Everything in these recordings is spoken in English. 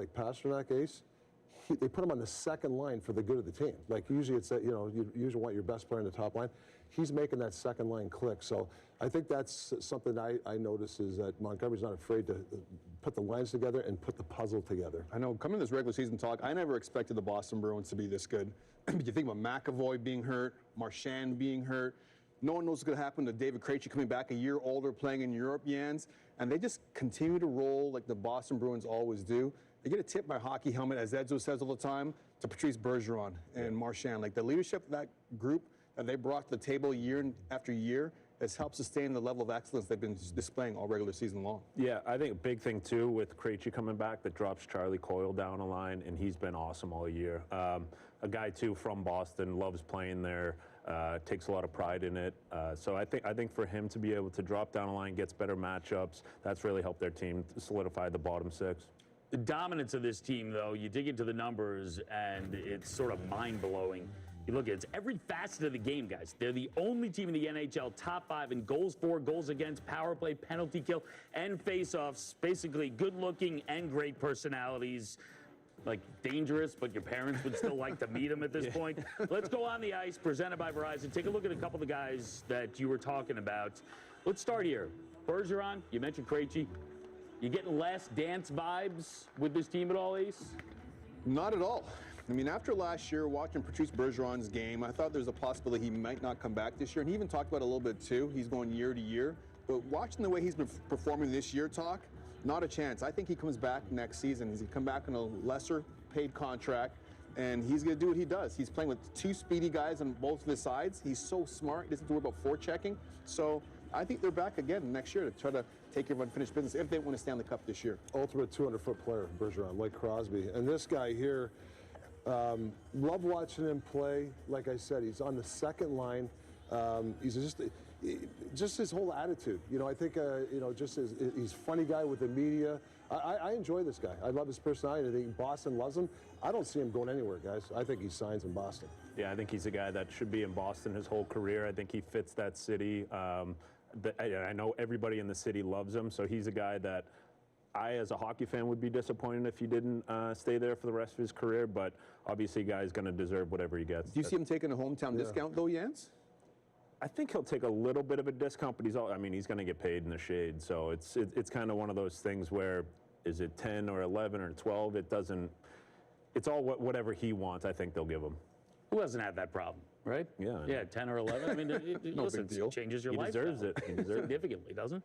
like Pasternak, Ace, they put him on the second line for the good of the team. Like usually it's that, you usually want your best player in the top line. He's making that second line click. So I think that's something I notice is that Montgomery's not afraid to put the lines together and put the puzzle together. I know, coming to this regular season talk, I never expected the Boston Bruins to be this good. You think about McAvoy being hurt, Marchand being hurt. No one knows what's going to happen to David Krejci coming back a year older, playing in Europe, Jans. And they just continue to roll like the Boston Bruins always do. They get a tip by hockey helmet, as Edzo says all the time, to Patrice Bergeron and Marchand. Like the leadership of that group that they brought to the table year after year has helped sustain the level of excellence they've been displaying all regular season long. Yeah, I think a big thing too with Krejci coming back that drops Charlie Coyle down a line, and he's been awesome all year. A guy too from Boston, loves playing there, takes a lot of pride in it. So I think for him to be able to drop down a line, gets better matchups, that's really helped their team solidify the bottom six. The dominance of this team, though, you dig into the numbers, and it's sort of mind-blowing. You look at it, it's every facet of the game, guys. They're the only team in the NHL top 5 in goals for, goals against, power play, penalty kill, and face-offs. Basically, good-looking and great personalities. Like dangerous, but your parents would still like to meet them at this point. Let's go on the ice, presented by Verizon. Take a look at a couple of the guys that you were talking about. Let's start here. Bergeron, you mentioned Krejci. You getting last dance vibes with this team at all, Ace? Not at all. I mean, after last year, watching Patrice Bergeron's game, I thought there's a possibility he might not come back this year. And he even talked about it a little bit too. He's going year to year. But watching the way he's been performing this year, not a chance. I think he comes back next season. He's going to come back on a lesser paid contract, and he's going to do what he does. He's playing with 2 speedy guys on both of his sides. He's so smart. He doesn't have to worry about forechecking. So I think they're back again next year to try to take care of unfinished business if they want to Stanley Cup this year. Ultimate 200-foot player, Bergeron, like Crosby. And this guy here, love watching him play. Like I said, he's on the second line. He's just his whole attitude. I think, just he's a funny guy with the media. I enjoy this guy. I love his personality. I think Boston loves him. I don't see him going anywhere, guys. I think he signs in Boston. Yeah, I think he's a guy that should be in Boston his whole career. I think he fits that city. I know everybody in the city loves him, so he's a guy that I, as a hockey fan, would be disappointed if he didn't stay there for the rest of his career, but obviously a guy's going to deserve whatever he gets. Do you see him taking a hometown discount, though, Jans? I think he'll take a little bit of a discount, but he's going to get paid in the shade, so it's kind of one of those things where, is it 10 or 11 or 12? It's all whatever he wants, I think they'll give him. Who hasn't had that problem, right? Yeah. Yeah, 10 or 11. I mean, No listen, big deal. It changes your He life. deserves it. He deserves it. Significantly, doesn't it?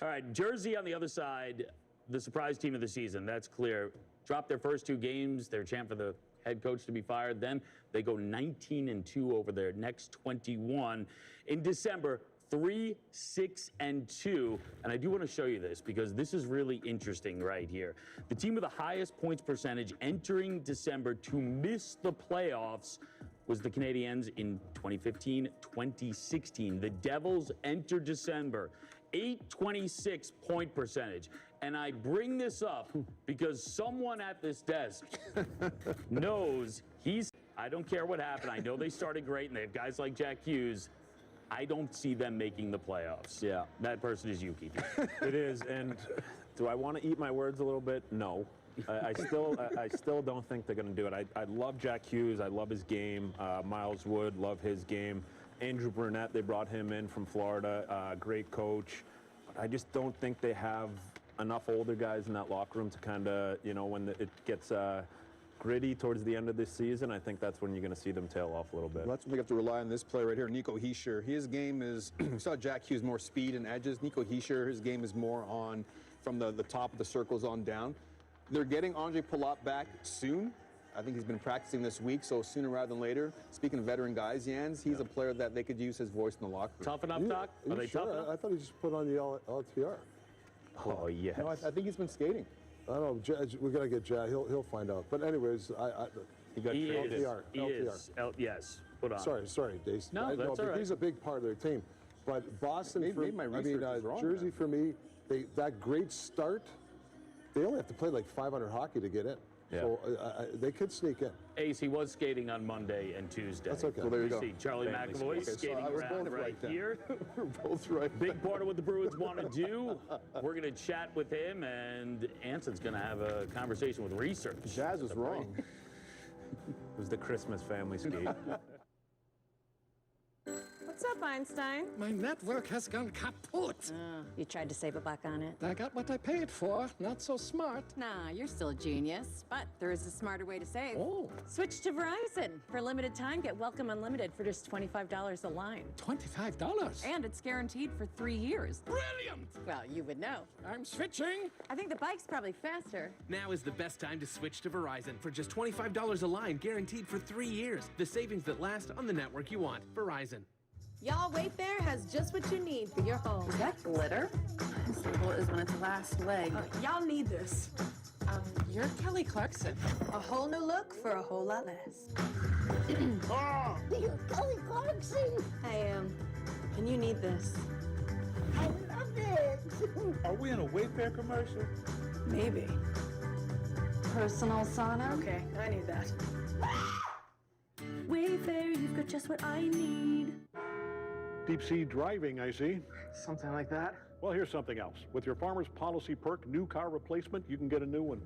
All right, Jersey on the other side, the surprise team of the season, that's clear. Dropped their first 2 games. They're champ for the head coach to be fired. Then they go 19-2 over their next 21. In December, 3-6-2. And I do want to show you this because this is really interesting right here. The team with the highest points percentage entering December to miss the playoffs was the Canadiens in 2015-2016. The Devils entered December, 826 point percentage. And I bring this up because someone at this desk knows I don't care what happened. I know they started great and they have guys like Jack Hughes. I don't see them making the playoffs. Yeah. That person is you, Keith. It is, and do I want to eat my words a little bit? No. I still don't think they're going to do it. I love Jack Hughes. I love his game. Miles Wood, love his game. Andrew Brunette, they brought him in from Florida. Great coach. But I just don't think they have enough older guys in that locker room to kind of, when it gets gritty towards the end of this season, I think that's when you're going to see them tail off a little bit. Well, that's when we have to rely on this player right here, Nico Hischier. His game is, we saw Jack Hughes more speed and edges. Nico Hischier, his game is more on from the top of the circles on down. They're getting Andre Palat back soon. I think he's been practicing this week, so sooner rather than later. Speaking of veteran guys, Jans, he's a player that they could use his voice in the locker room. Tough enough, Doc? Are they tough enough? I thought he just put on the LTR. Oh, yes. No, I think he's been skating. I don't know. We got to get Jack. He'll find out. But anyways, He got traded. LTR. He is. Yes. Put on. Sorry, Dace. No, that's all right. He's a big part of their team. But Boston, Maybe my research is wrong Jersey there. for me, that great start they only have to play like 500 hockey to get in. Yeah. So they could sneak in. Ace, he was skating on Monday and Tuesday. That's okay. Well, there you go. See Charlie Family McAvoy skate. skating I was around both right then. here. We're both right. Big part of what the Bruins want to do. We're going to chat with him, and Anson's going to have a conversation with research. Jazz was wrong. It was the Christmas family skate. What's up, Einstein? My network has gone kaput. You tried to save a buck on it. I got what I paid for. Not so smart. Nah, you're still a genius, but there is a smarter way to save. Oh, Switch to Verizon. For a limited time, get Welcome Unlimited for just $25 a line. $25. And it's guaranteed for 3 years. Brilliant! Well, you would know. I'm switching. I think the bike's probably faster. Now is the best time to switch to Verizon for just $25 a line, guaranteed for 3 years. The savings that last on the network you want. Verizon. Y'all, Wayfair has just what you need for your home. Is that glitter? This label is when it's last leg. Y'all need this. You're Kelly Clarkson. A whole new look for a whole lot less. You're Kelly Clarkson. I am. And you need this. I love it. Are we in a Wayfair commercial? Maybe. Personal sauna? Okay, I need that. Wayfair, you've got just what I need. Deep sea driving, I see. Something like that. Well, here's something else. With your Farmer's Policy perk, new car replacement, you can get a new one.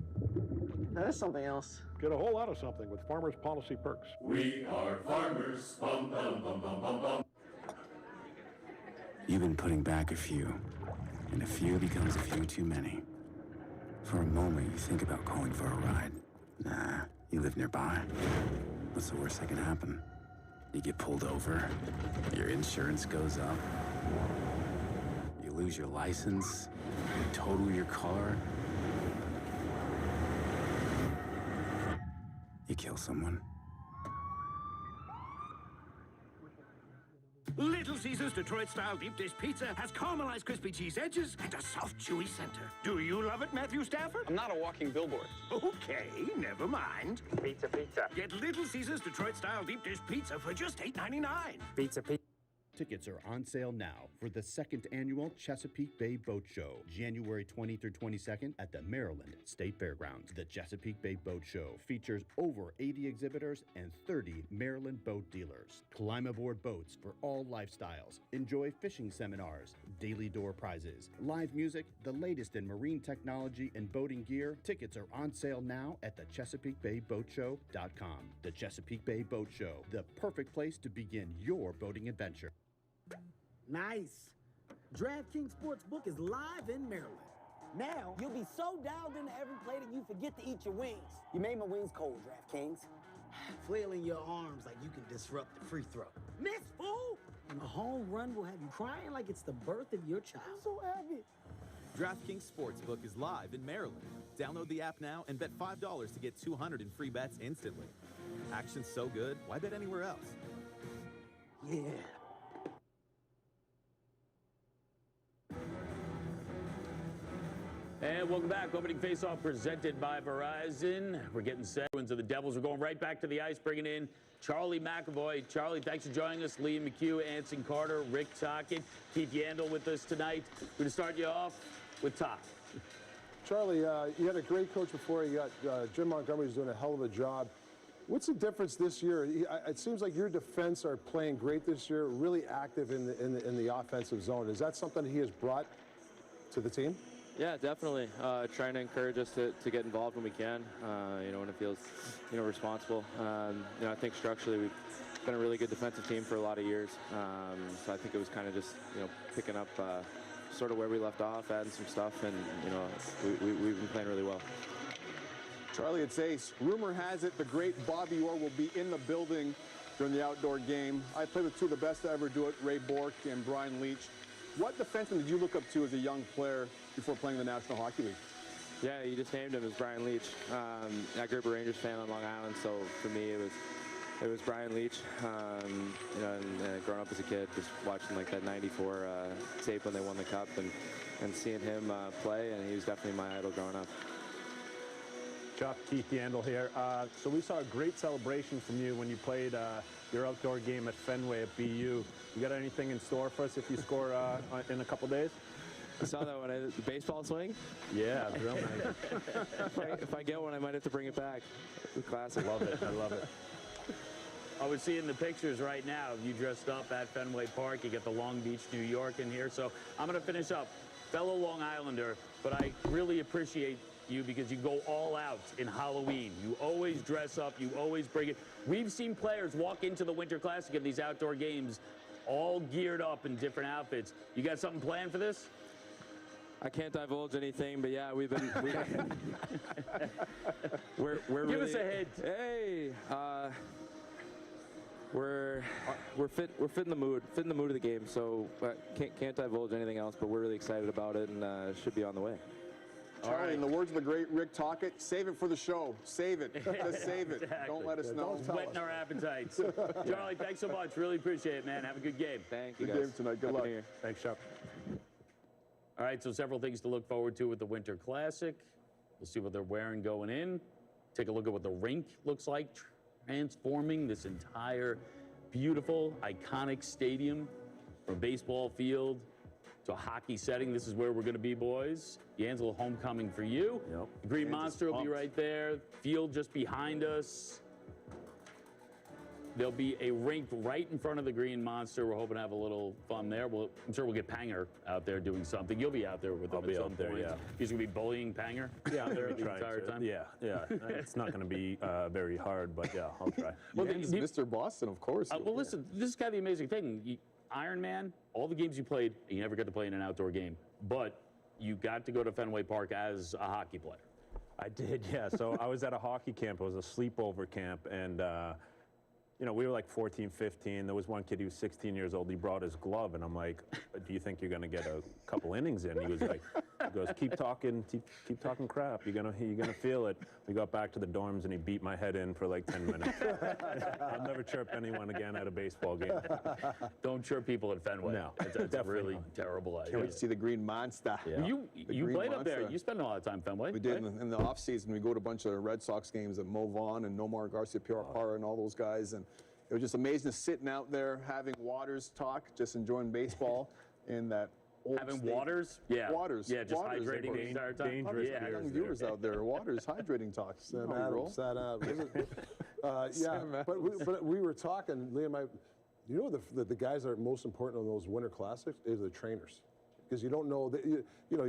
That is something else. Get a whole lot of something with Farmer's Policy perks. We are farmers. Bum, bum, bum, bum, bum, bum. You've been putting back a few, and a few becomes a few too many. For a moment, you think about calling for a ride. Nah, you live nearby. What's the worst that can happen? You get pulled over, your insurance goes up, you lose your license, you total your car, you kill someone. Little Caesars Detroit-style deep dish pizza has caramelized crispy cheese edges and a soft, chewy center. Do you love it, Matthew Stafford? I'm not a walking billboard. Okay, never mind. Pizza, pizza. Get Little Caesars Detroit-style deep dish pizza for just $8.99. Pizza, pizza. Tickets are on sale now for the second annual Chesapeake Bay Boat Show, January 20 through 22nd at the Maryland State Fairgrounds. The Chesapeake Bay Boat Show features over 80 exhibitors and 30 Maryland boat dealers. Climb aboard boats for all lifestyles. Enjoy fishing seminars, daily door prizes, live music, the latest in marine technology and boating gear. Tickets are on sale now at the ChesapeakeBayBoatShow.com. The Chesapeake Bay Boat Show, the perfect place to begin your boating adventure. Nice. DraftKings Sportsbook is live in Maryland. Now, you'll be so dialed into every play that you forget to eat your wings. You made my wings cold, DraftKings. Flailing your arms like you can disrupt the free throw. Miss, fool! And a home run will have you crying like it's the birth of your child. I'm so happy. DraftKings Sportsbook is live in Maryland. Download the app now and bet $5 to get $200 in free bets instantly. Action's so good, why bet anywhere else? Yeah. And welcome back. Opening faceoff presented by Verizon. We're getting set. Bruins of the Devils. We're going right back to the ice, bringing in Charlie McAvoy. Charlie, thanks for joining us. Liam McHugh, Anson Carter, Rick Tocchet, Keith Yandel with us tonight. We're going to start you off with Todd. Charlie, you had a great coach before. You got Jim Montgomery's doing a hell of a job. What's the difference this year? It seems like your defense are playing great this year, really active in the offensive zone. Is that something he has brought to the team? Yeah, definitely. Trying to encourage us to get involved when we can, when it feels, responsible. I think structurally we've been a really good defensive team for a lot of years. So I think it was kind of just, picking up sort of where we left off, adding some stuff, and, we've been playing really well. Charlie, it's Ace. Rumor has it the great Bobby Orr will be in the building during the outdoor game. I played with two of the best to ever do it, Ray Bourque and Brian Leach. What defenseman did you look up to as a young player before playing in the National Hockey League? Yeah, you just named him as Brian Leach. I grew up a Rangers fan on Long Island, so for me it was Brian Leach. And growing up as a kid, just watching like that '94 tape when they won the Cup and seeing him play, and he was definitely my idol growing up. Chuck, Keith Yandel here. So we saw a great celebration from you when you played your outdoor game at Fenway at BU. You got anything in store for us if you score in a couple days? You saw that one, the baseball swing? Yeah, real nice. If I get one, I might have to bring it back. The classic. I love it. I love it. I was seeing the pictures right now. You dressed up at Fenway Park. You get the Long Beach, New York in here. So I'm going to finish up. Fellow Long Islander, but I really appreciate you because you go all out in Halloween. You always dress up. You always bring it. We've seen players walk into the Winter Classic in these outdoor games all geared up in different outfits. You got something planned for this? I can't divulge anything, but yeah, we're Give us a hint. Hey, we're fit in the mood of the game. So can't divulge anything else, but we're really excited about it and should be on the way. Charlie, in the words of the great Rick Tocchet, save it for the show. Save it. Just save it. Exactly. Don't let us know. Whetting our appetites. Charlie, thanks so much. Really appreciate it, man. Have a good game. Thank you, Good guys. game tonight. Good luck. Thanks, Chuck. All right, so several things to look forward to with the Winter Classic. We'll see what they're wearing going in. Take a look at what the rink looks like, transforming this entire beautiful, iconic stadium from a baseball field to a hockey setting. This is where we're going to be, boys. D'Angelo homecoming for you. Yep. The Green Kansas Monster will be pumped. right there. Field just behind us. There'll be a rink right in front of the Green Monster. We're hoping to have a little fun there. I'm sure we'll get Panger out there doing something. You'll be out there with them I'll be at some out there, point. yeah. He's going to be bullying Panger? Yeah, I'm the trying entire to. time? Yeah. It's not going to be very hard, but yeah, I'll try. Well, Mr. Boston, of course. Well, listen, this is kind of the amazing thing. Iron Man, all the games you played, you never got to play in an outdoor game. But you got to go to Fenway Park as a hockey player. I did, yeah. So I was at a hockey camp. It was a sleepover camp, and you know, we were like 14, 15. There was one kid, he was 16 years old. He brought his glove, and I'm like, do you think you're going to get a couple innings in? He was like, he goes, keep talking crap. You're gonna feel it. We got back to the dorms, and he beat my head in for like 10 minutes. I'll never chirp anyone again at a baseball game. Don't chirp people at Fenway. No, That's a really terrible idea. Can't wait to see the Green Monster. Yeah. You Green played up there. Monster. You spent a lot of time at Fenway. We did right? in the off season. We go to a bunch of Red Sox games at Mo Vaughn and Nomar Garcia Parra and all those guys, and it was just amazing sitting out there having Waters talk, just enjoying baseball in that old Having stadium. Waters? Yeah. Waters. Yeah, just Waters, hydrating the entire time. dangerous Yeah. beers Young there. viewers out there, Waters hydrating talk. Sam How we roll. Adams, Sam Adams. Yeah, Sam but we were talking, Liam, you know the guys that are most important on those Winter Classics is the trainers. Because you don't know, you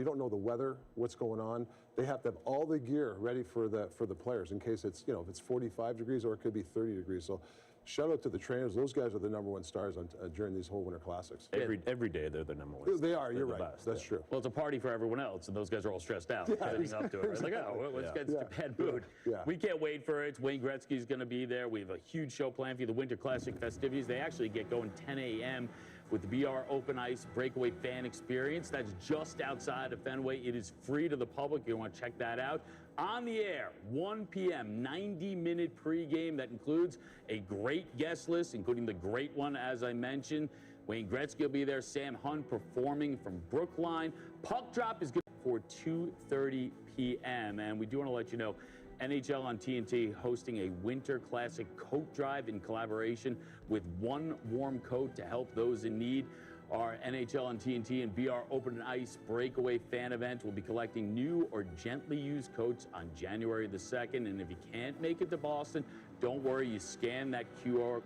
don't know the weather, what's going on. They have to have all the gear ready for the players in case it's, if it's 45 degrees or it could be 30 degrees. So shout out to the trainers. Those guys are the #1 stars during these whole Winter Classics. Every day they're the #1. They are, you're the right. best, That's yeah. true. Well, it's a party for everyone else, and those guys are all stressed out heading up to it. Right? Like, oh, let's get into bad mood. Yeah. We can't wait for it. Wayne Gretzky's going to be there. We have a huge show planned for you, the Winter Classic festivities. They actually get going 10 a.m. with the BR Open Ice Breakaway Fan Experience. That's just outside of Fenway. It is free to the public. You want to check that out. On the air, 1 p.m., 90-minute pregame that includes a great guest list, including the great one, as I mentioned. Wayne Gretzky will be there. Sam Hunt performing from Brookline. Puck drop is good for 2:30 p.m. And we do want to let you know, NHL on TNT hosting a Winter Classic coat drive in collaboration with One Warm Coat to help those in need. Our NHL on TNT and BR Open Ice Breakaway fan event will be collecting new or gently used coats on January the 2nd. And if you can't make it to Boston, don't worry. You scan that QR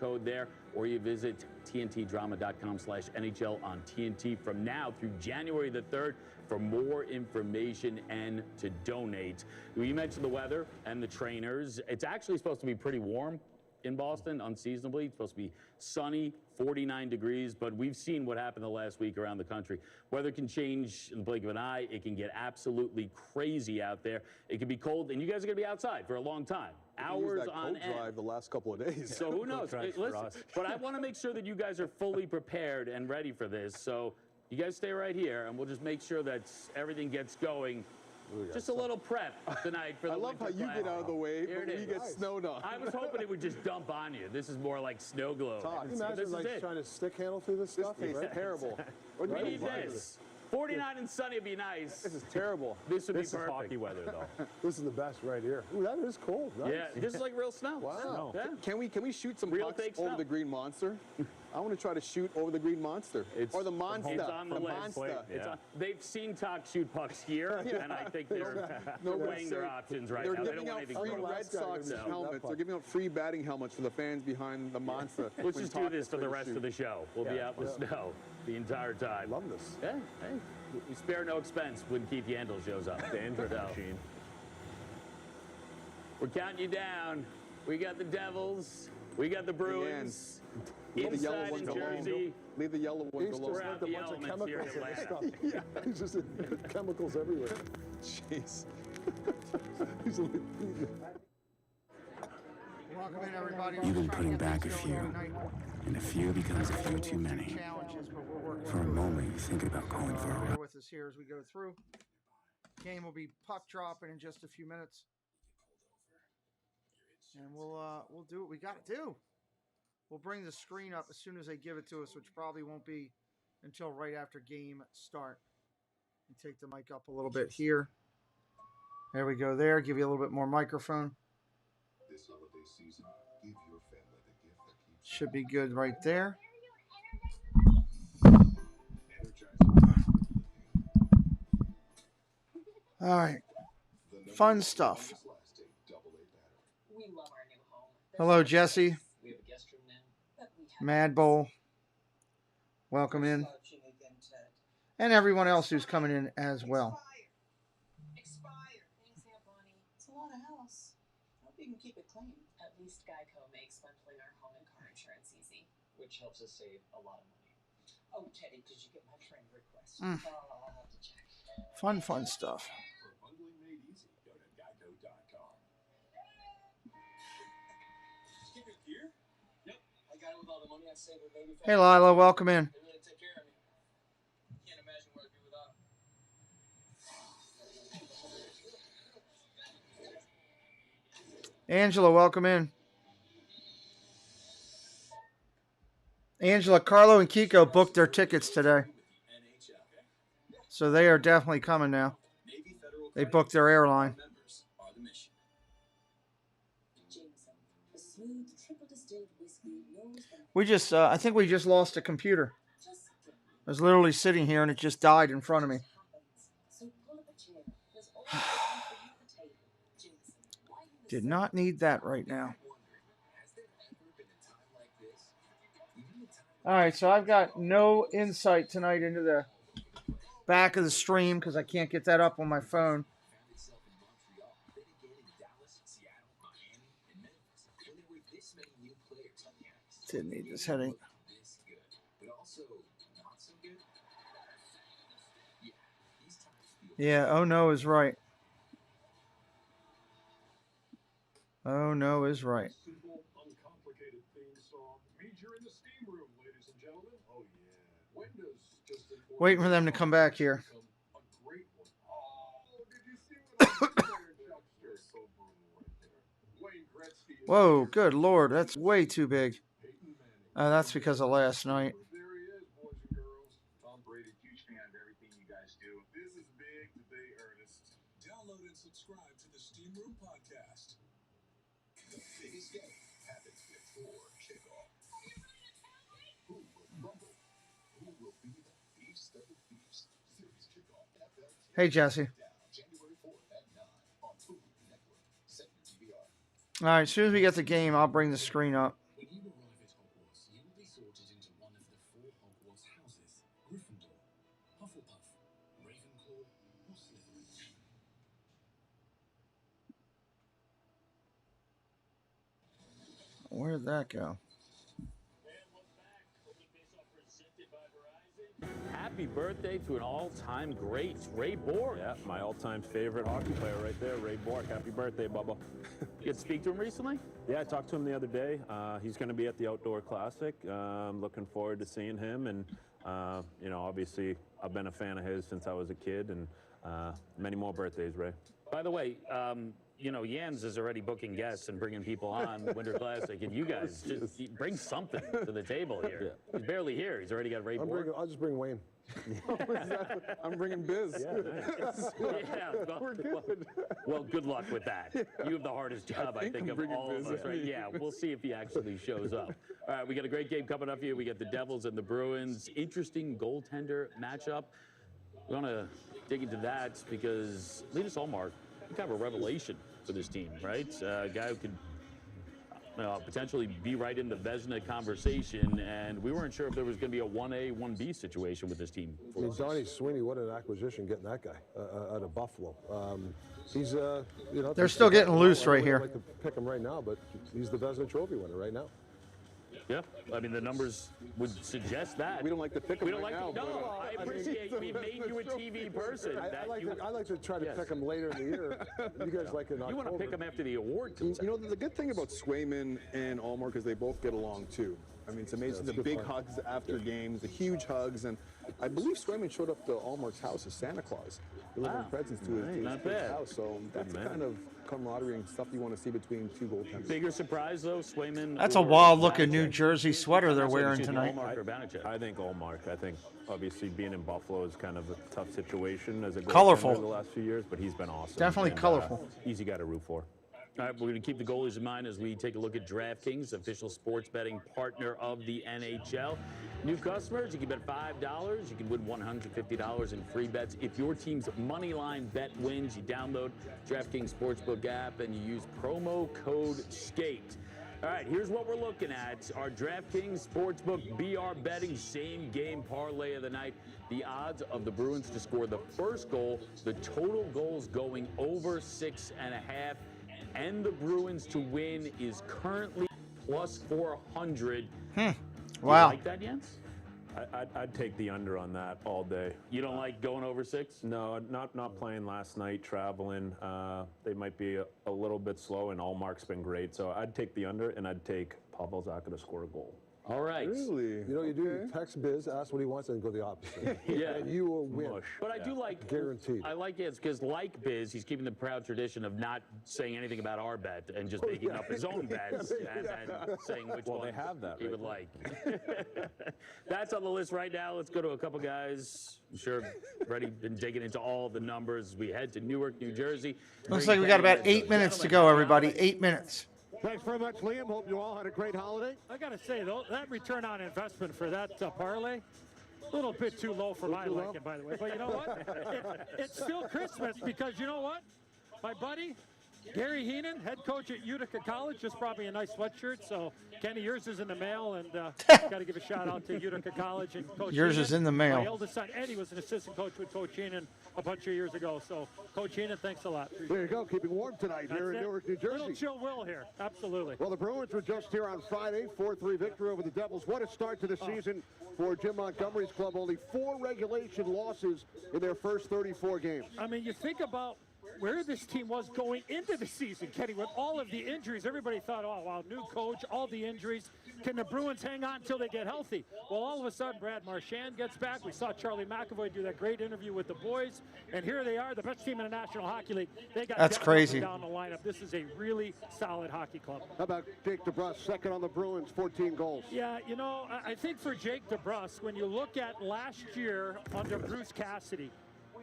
code there, or you visit tntdrama.com/NHL on TNT from now through January the 3rd for more information and to donate. We mentioned the weather and the trainers. It's actually supposed to be pretty warm in Boston, unseasonably. It's supposed to be sunny, 49 degrees, but we've seen what happened the last week around the country. Weather can change in the blink of an eye. It can get absolutely crazy out there. It can be cold, and you guys are going to be outside for a long time. Hours that on coat end. drive the last couple of days. So who knows? drive for Listen, us. but I want to make sure that you guys are fully prepared and ready for this. So you guys stay right here, and we'll just make sure that everything gets going. Just a little prep tonight for the I love how Winter you get out of the way, Here but it we is. get snowed on. I was hoping it would just dump on you. This is more like snow globe. Can you So imagine this is like it. trying to stick handle through this stuff? This tastes right? terrible. We need this. 49 and sunny would be nice. This is terrible. This would This be is perfect. hockey weather, though. This is the best right here. Ooh, that is cold. Nice. Yeah, this is like real snow. Wow. Yeah. Can we shoot some Real pucks fake over snow. the Green Monster? I want to try to shoot over the green monster. Or the monster. It's on the list. Monster. They've seen Talk shoot pucks here, and I think they're weighing their options right now. They don't want anything free Red Sox helmets. They're giving out free batting helmets for the fans behind the monster. Let's just do this for the rest of the show. We'll be out in the snow the entire time. Love this. Yeah, hey, we spare no expense when Keith Yandel shows up. Dangerous machine. We're counting you down. We got the Devils. We got the Bruins. Leave the yellow Inside one in alone. Jersey. Leave the yellow one He's alone. just like a bunch of chemicals in his stuff. Yeah, he's just chemicals everywhere. Jeez. Welcome in, everybody. You've been putting back a few, and a few becomes a few too many. For a moment, you think about calling for a ride. With us here as we go through. Game will be puck dropping in just a few minutes, and we'll do what we got to do. We'll bring the screen up as soon as they give it to us, which probably won't be until right after game start. And take the mic up a little bit here. There we go there. Give you a little bit more microphone. This holiday season, give your family the gift that keeps Should be good right there. All right. Fun stuff. Hello, Jesse. Mad Bull. Welcome in. And everyone else who's coming in as well. Thanks, Bonnie. It's a lot of house. I hope you can keep it clean. At least Geico makes bundling our home and car insurance easy. Which helps us save a lot of money. Oh, Teddy, did you get my friend request? Mm. Oh, I'll have to check. Fun stuff. For bundling made easy, go to geico.com. Skip your gear? Yep. I got it with all the money I saved with baby. Hey, Lila, welcome in. They really take care of me. Can't imagine what I'd do without them. Angela, welcome in. Angela, Carlo, and Kiko booked their tickets today. So they are definitely coming now. They booked their airline. We just, I think we just lost a computer. I was literally sitting here and it just died in front of me. Did not need that right now. All right, so I've got no insight tonight into the back of the stream because I can't get that up on my phone. Didn't need this heading. Yeah, oh no is right. Oh no is right. Waiting for them to come back here. Whoa, good Lord, that's way too big. That's because of last night. Download and subscribe to the Steam Room podcast. The biggest game happens before kickoff. Who will rumble? Who will be the beast of the beast? Series kickoff. Hey, Jesse. January 4th at 9 on Food Network. Set your DVR. All right, as soon as we get the game, I'll bring the screen up. When you arrive at Hogwarts, you will be sorted into one of the 4 Hogwarts houses: Gryffindor, Hufflepuff, Ravenclaw, or Slytherin. Where'd that go? Happy birthday to an all-time great, Ray Bork. Yeah, my all-time favorite hockey player right there, Ray Bork. Happy birthday, Bubba. You get to speak to him recently? Yeah, I talked to him the other day. He's going to be at the Outdoor Classic. Looking forward to seeing him. And, you know, obviously, I've been a fan of his since I was a kid. And many more birthdays, Ray. By the way, you know, Jans is already booking guests and bringing people on Winter Classic, and you guys just bring something to the table here. He's barely here. He's already got Ray Borg. I'll just bring Wayne. I'm bringing Biz. Yeah, well, good luck with that. You have the hardest job, I think, of all of us, right? Yeah, we'll see if he actually shows up. All right, we got a great game coming up here. We got the Devils and the Bruins. Interesting goaltender matchup. We want to dig into that because Linus Ullmark, kind of a revelation for this team, right? A guy who could potentially be right in the Vezina conversation, and we weren't sure if there was going to be a 1A, 1B situation with this team. I mean, Donnie Sweeney, what an acquisition getting that guy out of Buffalo. He's, you know, they're still getting loose right here. I'd like to pick him right now, but he's the Vezina Trophy winner right now. Yeah, I mean, the numbers would suggest that. We don't like to pick him We don't right like now. No, I appreciate we made you a TV person. I like to try to pick him later in the year. You guys like in October. You want to pick him after the award comes out. You know, the good thing about Swayman and Ullmark is they both get along, too. I mean, it's amazing. The big hugs after games, the huge hugs, and I believe Swayman showed up to Ullmark's house as Santa Claus, delivering presents to his house. So that's the kind of camaraderie and stuff you want to see between two goaltenders. Bigger surprise, though, Swayman. That's a wild-looking New Jersey sweater they're wearing tonight. I think Ullmark. I think obviously being in Buffalo is kind of a tough situation as a Colorful. goaltender the last few years, but he's been awesome. Definitely colorful. Easy guy to root for. All right, we're going to keep the goalies in mind as we take a look at DraftKings, official sports betting partner of the NHL. New customers, you can bet $5. You can win $150 in free bets. If your team's money line bet wins, you download DraftKings Sportsbook app and you use promo code SKATE. All right, here's what we're looking at. Our DraftKings Sportsbook BR betting same game parlay of the night. The odds of the Bruins to score the first goal, the total goals going over 6.5, and the Bruins to win is currently plus 400. Wow. You like that, Jens? I'd take the under on that all day. You don't like going over 6? No, not playing last night, traveling. They might be a little bit slow, and Ullmark's been great. So I'd take the under, and I'd take Pavel Zacha to score a goal. All right. Really? You know what you do? You text Biz, ask what he wants, and go the opposite. Yeah. And you will win. But I do like... Guaranteed. I like it because like Biz, he's keeping the proud tradition of not saying anything about our bet and just making up his own bets and saying which one they have that he would like. That's on the list right now. Let's go to a couple guys. I'm sure Freddie been digging into all the numbers. We head to Newark, New Jersey. Looks like we got about 8 minutes to go, everybody. 8 minutes. Thanks very much, Liam. Hope you all had a great holiday. I got to say, though, that return on investment for that parlay, a little bit too low for my liking, by the way. But you know what? It's still Christmas because you know what? My buddy, Gary Heenan, head coach at Utica College, just brought me a nice sweatshirt. So, Kenny, yours is in the mail, and got to give a shout out to Utica College and Coach Yours Heenan. is in the mail. My eldest son, Eddie, was an assistant coach with Coach Heenan a bunch of years ago. So, Coach Heenan, thanks a lot. There you go, keeping warm tonight here in Newark, New Jersey. Little chill will here, absolutely. Well, the Bruins were just here on Friday, 4-3 victory over the Devils. What a start to the season for Jim Montgomery's club. Only 4 regulation losses in their first 34 games. I mean, you think about where this team was going into the season, Kenny, with all of the injuries. Everybody thought, oh, wow, new coach, all the injuries. Can the Bruins hang on until they get healthy? Well, all of a sudden, Brad Marchand gets back. We saw Charlie McAvoy do that great interview with the boys. And here they are, the best team in the National Hockey League. They got That's crazy. Down the lineup. This is a really solid hockey club. How about Jake DeBrusk, second on the Bruins, 14 goals? Yeah, you know, I think for Jake DeBrusk, when you look at last year under Bruce Cassidy,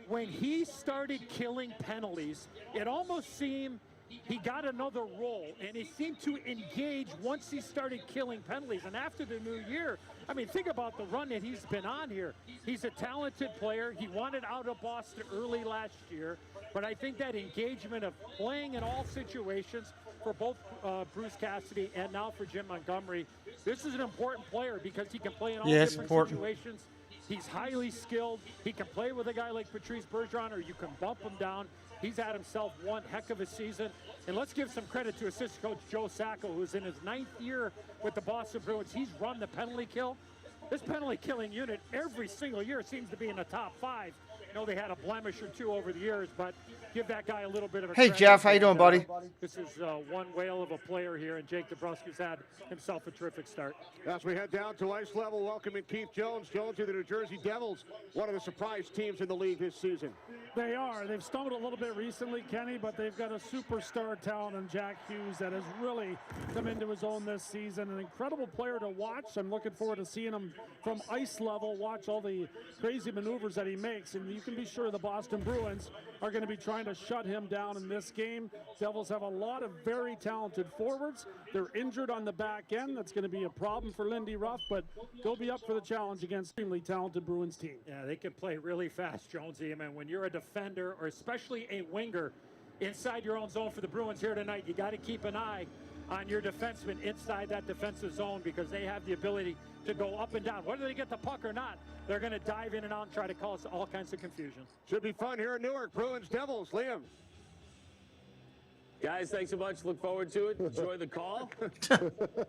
when he started killing penalties, it almost seemed he got another role, and he seemed to engage once he started killing penalties. And after the new year, I mean, think about the run that he's been on here. He's a talented player. He wanted out of Boston early last year, but I think that engagement of playing in all situations for both Bruce Cassidy and now for Jim Montgomery, this is an important player because he can play in all different situations. He's highly skilled. He can play with a guy like Patrice Bergeron, or you can bump him down. He's had himself one heck of a season. And let's give some credit to assistant coach Joe Sacco, who's in his 9th year with the Boston Bruins. He's run the penalty kill. This penalty killing unit every single year seems to be in the top 5. know they had a blemish or two over the years, but give that guy a little bit of a Hey, credit. Jeff, how you doing, buddy? This is one whale of a player here, and Jake DeBrusk has had himself a terrific start. As we head down to ice level, welcoming Keith Jones. Jones to the New Jersey Devils, one of the surprise teams in the league this season. They are. They've stumbled a little bit recently, Kenny, but they've got a superstar talent in Jack Hughes that has really come into his own this season. An incredible player to watch. I'm looking forward to seeing him from ice level, watch all the crazy maneuvers that he makes. And you can be sure the Boston Bruins are going to be trying to shut him down in this game. Devils have a lot of very talented forwards. They're injured on the back end. That's going to be a problem for Lindy Ruff, but they'll be up for the challenge against an extremely talented Bruins team. Yeah, they can play really fast, Jonesy. I mean, when you're a defender, or especially a winger, inside your own zone for the Bruins here tonight, you got to keep an eye on your defensemen inside that defensive zone because they have the ability to go up and down. Whether they get the puck or not, they're going to dive in and out and try to cause all kinds of confusion. Should be fun here in Newark. Bruins, Devils, Liam. Guys, thanks so much. Look forward to it. Enjoy the call.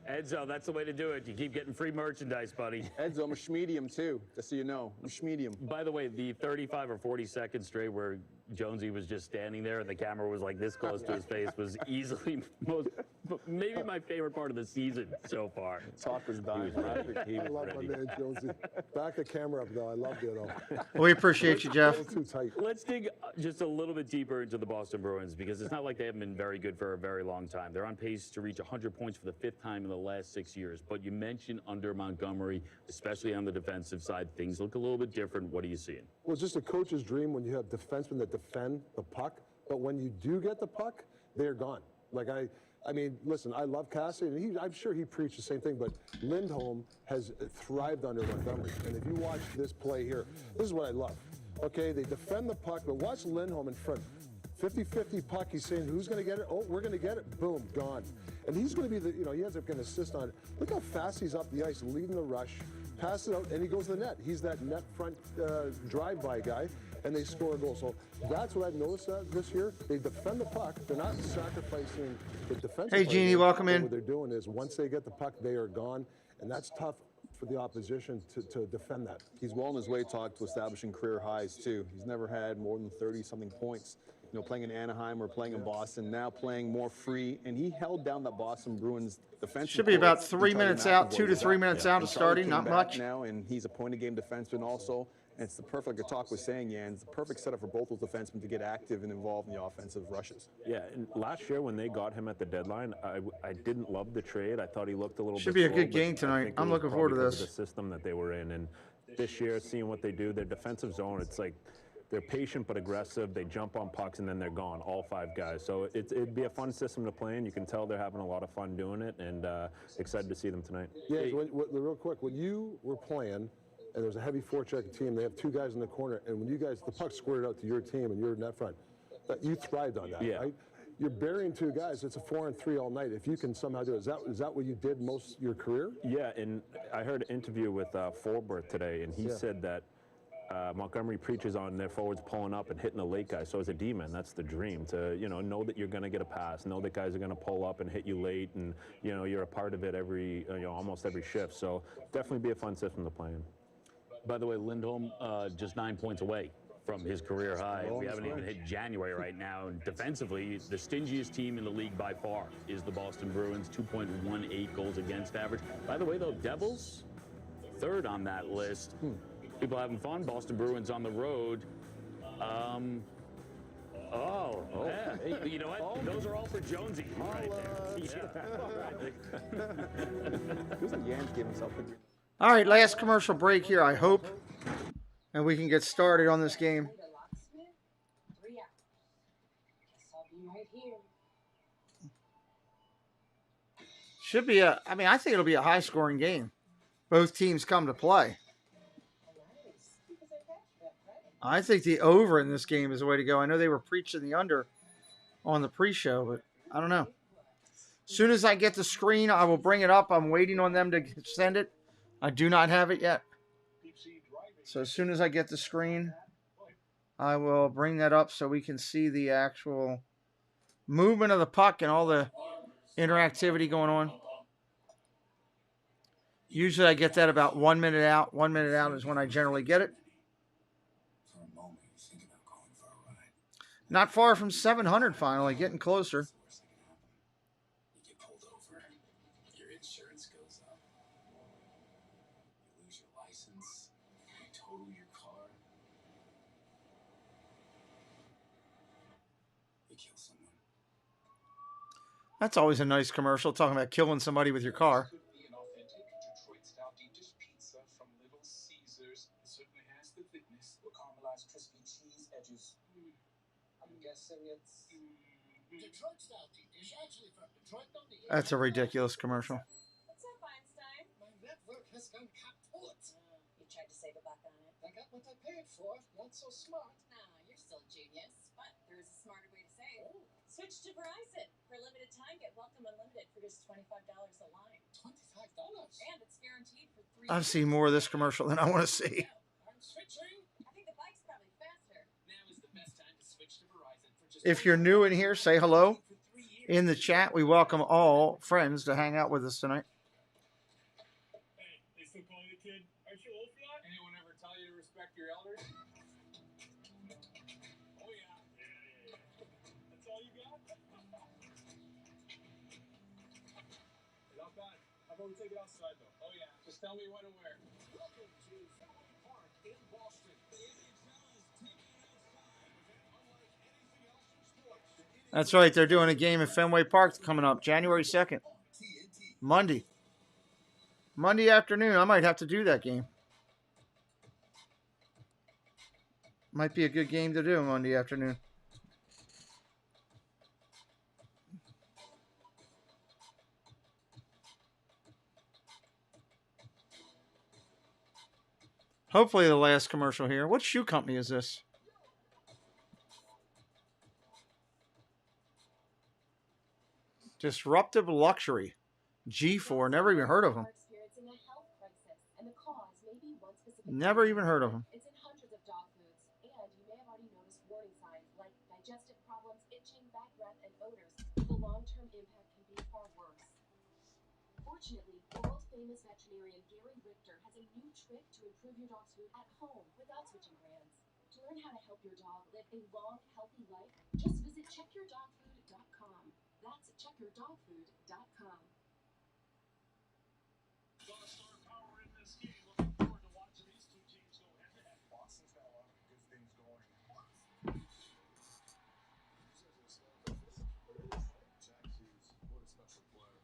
Edzo, that's the way to do it. You keep getting free merchandise, buddy. Edzo, I'm a schmedium too, just so you know. I'm a schmedium. By the way, the 35 or 40 seconds straight where Jonesy was just standing there and the camera was like this close to his face was easily maybe my favorite part of the season so far. Talk was dying. I love my man Jonesy. Back the camera up though. I loved it all. We appreciate you, Jeff. Too tight. Let's dig just a little bit deeper into the Boston Bruins because it's not like they haven't been very good for a very long time. They're on pace to reach 100 points for the 5th time in the last 6 years. But you mentioned under Montgomery, especially on the defensive side, things look a little bit different. What are you seeing? Well, it's just a coach's dream when you have defensemen that defend the puck, but when you do get the puck, they're gone. Like I mean, listen, I love Cassidy, and I'm sure he preached the same thing, but Lindholm has thrived under Montgomery. And if you watch this play here, this is what I love. Okay, they defend the puck, but watch Lindholm in front. 50-50 puck, he's saying, who's going to get it? Oh, we're going to get it. Boom, gone. And he's going to be he ends up getting an assist on it. Look how fast he's up the ice, leading the rush, passes it out, and he goes to the net. He's that net front drive-by guy, and they score a goal. So that's what I've noticed this year. They defend the puck. They're not sacrificing the defensive Hey, Jeannie, welcome in. What they're doing is once they get the puck, they are gone, and that's tough for the opposition to defend that. He's well on his way to establishing career highs too. He's never had more than 30-something points. You know, playing in Anaheim or playing in Boston, now playing more free, and he held down the Boston Bruins defense. Should be about 3 minutes out, 2 to 3 minutes out of starting, not much. Now, and he's a point-of-game defenseman also. And it's the perfect, like Talk was saying, Jan, it's the perfect setup for both those defensemen to get active and involved in the offensive rushes. Yeah, and last year when they got him at the deadline, I didn't love the trade. I thought he looked a little Should bit be a slow, good game tonight. I'm looking forward to because this. of the system that they were in, and this year, seeing what they do, their defensive zone, it's like they're patient but aggressive. They jump on pucks and then they're gone, all 5 guys. So it'd be a fun system to play in. You can tell they're having a lot of fun doing it, and excited to see them tonight. Yeah, real quick, when you were playing, and there's a heavy forecheck team, they have 2 guys in the corner, and when you guys, the puck squirted out to your team and you're net front, you thrived on that, right? You're burying 2 guys. It's a 4-on-3 all night. If you can somehow do it, is that what you did most of your career? Yeah, and I heard an interview with Forberth today, and he said that Montgomery preaches on their forwards pulling up and hitting the late guy. So as a D-man, that's the dream, to know that you're going to get a pass, know that guys are going to pull up and hit you late, and you're a part of it every almost every shift. So definitely be a fun system to play in. By the way, Lindholm just 9 points away from his career high. We haven't even hit January right now. And defensively, the stingiest team in the league by far is the Boston Bruins, 2.18 goals against average. By the way, though, Devils, 3rd on that list. People having fun. Boston Bruins on the road. Yeah. You know what? Those are all for Jonesy right there. Feels like Jan's gave himself a All right, last commercial break here, I hope. And we can get started on this game. Should be I think it'll be a high-scoring game. Both teams come to play. I think the over in this game is the way to go. I know they were preaching the under on the pre-show, but I don't know. As soon as I get the screen, I will bring it up. I'm waiting on them to send it. I do not have it yet. So as soon as I get the screen, I will bring that up so we can see the actual movement of the puck and all the interactivity going on. Usually I get that about 1 minute out. 1 minute out is when I generally get it. Not far from 700 finally, getting closer. You get pulled over, your insurance goes up. You lose your license, you total your car. You kill someone. That's always a nice commercial, talking about killing somebody with your car. Could be an authentic Detroit-style deep dish pizza from Little Caesars. It certainly has the thickness. The caramelized crispy cheese edges. I'm guessing it's Detroit-style deep dish, actually from Detroit. That's a ridiculous commercial. What's up, Einstein? My network has gone kaput. You tried to save a buck on it. I got what I paid for. Not so smart. Nah, you're still genius, but there is a smarter way to save. Switch to Verizon. For a limited time, get Welcome Unlimited for just $25 a line. $25? And it's guaranteed for 3 I've seen more of this commercial than I want to see. I'm switching. I think the bike's probably faster. Now is the best time to switch to Verizon for just If you're new in here, say hello. In the chat, we welcome all friends to hang out with us tonight. Hey, they still calling the kid? Aren't you old for that? Anyone ever tell you to respect your elders? Oh yeah. That's all you got? Not bad. How about we take it outside though? Oh yeah. Just tell me when and where. Welcome to Fenway Park in Boston. The NHL is taking it outside. Unlike anything else in sports. That's right. They're doing a game at Fenway Park coming up January 2nd. Monday. Monday afternoon. I might have to do that game. Might be a good game to do Monday afternoon. Hopefully the last commercial here. What shoe company is this? Disruptive Luxury. G4. Never even heard of them. Never even heard of them. It's in hundreds of dog foods, and you may have already noticed warning signs like digestive problems, itching, bad breath, and odors. The long-term impact can be far worse. Fortunately, world-famous veterinarian Gary Richter has a new trick to improve your dog's food at home without switching brands. To learn how to help your dog live a long, healthy life, just visit checkyourdogfood.com. That's checkyourdogfood.com. Star power in this game. Looking forward to watching these two teams go head-to-head. Boston's got a lot of good things going. Jack Hughes, what a special player.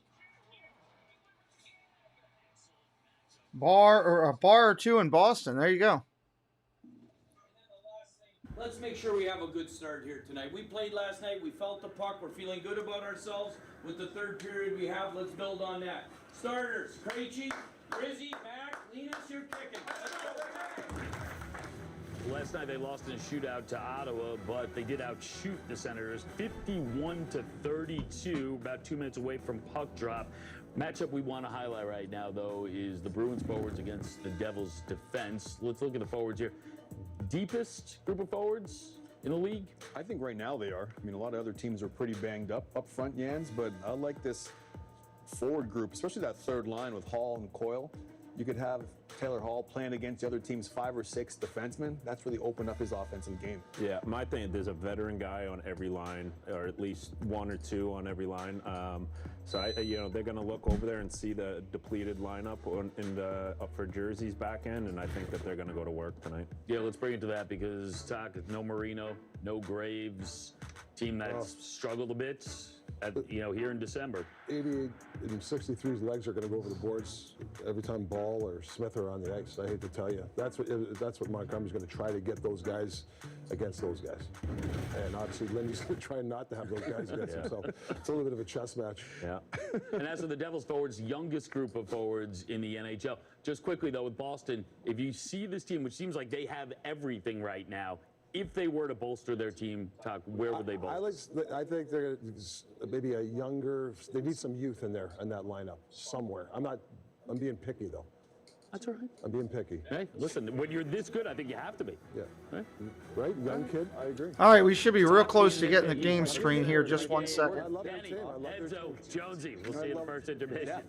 Bar or a bar or two in Boston. There you go. Let's make sure we have a good start here tonight. We played last night. We felt the puck. We're feeling good about ourselves. With the third period we have, let's build on that. Starters, Krejci, Rizzy, Mac, Linus, you're kicking. Let's go. Last night they lost in a shootout to Ottawa, but they did outshoot the Senators 51-32, about 2 minutes away from puck drop. Matchup we want to highlight right now, though, is the Bruins forwards against the Devils defense. Let's look at the forwards here. Deepest group of forwards in the league? I think right now they are. I mean, a lot of other teams are pretty banged up front, Jans, but I like this forward group, especially that third line with Hall and Coyle. You could have Taylor Hall playing against the other team's 5 or 6 defensemen. That's really opened up his offensive game. Yeah, my thing, there's a veteran guy on every line, or at least 1 or 2 on every line. So they're going to look over there and see the depleted lineup for Jersey's back end, and I think that they're going to go to work tonight. Yeah, let's bring it to that because no Marino, no Graves, team that's struggled a bit. Here in December. 88 and 63's legs are going to go over the boards every time Ball or Smith are on the ice. I hate to tell you. That's what Montgomery's going to try to get those guys against those guys. And obviously Lindy's going to try not to have those guys against himself. It's a little bit of a chess match. Yeah. And as for the Devils forwards, youngest group of forwards in the NHL. Just quickly, though, with Boston, if you see this team, which seems like they have everything right now, if they were to bolster their team, where would they bolster? I think they're maybe a younger. They need some youth in there in that lineup somewhere. I'm being picky though. That's all right. I'm being picky. Hey, listen, when you're this good, I think you have to be. Yeah. Right? Young kid. I agree. All right, we should be real close to getting the game screen here. Just 1 second. I love that team. I love Enzo, Jonesy. We'll see you in the first intermission. Yeah.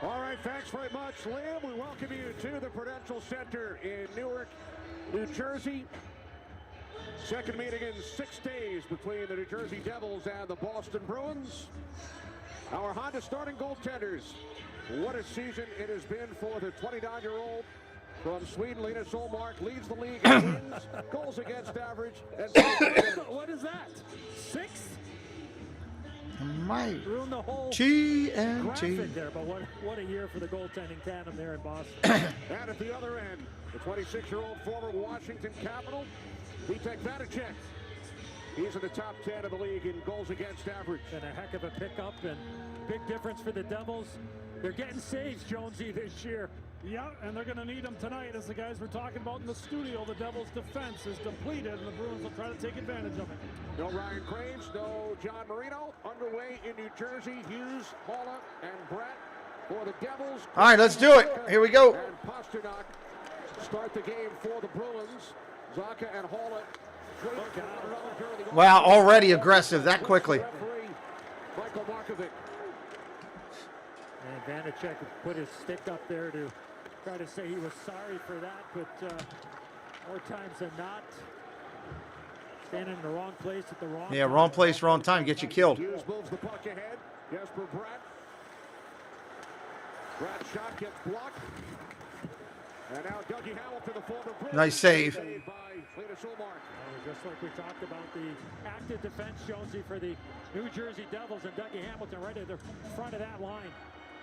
All right, thanks very much, Liam. We welcome you to the Prudential Center in Newark. New Jersey. Second meeting in 6 days between the New Jersey Devils and the Boston Bruins. Our Honda starting goaltenders. What a season it has been for the 29-year-old from Sweden. Linus Ullmark leads the league in wins, goals against average, and what is that? 6? Might ruin the whole TNT graphic there, but what a year for the goaltending tandem there in Boston. And at the other end, the 26-year-old former Washington Capital, Vitek Vanacek. He's in the top 10 of the league in goals against average. And a heck of a pickup and big difference for the Devils. They're getting saves, Jonesy, this year. Yeah, and they're going to need them tonight, as the guys were talking about in the studio. The Devils' defense is depleted, and the Bruins will try to take advantage of it. No Ryan Graves, no John Marino. Underway in New Jersey, Hughes, Paula, and Brett for the Devils. All right, let's do it. Here we go. And Pasternak start the game for the Bruins. Zaka and Hallett. Wow, already aggressive that quickly. Michael Markovic. And Vanacek put his stick up there to try to say he was sorry for that, but more times than not, standing in the wrong place at the wrong time. Yeah, wrong place, wrong time, get you killed. Hughes moves the puck ahead. Jesper Bratt. Bratt's shot gets blocked. And now Dougie Hamilton, the former Bruins. Nice save. By Linus Ullmark. Just like we talked about the active defense, Jonesy, for the New Jersey Devils, and Dougie Hamilton right at the front of that line.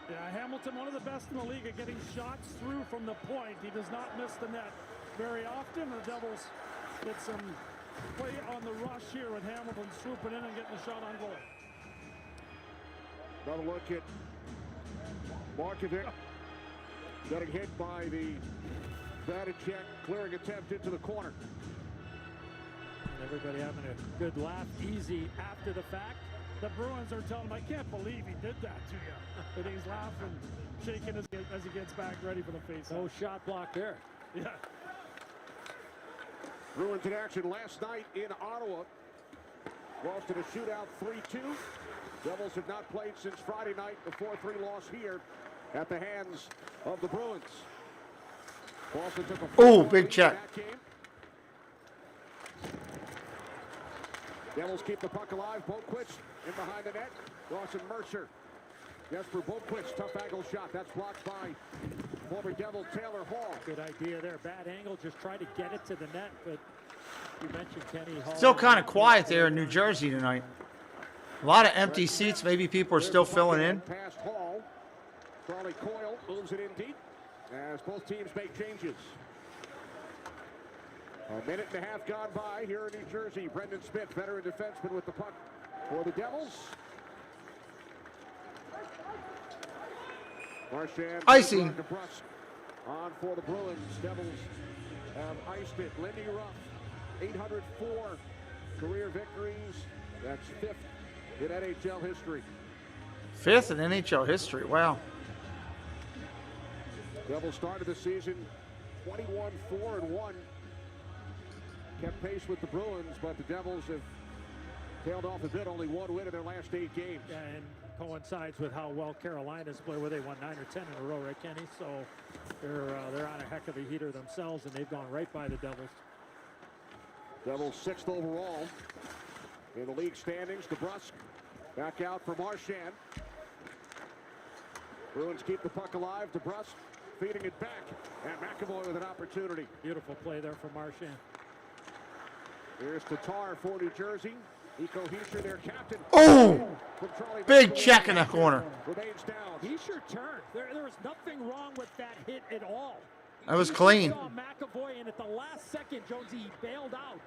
Yeah, Hamilton, one of the best in the league at getting shots through from the point. He does not miss the net very often. The Devils get some play on the rush here with Hamilton swooping in and getting the shot on goal. Another look at Markovic. Getting hit by the Vanacek clearing attempt into the corner. Everybody having a good laugh, easy after the fact. The Bruins are telling him, I can't believe he did that to you. But he's laughing, shaking as he gets back ready for the face. No shot block there. Yeah. Bruins in action last night in Ottawa. Lost in a shootout 3-2. Devils have not played since Friday night, the 4-3 loss here at the hands of the Bruins. Boston took a Oh, big check. Devils keep the puck alive. Boquist in behind the net. Dawson Mercer. Jesper Boquist, tough angle shot. That's blocked by former Devil Taylor Hall. Good idea there. Bad angle. Just try to get it to the net. But you mentioned Kenny Hall. Still kind of quiet there in New Jersey tonight. A lot of empty seats. Maybe people are still filling in. Past Hall. Charlie Coyle moves it in deep as both teams make changes. A minute and a half gone by here in New Jersey. Brendan Smith, veteran defenseman, with the puck for the Devils. Marchand. Icing. On for the Bruins. Devils have iced it. Lindy Ruff, 804 career victories. That's 5th in NHL history. 5th in NHL history. Wow. Devils started the season 21-4-1. Kept pace with the Bruins, but the Devils have tailed off a bit. Only one win in their last 8 games. Yeah, and coincides with how well Carolina's played, where they won 9 or 10 in a row, right, Kenny? So they're on a heck of a heater themselves, and they've gone right by the Devils. Devils 6th overall in the league standings. DeBrusk back out for Marchand. Bruins keep the puck alive. DeBrusk feeding it back, and McAvoy with an opportunity. Beautiful play there for Marchand. Here's Tatar for New Jersey. Nico Hischier, their captain. Oh! Big check in the corner. Remains down. Hischier turned. There was nothing wrong with that hit at all. That was clean. Saw McAvoy, and at the last second, Jonesy, he bailed out.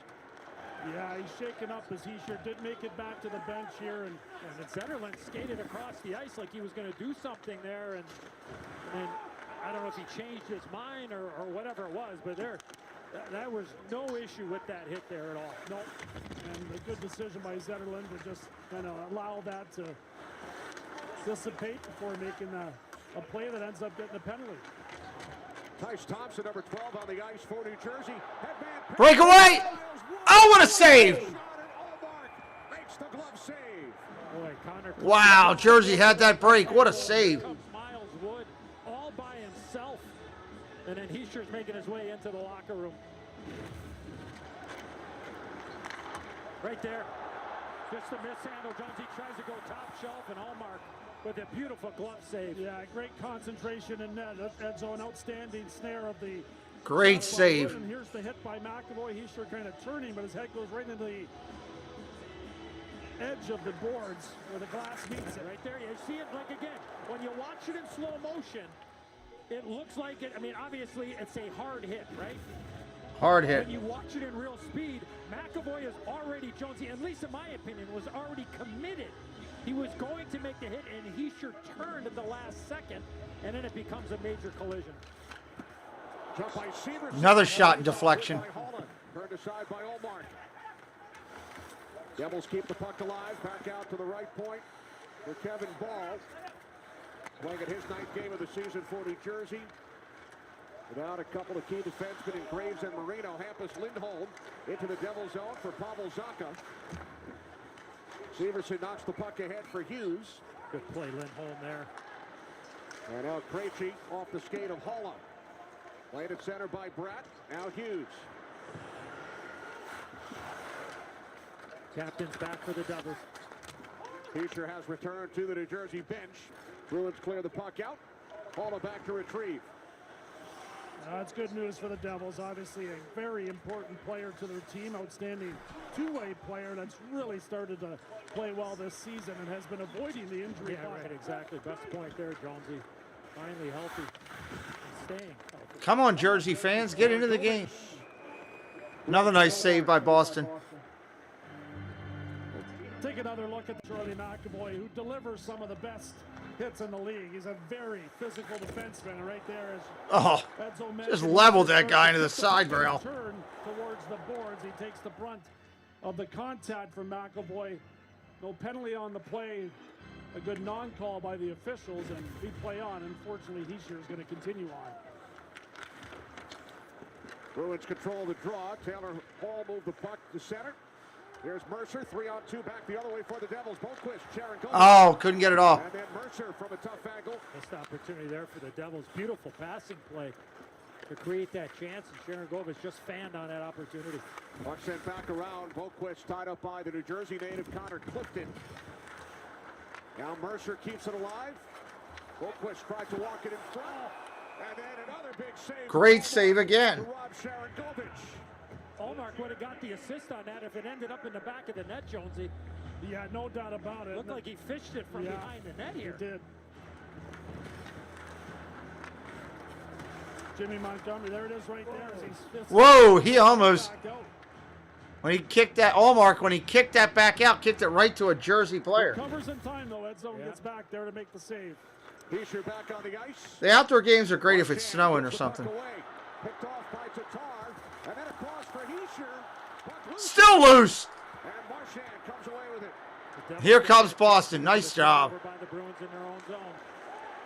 Yeah, he's shaken up as Hischier did make it back to the bench here, and Zetterlund skated across the ice like he was going to do something there, and I don't know if he changed his mind or whatever it was, but that was no issue with that hit there at all. No, and a good decision by Zetterlund to just kind of allow that to dissipate before making a play that ends up getting a penalty. Tice Thompson, number 12 on the ice for New Jersey. Breakaway! Oh, what a save! Makes the glove save. Boy, Connor. Wow, Jersey had that break. What a save. Miles Wood all by himself. And then Hischier's making his way into the locker room. Right there. Just a mishandle. Jonesy tries to go top shelf, and Allmark with a beautiful glove save. Yeah, great concentration in net. Ed zone, outstanding snare of the... Great save. And here's the hit by McAvoy. He's sure kind of turning, but his head goes right into the edge of the boards where the glass meets it. Right there, you see it like again. When you watch it in slow motion, it looks like it. I mean, obviously, it's a hard hit, right? Hard hit. When you watch it in real speed, McAvoy is already, Jonesy, at least in my opinion, was already committed. He was going to make the hit, and he sure turned at the last second, and then it becomes a major collision. Another shot in deflection. Turned aside by Allmark. Devils keep the puck alive. Back out to the right point for Kevin Ball. Playing at his 9th game of the season for New Jersey. Without a couple of key defensemen in Graves and Marino. Hampus Lindholm into the Devil zone for Pavel Zacha. Severson knocks the puck ahead for Hughes. Good play, Lindholm there. And now Krejci off the skate of Holla. Played at center by Bratt. Now Hughes. Captain's back for the Devils. Fischer has returned to the New Jersey bench. Bruins clear the puck out. Holla back to retrieve. That's good news for the Devils. Obviously a very important player to their team. Outstanding two-way player that's really started to play well this season and has been avoiding the injury. Yeah, right, exactly. Best point there, Jonesy. Finally healthy and staying healthy. Come on, Jersey fans, get into the game. Another nice save by Boston. Take another look at Charlie McAvoy, who delivers some of the best hits in the league. He's a very physical defenseman, and right there is Just leveled that guy into the side rail. Turn towards the boards. He takes the brunt of the contact from McAvoy. No penalty on the play. A good non-call by the officials, and we play on. Unfortunately, Hischier is going to continue on. Bruins control the draw. Taylor Hall moved the puck to center. Here's Mercer, 3-on-2 back the other way for the Devils. Boquist, Sharon Gomes. Oh, couldn't get it off. And then Mercer from a tough angle. Missed opportunity there for the Devils. Beautiful passing play to create that chance, and Sharon Gomes just fanned on that opportunity. Puck sent back around. Boquist tied up by the New Jersey native Connor Clifton. Now Mercer keeps it alive. Boquist tried to walk it in front. And then another big save. Great save again. To Rob Sharangovich. Allmark would have got the assist on that if it ended up in the back of the net, Jonesy. Yeah, no doubt about it. Looked like he fished it from behind the net here. He did. Jimmy Montgomery, there it is right there. Whoa, he almost... When he kicked that, Allmark, when he kicked that back out, kicked it right to a Jersey player. Covers in time, though. Edzone gets back there to make the save. Fischer back on the ice. The outdoor games are great if it's snowing or something. Picked off by Tatar, and then across for Hischier. Still loose. And Marchand comes away with it. Here comes Boston. Nice job. By the Bruins in their own zone.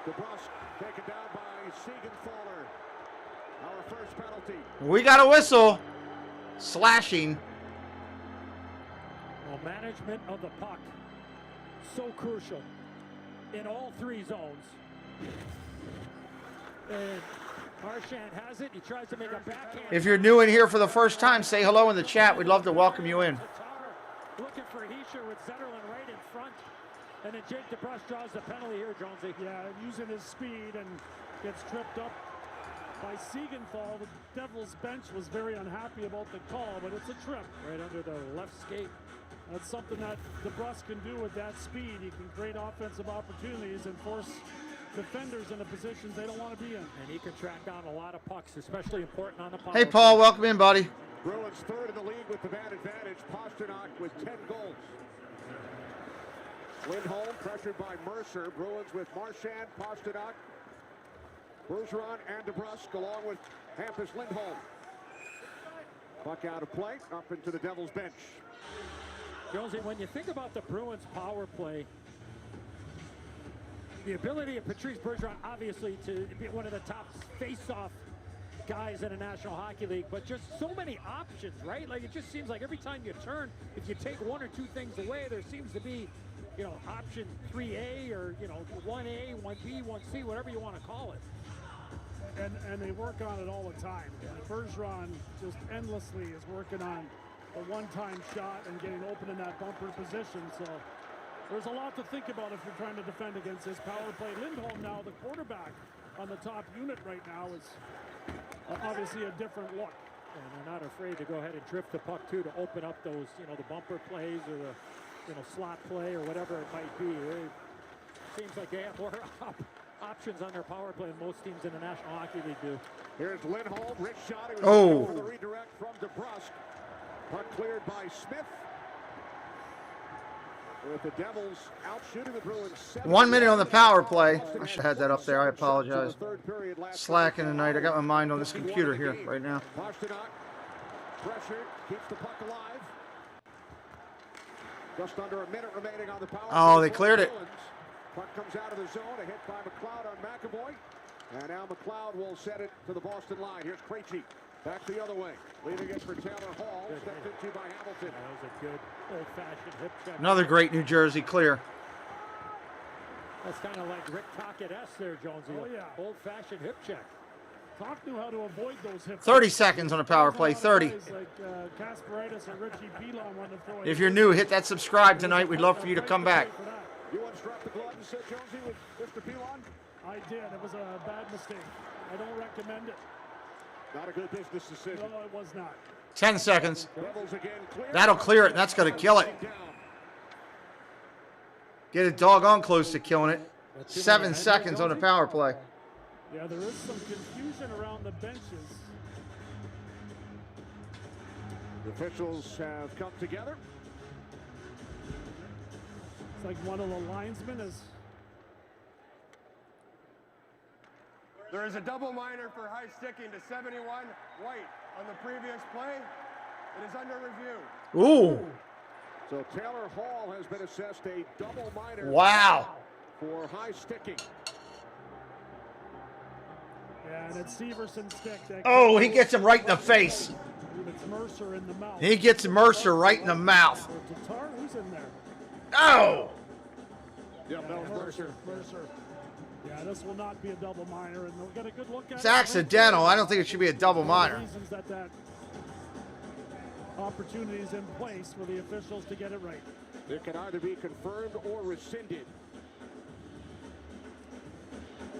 DeBrusque taken down by Siegenthaler. Our first penalty. We got a whistle. Slashing. Well, management of the puck, so crucial in all three zones. And Marchand has it. He tries to make a backhand. If you're new in here for the first time, say hello in the chat. We'd love to welcome you in. Looking for Hischier with Zetterlund right in front. And then Jake DeBrusk draws the penalty here, Jonesy. Yeah, using his speed and gets tripped up by Siegenthaler. The Devils bench was very unhappy about the call, but it's a trip right under the left skate. That's something that DeBrusk can do with that speed. He can create offensive opportunities and force defenders into positions they don't want to be in. And he can track down a lot of pucks, especially important on the power. Hey, Paul, welcome in, buddy. Bruins third in the league with the man advantage. Pasternak with 10 goals. Lindholm pressured by Mercer. Bruins with Marchand, Pasternak, Bergeron, and DeBrusk, along with Hampus Lindholm. Puck out of play, up into the Devils bench. Jonesy, when you think about the Bruins power play, the ability of Patrice Bergeron, obviously, to be one of the top face-off guys in the National Hockey League, but just so many options, right? Like, it just seems like every time you turn, if you take one or two things away, there seems to be, you know, option 3A or, you know, 1A, 1B, 1C, whatever you want to call it. and they work on it all the time. And Bergeron just endlessly is working on a one-time shot and getting open in that bumper position. So there's a lot to think about if you're trying to defend against this power play. Lindholm now, the quarterback on the top unit right now, is obviously a different look. And they're not afraid to go ahead and drift the puck too to open up those, the bumper plays or the, slot play or whatever it might be. It seems like they have more options on their power play than most teams in the National Hockey League do. Here's Lindholm, rich shot. Oh. For the redirect from DeBrusk. Puck cleared by Smith. With the Devils out shooting the Bruins. 1 minute on the power play. I should have had that up there. I apologize. Slacking tonight. I got my mind on this computer here right now. Pressure keeps the puck alive. Just under a minute remaining on the power play. Oh, they cleared it. Puck comes out of the zone. A hit by McLeod on McAvoy. And now McLeod will set it to the Boston line. Here's Krejci. Back the other way. Leaving it for Taylor Hall. Stepped into by Hamilton. That was a good old-fashioned hip check. Another great New Jersey clear. That's kind of like Rick Tocchet-esque there, Jonesy. Oh, yeah. Old-fashioned hip check. Talk knew how to avoid those hip 30 seconds on a power play. 30. Like Kasparaitis and Richie Pilon wanted to throw it. If you're new, hit that subscribe tonight. We'd love for you to come back. You want to strap the glove and sit Jonesy with Mr. Pilon? I did. It was a bad mistake. I don't recommend it. Not a good business decision. No, it was not. 10 seconds. Devils again clear. That'll clear it, and that's going to kill it. Get it doggone close to killing it. 7 seconds on a power play. Yeah, there is some confusion around the benches. The officials have come together. It's like one of the linesmen is. There is a double minor for high sticking to 71 White on the previous play. It is under review. Ooh. So Taylor Hall has been assessed a double minor. Wow. For high sticking. Yeah, and it's Severson's stick. Oh, he gets him right in the face. It's Mercer in the mouth. He gets Mercer right in the mouth. Tatar, who's in there? Oh. Yep, that was Mercer. Yeah, this will not be a double minor, and they'll get a good look at it. It's accidental. I don't think it should be a double minor. Reasons that opportunity is in place for the officials to get it right. It can either be confirmed or rescinded.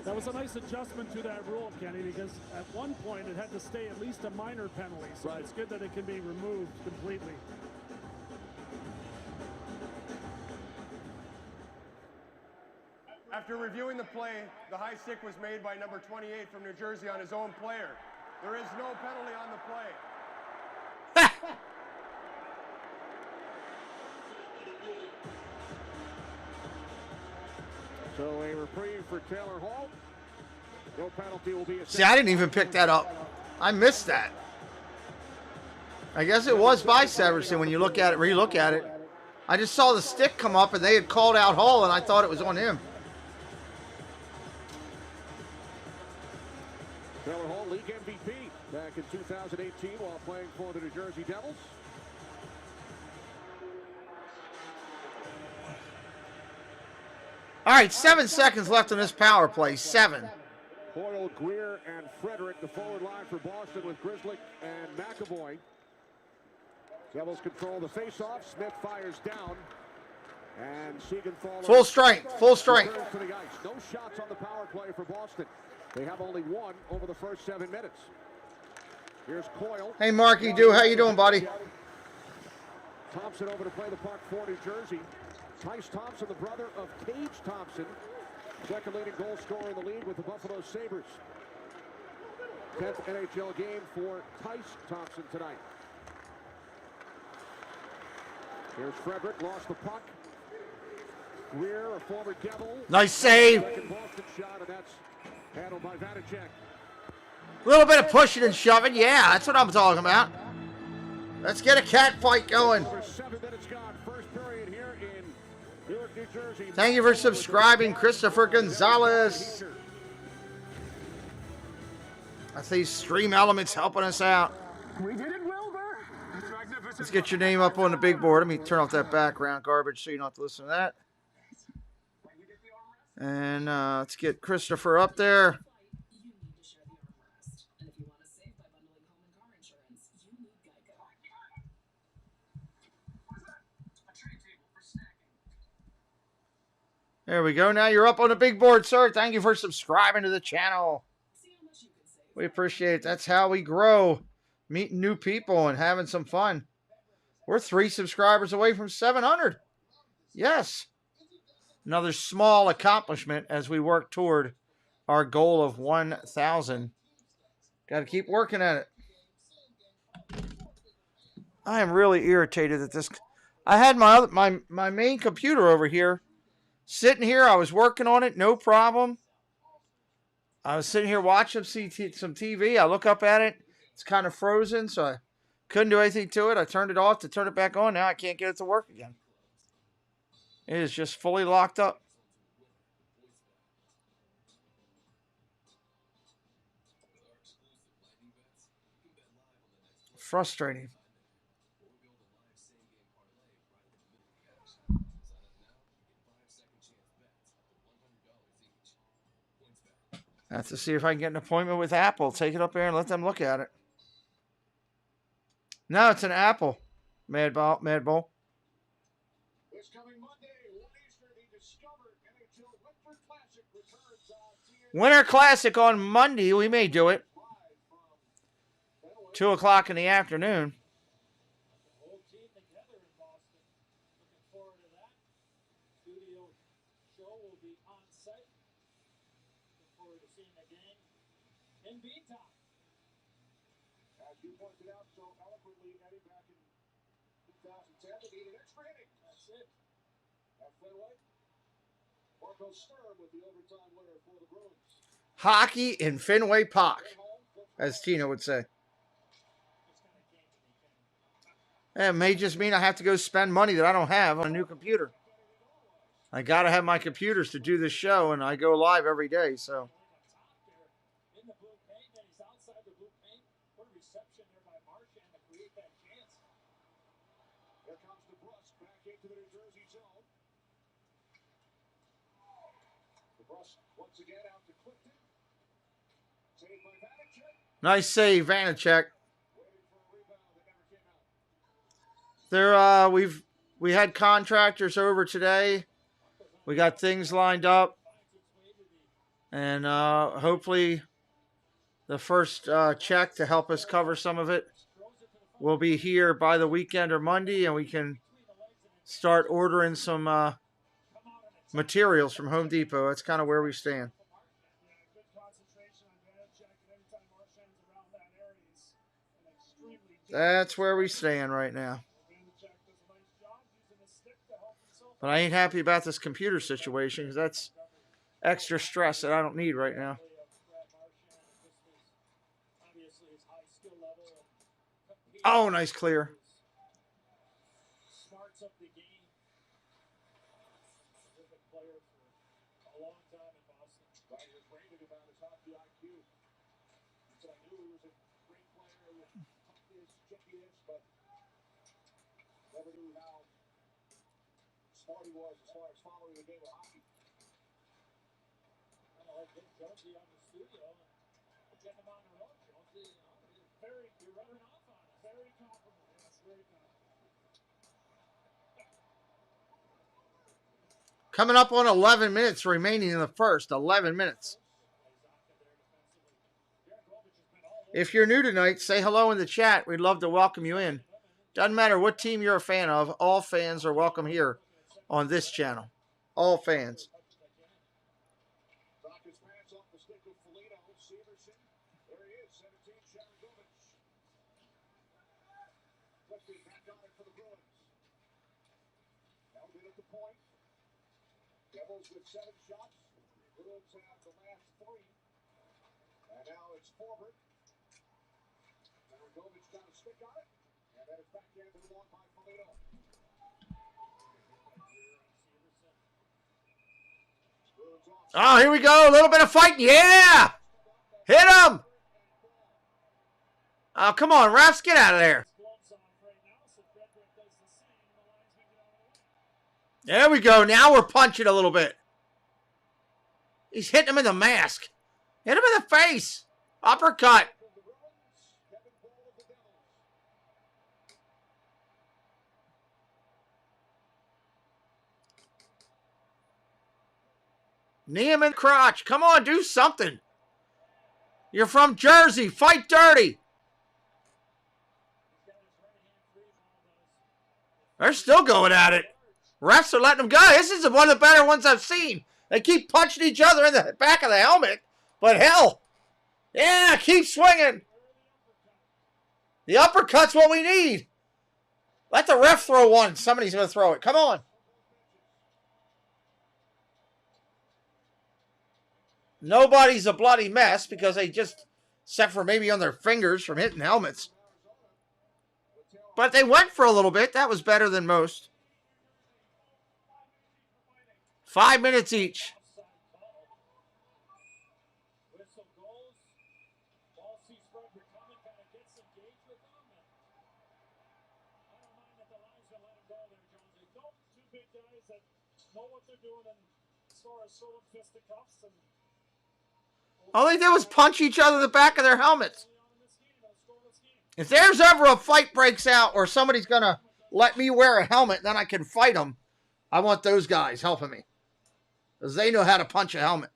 That was a nice adjustment to that rule, Kenny, because at one point it had to stay at least a minor penalty. So it's good that it can be removed completely. After reviewing the play, the high stick was made by number 28 from New Jersey on his own player. There is no penalty on the play. So a reprieve for Taylor Hall. No penalty will be assessed. See, I didn't even pick that up. I missed that. I guess it was by Severson when you look at it, relook at it. I just saw the stick come up and they had called out Hall and I thought it was on him. Taylor Hall, league MVP back in 2018 while playing for the New Jersey Devils. All right, 7 seconds left on this power play. 7. Hoyle, Greer, and Frederick, the forward line for Boston with Grizzly and McAvoy. Devils control the faceoff. Smith fires down. And Siegenthaler. Full strength, full strength. To the ice. No shots on the power play for Boston. They have only one over the first 7 minutes. Here's Coyle. Hey, Marky Doo, how you doing, buddy? Thompson over to play the puck for New Jersey. Tice Thompson, the brother of Tage Thompson, second leading goal scorer in the league with the Buffalo Sabres. 10th NHL game for Tice Thompson tonight. Here's Frederick, lost the puck. Greer, a former Devil. Nice save. Second Boston shot, and that's handled by Vanacek. A little bit of pushing and shoving. Yeah, that's what I'm talking about. Let's get a cat fight going. Over 7 minutes gone. First period here in Newark, New Jersey. Thank you for subscribing, Christopher Gonzalez. I see Stream Elements helping us out. We did it, Wilbur. Let's get your name up on the big board. Let me turn off that background garbage so you don't have to listen to that. And let's get Christopher up there. There we go. Now you're up on the big board, sir. Thank you for subscribing to the channel. We appreciate it. That's how we grow. Meeting new people and having some fun. We're 3 subscribers away from 700. Yes. Another small accomplishment as we work toward our goal of 1,000. Got to keep working at it. I am really irritated at this. I had my main computer over here. Sitting here, I was working on it, no problem. I was sitting here watching some TV. I look up at it. It's kind of frozen, so I couldn't do anything to it. I turned it off to turn it back on. Now I can't get it to work again. It is just fully locked up. Frustrating. I have to see if I can get an appointment with Apple. Take it up there and let them look at it. No, it's an Apple. Mad Bull. This coming Monday, 1 Eastern, the Discover NHL Winter Classic returns on Winter Classic on Monday. We may do it. 2 o'clock in the afternoon. Whole team together in Boston. Looking forward to that. Studio show will be on site. Looking forward to seeing the game in B-Time. As you pointed out so eloquently, Eddie, back in 2010, they needed extra innings. That's it. At Fenway, Marco Sturm with the overtime winner for the Bruins. Hockey in Fenway Park, as Tina would say. It may just mean I have to go spend money that I don't have on a new computer. I got to have my computers to do this show, and I go live every day, so. In the blue paint, and he's outside the blue paint. What a reception there by Marchand to create that chance. Here comes DeBrusque back into the New Jersey zone. DeBrusque once again out to Clifton. Saved by Vanacek. Nice save, Vanacek. We had contractors over today. We got things lined up, and hopefully the first check to help us cover some of it will be here by the weekend or Monday, and we can start ordering some materials from Home Depot. That's kind of where we stand. That's where we stand right now. But I ain't happy about this computer situation because that's extra stress that I don't need right now. Oh, nice clear. Smarts up the game. Terrific player for a long time in Boston. Right, he was raving about his hockey IQ. So I knew he was a great player with toughness, chippiness, but never knew how smart he was as far as following the game of hockey. I like Dick Jonesy on the studio. Get him on the road, Jonesy. You're rubbing off on him. Very complimentary. Yes, very complimentary. Coming up on 11 minutes remaining in the first. 11 minutes. If you're new tonight, say hello in the chat. We'd love to welcome you in. Doesn't matter what team you're a fan of. All fans are welcome here on this channel. All fans. Devils with 7 shots. Bruins have the last 3. And now it's forward. Marigovic got a stick on it. And that is backhanded along by Polino. Oh, here we go. A little bit of fighting. Yeah! Hit him! Oh, come on, refs. Get out of there. There we go. Now we're punching a little bit. He's hitting him in the mask. Hit him in the face. Uppercut. Knee him in the crotch. Come on, do something. You're from Jersey. Fight dirty. They're still going at it. Refs are letting them go. This is one of the better ones I've seen. They keep punching each other in the back of the helmet. But hell. Yeah, keep swinging. The uppercut's what we need. Let the ref throw one. Somebody's going to throw it. Come on. Nobody's a bloody mess because they just, except for maybe on their fingers from hitting helmets. But they went for a little bit. That was better than most. 5 minutes each. All they did was punch each other in the back of their helmets. If there's ever a fight breaks out or somebody's going to let me wear a helmet, then I can fight them, I want those guys helping me. Because they know how to punch a helmet.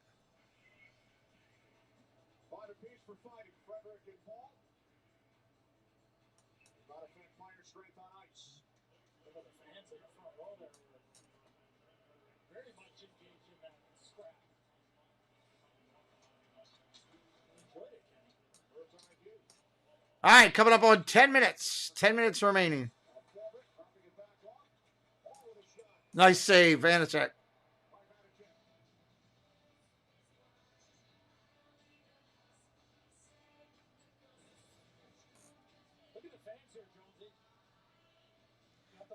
All right, coming up on 10 minutes. 10 minutes remaining. Nice save, Vanacek.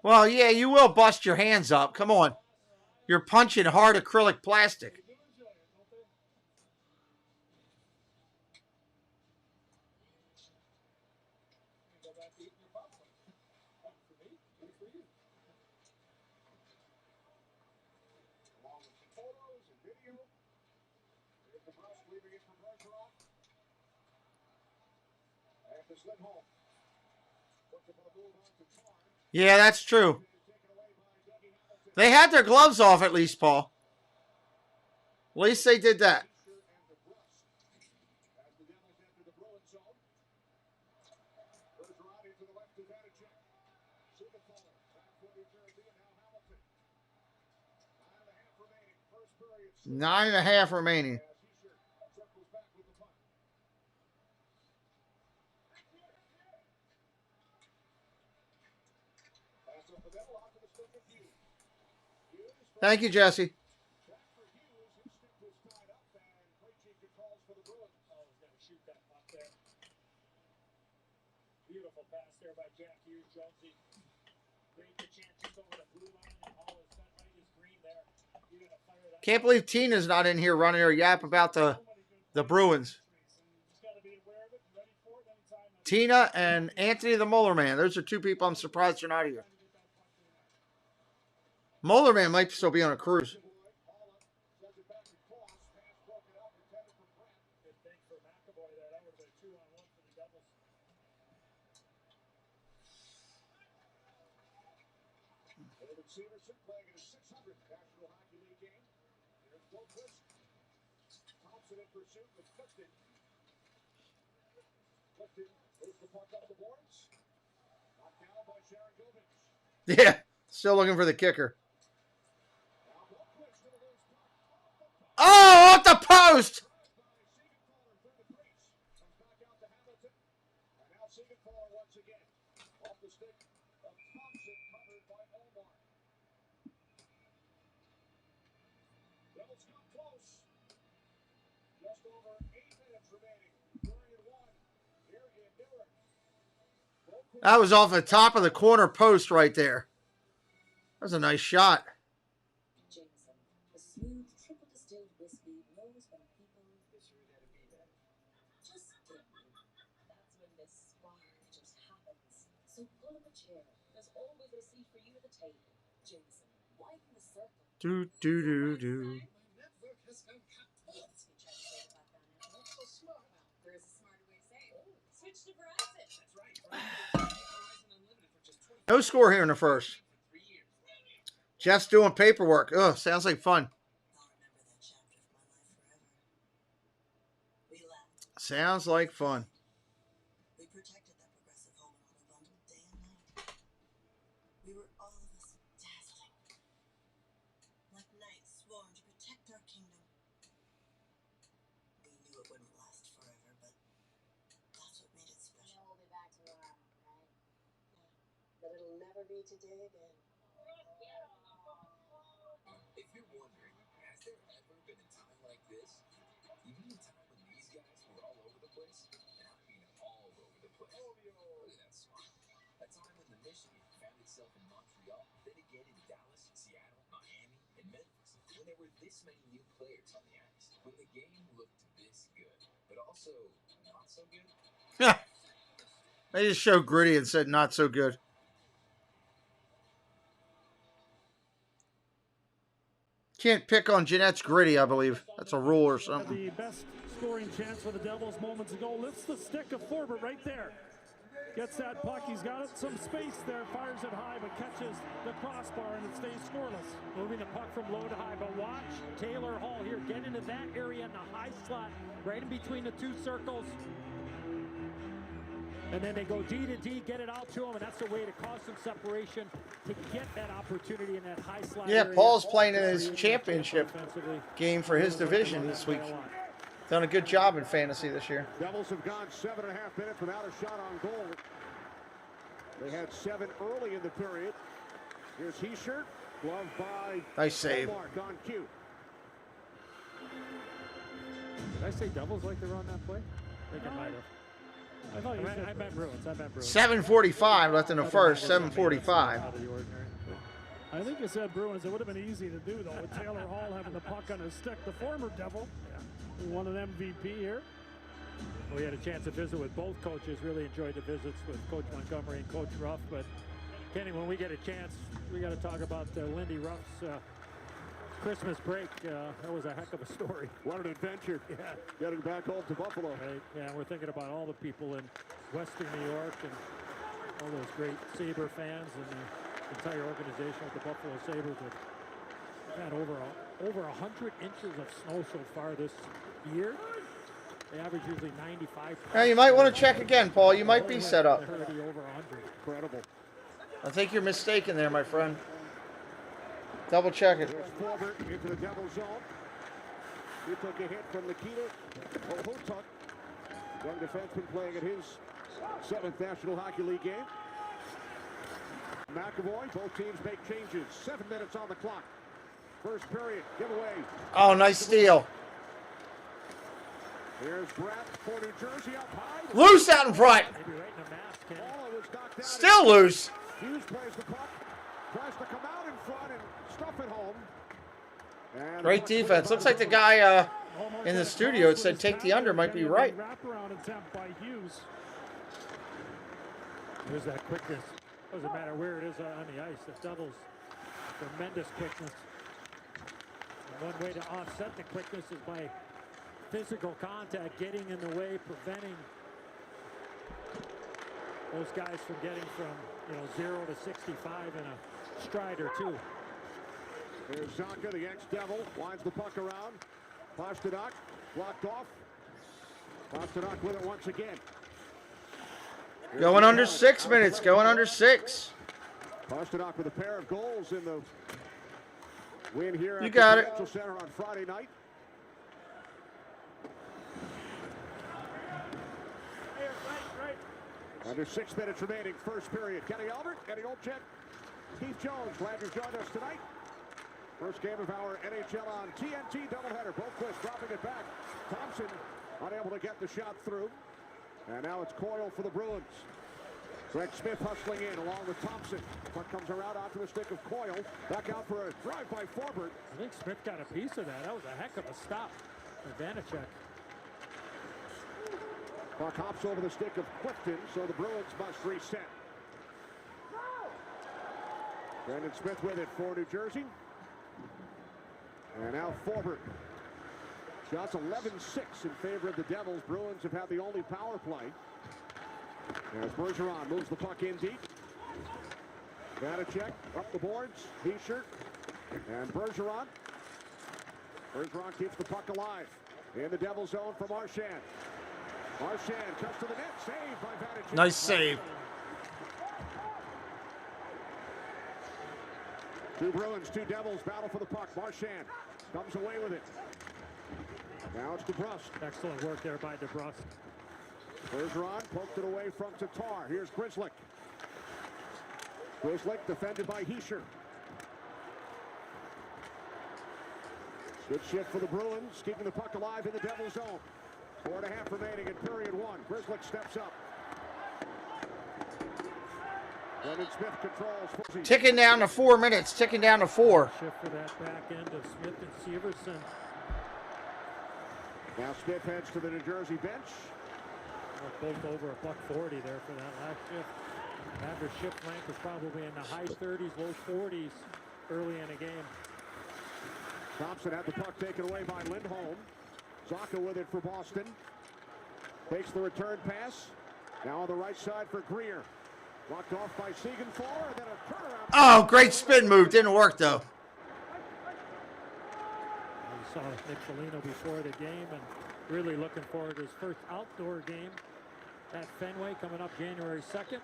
Well, yeah, you will bust your hands up. Come on. You're punching hard acrylic plastic. Yeah, that's true. They had their gloves off at least, Paul. At least they did that. Nine and a half remaining. Thank you, Jesse. Beautiful pass there by Jack Hughes. Jonesy create the chances over the blue line, and Hall is set right as green there. You're gonna fire that. Can't believe Tina's not in here running her yap about the Bruins. Tina and Anthony the Molar Man. Those are two people I'm surprised you're not here. Molar Man might still be on a cruise. Yeah, still looking for the kicker. Oh, off the post! That was off the top of the corner post right there. That was a nice shot. Do, do, do, do. No score here in the first. Jeff's doing paperwork. Oh, sounds like fun. Sounds like fun. We protected that progressive home and auto bundle day and night. We were all of us dazzling. Like knights sworn to protect our kingdom. We knew it wouldn't last forever, but that's what made it special. We'll be back to normal, right? But it'll never be today again. If you're wondering, has there ever been a time like this? You mean a time when these guys were all over the place? And I mean all over the place. Look at that smile. A time when the mission found itself in Montreal, then again in Dallas, Seattle, Miami, and Memphis. When there were this many new players on the ice. When the game looked this good, but also not so good. They just showed gritty and said not so good. Can't pick on Jeanette's gritty, I believe. That's a rule or something. The best scoring chance for the Devils moments ago. Lifts the stick of Forbert right there. Gets that puck. He's got some space there. Fires it high, but catches the crossbar, and it stays scoreless. Moving the puck from low to high. But watch Taylor Hall here get into that area in the high slot, right in between the two circles. And then they go D to D, get it out to him, and that's the way to cause some separation to get that opportunity in that high slot. Yeah, area. Paul's playing in his championship game for his division this week. Done a good job in fantasy this year. Devils have gone 7.5 minutes without a shot on goal. They had 7 early in the period. Here's Heischer, gloved by Nice save. Mark on cue. Did I say Devils like to run that play? I think I might have. I thought you said I meant Bruins. I meant Bruins. 7:45 left in the first. 7:45. Out of the ordinary. I think you said Bruins. It would have been easy to do, though, with Taylor Hall having the puck on his stick. The former Devil who won an MVP here. We had a chance to visit with both coaches. Really enjoyed the visits with Coach Montgomery and Coach Ruff. But, Kenny, when we get a chance, we got to talk about Lindy Ruff's Christmas break. That was a heck of a story. What an adventure. Yeah. Getting back home to Buffalo. Right. Yeah, we're thinking about all the people in Western New York and all those great Sabre fans and the entire organization of the Buffalo Sabres. We've had over 100 inches of snow so far this year. They average usually 95. Now you might want to check again, Paul. You might be set up. Over 100. Incredible. I think you're mistaken there, my friend. Double check it. There's Forbert into the Devil zone. He took a hit from Nikita Ohotuk, young defenseman playing at his 7th National Hockey League game. McAvoy, both teams make changes. 7 minutes on the clock. First period, giveaway. Oh, nice steal. Here's Brett for New Jersey up high. Loose out in front. Still loose. Hughes plays the puck. Tries to come out in front and stuff it home. And Great defense. Looks like the guy in the studio said take the under might be right. Wraparound attempt by Hughes. There's that quickness. Doesn't matter where it is on the ice. The Devils, tremendous quickness. And one way to offset the quickness is by physical contact, getting in the way, preventing those guys from getting from 0 to 65 in a stride or two. Here's Zonka, the ex-Devil, winds the puck around. Pasternak blocked off. Pasternak with it once again. Going under 6 minutes. Going under 6. Pasternak with a pair of goals in the win here You at got the it. Prudential Center on Friday night. Under 6 minutes remaining, first period. Kenny Albert, Eddie Olczyk, Keith Jones, glad you joined us tonight. First game of our NHL on TNT doubleheader. Boquist dropping it back. Thompson unable to get the shot through. And now it's Coyle for the Bruins. Greg Smith hustling in along with Thompson. Puck comes around onto the stick of Coyle. Back out for a drive by Forbert. I think Smith got a piece of that. That was a heck of a stop for Vanacek. Puck hops over the stick of Clifton, so the Bruins must reset. Brandon Smith with it for New Jersey. And now Forbert. Shots 11-6 in favor of the Devils. Bruins have had the only power play. As Bergeron moves the puck in deep. Vanacek up the boards. Heischer and Bergeron. Bergeron keeps the puck alive. In the Devil zone for Marchand. Marchand cuts to the net. Save by Vanacek. Nice save. Two Bruins, two Devils battle for the puck. Marchand comes away with it. Now it's DeBrusque. Excellent work there by DeBrusque. Bergeron poked it away from Tatar. Here's Grzelcyk. Grzelcyk defended by Hischier. Good shift for the Bruins, keeping the puck alive in the Devil zone. 4.5 remaining in period one. Grzelcyk steps up. Brendan Smith controls. Ticking down to 4 minutes. Ticking down to 4. Shift for that back end of Smith and Severson. Now Smith heads to the New Jersey bench. Both over $1.40 there for that last shift. Average shift length is probably in the high 30s, low 40s early in a game. Thompson had the puck taken away by Lindholm. Zaka with it for Boston. Takes the return pass. Now on the right side for Greer. Blocked off by Siegenthaler, and then a turnaround. Oh, great spin move. Didn't work, though. We saw Nick Foligno before the game and really looking forward to his first outdoor game at Fenway coming up January 2nd.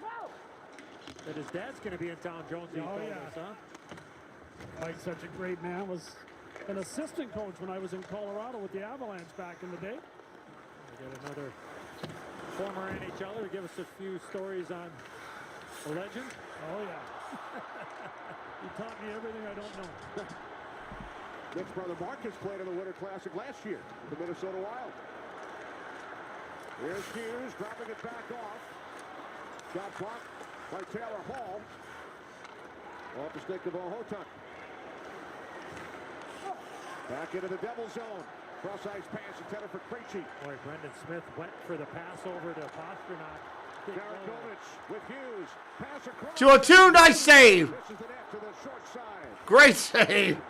That his dad's going to be in town, Jonesy. Oh, yeah. Us, huh? Mike's such a great man. Was an assistant coach when I was in Colorado with the Avalanche back in the day. We get another former NHLer to give us a few stories on a legend. Oh, yeah. He taught me everything I don't know. Nick's brother Marcus played in the Winter Classic last year, the Minnesota Wild. Here's Hughes dropping it back off. Shot blocked by Taylor Hall. Off the stick of Ohotuk. Back into the Devil zone. Cross-ice pass intended for Krejci. Boy, Brendan Smith went for the pass over to Pastrnak. Darakovic with Hughes. Pass across. 2-2. Nice save. This is the net to the short side. Great save.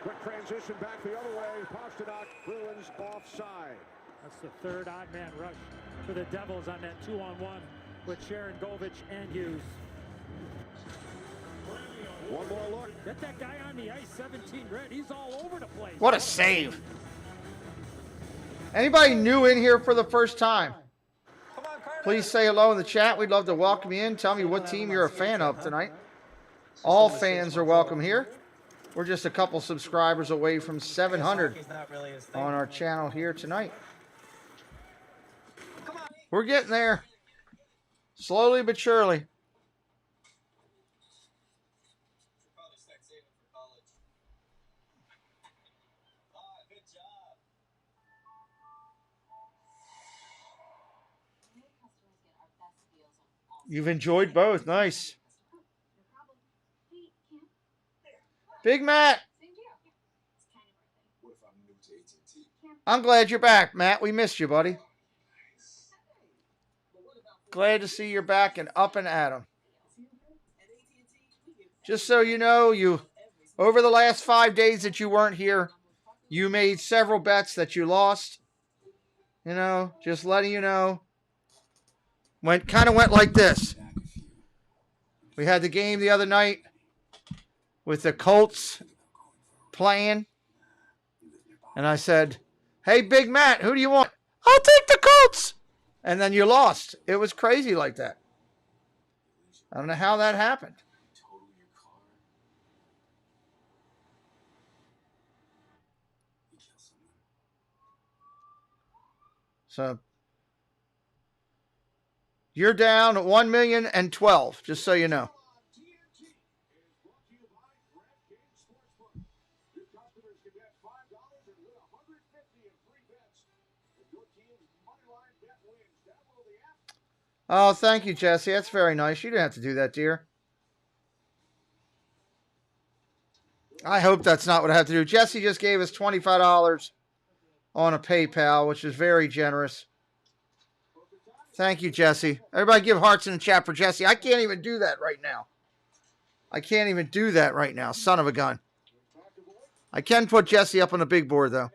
Quick transition back the other way. Pastrnak, Bruins offside. That's the third odd man rush for the Devils on that 2-on-1 with Sharon Govich and Hughes. One more look. Get that guy on the ice, 17 red. He's all over the place. What a save. Anybody new in here for the first time? Please say hello in the chat. We'd love to welcome you in. Tell me what team you're a fan of tonight. All fans are welcome here. We're just a couple subscribers away from 700 on our channel here tonight. We're getting there. Slowly but surely. You've enjoyed both. Nice. Big Matt. I'm glad you're back, Matt. We missed you, buddy. Glad to see you're back and up and at 'em. Just so you know, over the last 5 days that you weren't here, you made several bets that you lost. You know, just letting you know. Kind of went like this. We had the game the other night with the Colts playing. And I said, hey, Big Matt, who do you want? I'll take the Colts. And then you lost. It was crazy like that. I don't know how that happened. So you're down 1,012,000, just so you know. Oh, thank you, Jesse. That's very nice. You didn't have to do that, dear. I hope that's not what I have to do. Jesse just gave us $25 on a PayPal, which is very generous. Thank you, Jesse. Everybody give hearts in the chat for Jesse. I can't even do that right now. I can't even do that right now. Son of a gun. I can put Jesse up on the big board, though.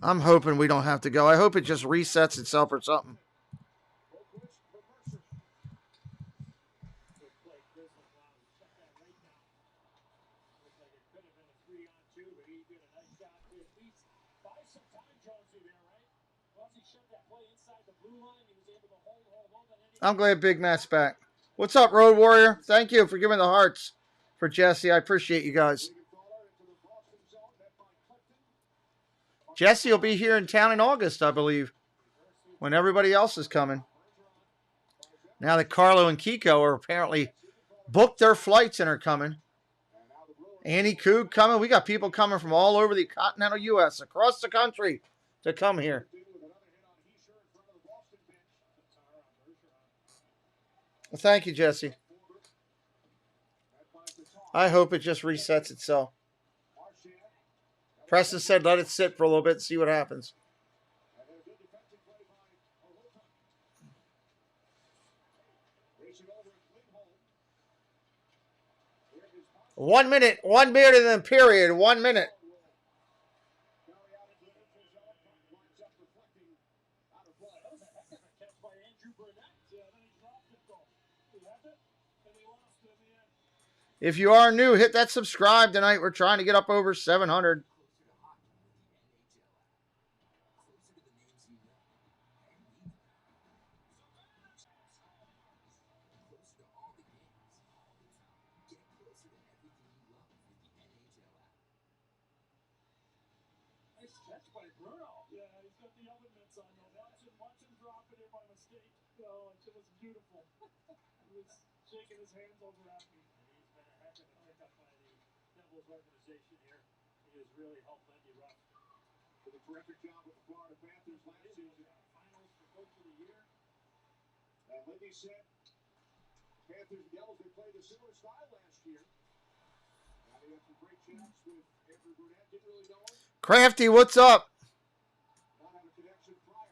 I'm hoping we don't have to go. I hope it just resets itself or something. I'm glad Big Matt's back. What's up, Road Warrior? Thank you for giving the hearts for Jesse. I appreciate you guys. Jesse will be here in town in August, I believe, when everybody else is coming. Now that Carlo and Kiko are apparently booked their flights and are coming. Annie Coog coming. We got people coming from all over the continental U.S., across the country, to come here. Well, thank you, Jesse. I hope it just resets itself. Preston said let it sit for a little bit and see what happens. One minute in the period. 1 minute. If you are new, hit that subscribe tonight. We're trying to get up over 700. Organization here. He has really helped Lindy Ruff. Did a terrific job with the Florida Panthers last season. Finals for Coach of the Year. And Lindy said, Panthers and Devils, they played a similar style last year. Now they had some great chats with Andrew Burnett. Didn't really know him. Crafty, what's up? Not had a connection prior.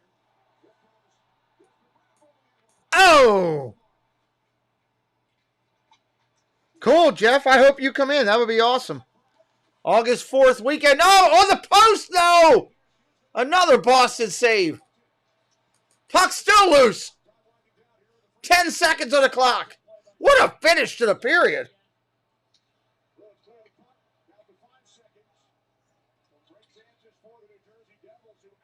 Oh! Cool, Jeff. I hope you come in. That would be awesome. August 4th weekend. No! On the post! No! Another Boston save. Puck still loose. 10 seconds on the clock. What a finish to the period.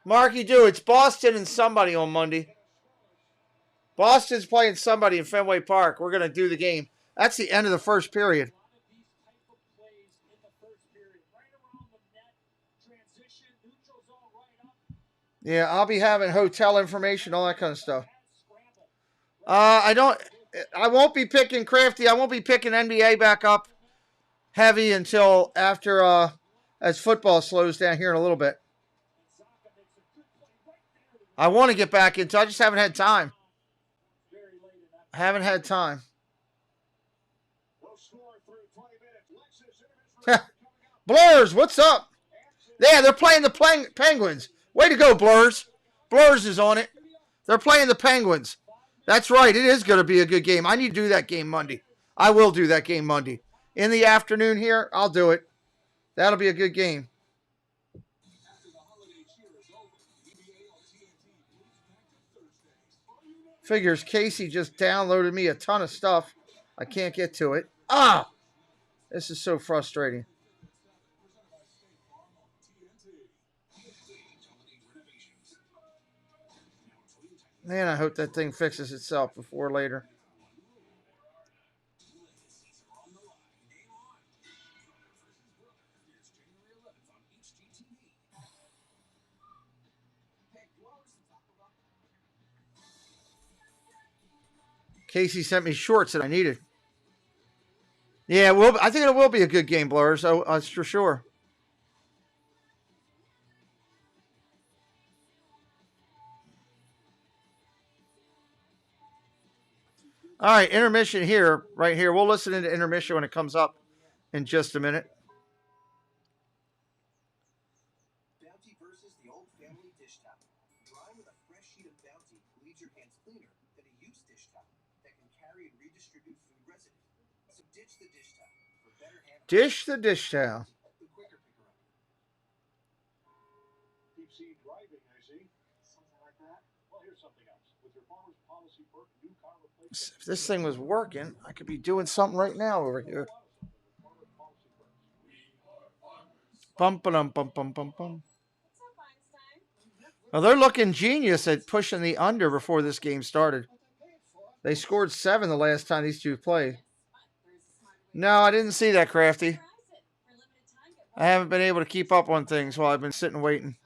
Marky do. It's Boston and somebody on Monday. Boston's playing somebody in Fenway Park. We're going to do the game. That's the end of the first period. Yeah, I'll be having hotel information, all that kind of stuff. I won't be picking Crafty. I won't be picking NBA back up heavy until after, as football slows down here in a little bit. I want to get back into it. I just haven't had time. I haven't had time. Blurs, what's up? Yeah, they're playing the Penguins. Way to go, Blurs. Blurs is on it. They're playing the Penguins. That's right. It is going to be a good game. I need to do that game Monday. I will do that game Monday. In the afternoon here, I'll do it. That'll be a good game. Figures Casey just downloaded me a ton of stuff. I can't get to it. Ah! This is so frustrating. Man, I hope that thing fixes itself before later. Casey sent me shorts that I needed. Yeah, well, I think it will be a good game, Blurs. That's for sure. All right, intermission here, right here. We'll listen into intermission when it comes up in just a minute. Bounty versus the old family dish towel. Drying with a fresh sheet of Bounty leaves your hands cleaner than a used dish towel that can carry and redistribute food residue. So ditch the dish towel for better handling. Dish the dish towel. The quicker picker up. Deep sea driving, I see. Something like that. Well, here's something else. With your farmer's policy perk, new car replacement. If this thing was working, I could be doing something right now over here. Bum, ba-dum, bum, bum, bum, bum. Well, they're looking genius at pushing the under before this game started. They scored 7 the last time these two played. No, I didn't see that, Crafty. I haven't been able to keep up on things while I've been sitting waiting.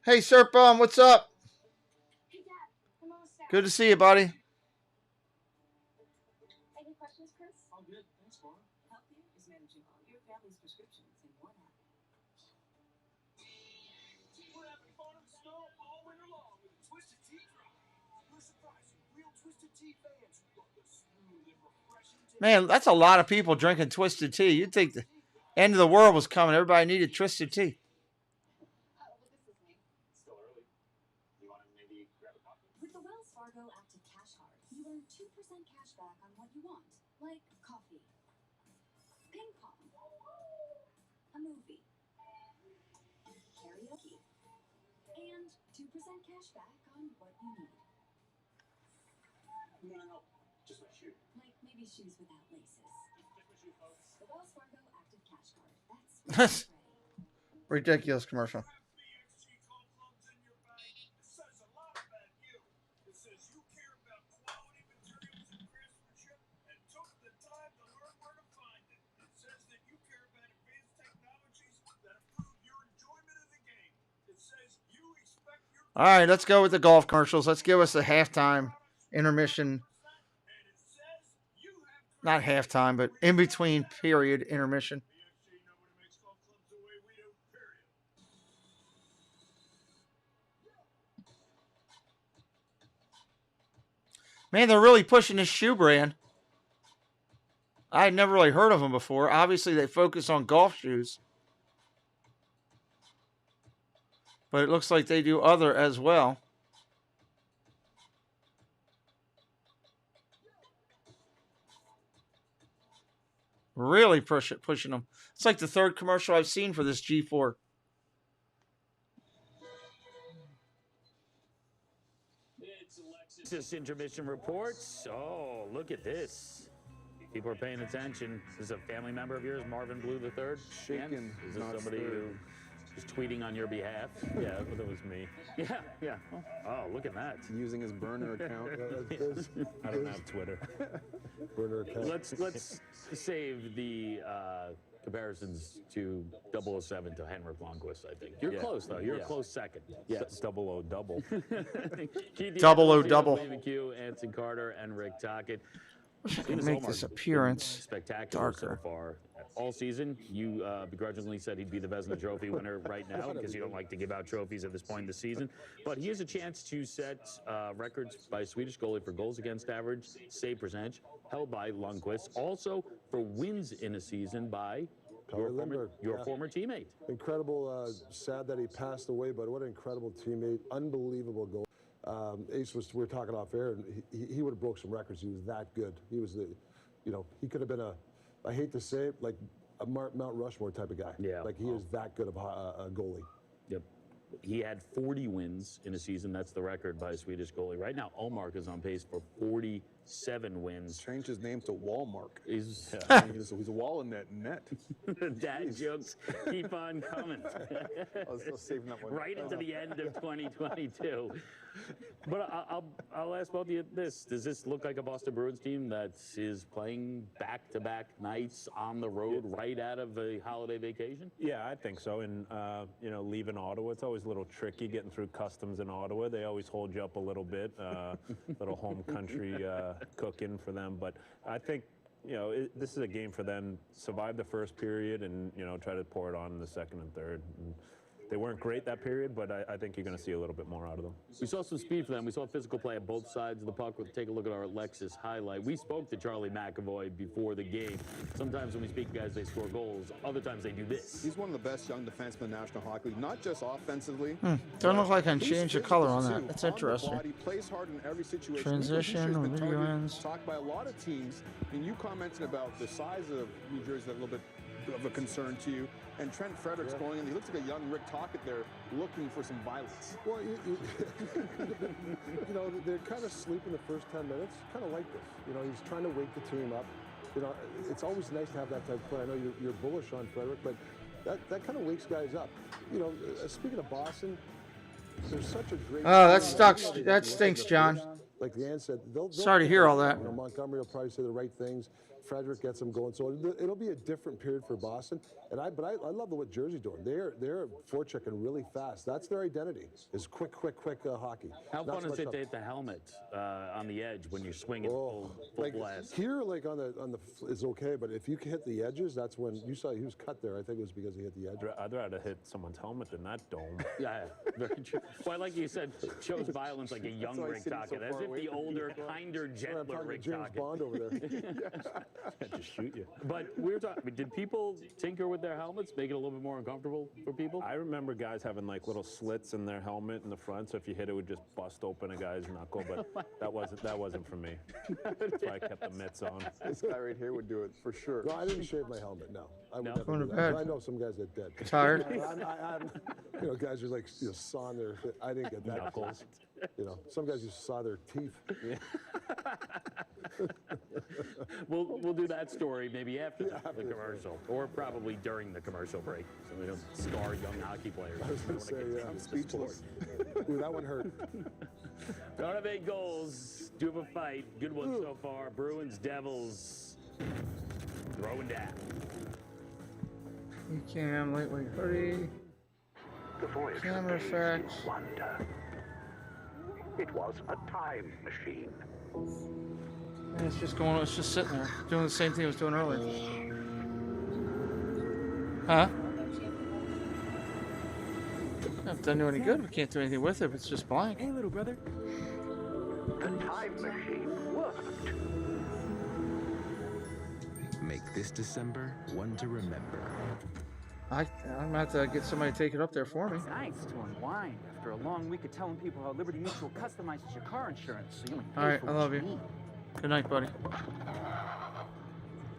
Hey, Sir Bum, what's up? Good to see you, buddy. Any questions, Chris? All good. Thanks, Mom. Healthy is managing all your family's prescriptions in one app. We're having fun in the snow all winter long with a Twisted Tea drop. We're surprising real Twisted Tea fans who love the smooth and refreshing taste. Man, that's a lot of people drinking Twisted Tea. You'd think the end of the world was coming. Everybody needed Twisted Tea. With the Wells Fargo Active Cash Card, you earn 2% cash back on what you want, like coffee, ping pong, a movie, karaoke, and 2% cash back on what you need. No. Just my shoe. Like maybe shoes without laces. Just my shoe, folks. The Wells Fargo Active Cash Card. That's Ridiculous commercial. All right, let's go with the golf commercials. Let's give us a halftime intermission. Not halftime, but in between period intermission. Man, they're really pushing this shoe brand. I had never really heard of them before. Obviously, they focus on golf shoes. But it looks like they do other as well. Really pushing them. It's like the third commercial I've seen for this G4. It's Alexis Intermission Reports. Oh, look at this. People are paying attention. Is this a family member of yours, Marvin Blue III? Shaken, Is this not somebody stirred. who is tweeting on your behalf? Yeah, but it was me. Yeah. Oh, look at that. Using his burner account. I don't have Twitter. Burner account. Let's save the comparisons to 007 to Henrik Lundqvist, I think. You're close, though. You're a close second. Yes. Double. Double O double. McHugh, Anson Carter, and Rick Tocchet. Make this appearance spectacular darker. so far. All season, you begrudgingly said he'd be the Vezina Trophy winner right now because you don't like to give out trophies at this point in the season. But he has a chance to set records by Swedish goalie for goals against average, save percentage, held by Lundqvist. Also for wins in a season by your former teammate. Incredible. Sad that he passed away, but what an incredible teammate. Unbelievable goal. Ace we were talking off air, and he would have broke some records. He was that good. He was he could have been I hate to say it, like a Mount Rushmore type of guy. Yeah. Like he is that good of a goalie. Yep. He had 40 wins in a season. That's the record by a Swedish goalie. Right now, Ullmark is on pace for 47 wins. Changed his name to Wallmark. He's a wall in that net. Dad jokes keep on coming. I was saving that one. Right into the end of 2022. But I'll ask both of you this. Does this look like a Boston Bruins team that is playing back-to-back nights on the road right out of a holiday vacation? Yeah, I think so. And, leaving Ottawa, it's always a little tricky getting through customs in Ottawa. They always hold you up a little bit, little home country cooking for them. But I think, this is a game for them. Survive the first period and, try to pour it on in the second and third. And they weren't great that period, but I think you're going to see a little bit more out of them. We saw some speed for them. We saw physical play at both sides of the puck. We'll take a look at our Lexus highlight. We spoke to Charlie McAvoy before the game. Sometimes when we speak to guys, they score goals. Other times they do this. He's one of the best young defensemen in the National Hockey League, not just offensively. Don't look like I can change the color on that. That's On the interesting. body, plays hard in every situation. Transition, video ends. Talked by a lot of teams, and you commented about the size of New Jersey, a little bit of a concern to you. And Trent Frederick's going in. He looks like a young Rick Tocchet there, looking for some violence. Well, you know, they're kind of sleeping the first 10 minutes. Kind of like this. You know, he's trying to wake the team up. You know, it's always nice to have that type of play. I know you're bullish on Frederick, but that kind of wakes guys up. You know, speaking of Boston, there's such a great. Oh, that stinks, John. Like Leanne said, they'll Sorry to hear all that. You know, Montgomery will probably say the right things. Frederick gets them going, so it'll be a different period for Boston. But I love what Jersey's doing. They're forechecking really fast. That's their identity. Is quick hockey. How fun is it to hit the helmet on the edge when you're swinging full like blast? Here, like on the is okay, but if you can hit the edges, that's when you saw he was cut there. I think it was because he hit the edge. I'd rather hit someone's helmet than that dome. Yeah, very true. Well, like you said, shows violence like a young Rick Tocchet, as if the older, kinder, gentler Rick James Tocchet. Bond over there. Just shoot you. But we were talking, I mean, did people tinker with their helmets, make it a little bit more uncomfortable for people? I remember guys having like little slits in their helmet in the front, so if you hit it would just bust open a guy's knuckle, but that wasn't for me. That's why I kept the mitts on. This guy right here would do it for sure. No, I didn't shave my helmet. No, I would No? never Going do to that. bed. I know some guys that did. Tired? I'm, you know, guys are like sawing their. I didn't get that. Knuckles. You know, some guys just saw their teeth. Yeah. We'll do that story maybe after the commercial, or probably during the commercial break, so we don't scar young hockey players. I was going to say, I'm speechless. Ooh, that one hurt. Out of 8 goals, do have a fight. Good one so far. Bruins, Devils, throwing down. Cam, lightweight hoodie. Camera effects. Wonder. It was a time machine. And it's just sitting there, doing the same thing it was doing earlier. Huh? It doesn't do any good. We can't do anything with it. It's just blank. Hey, little brother. The time machine worked. Make this December one to remember. I'm gonna have to get somebody to take it up there for me. It's nice to unwind after a long week of telling people how Liberty Mutual customizes your car insurance so you only pay All right, for I what love you. need. Good night, buddy.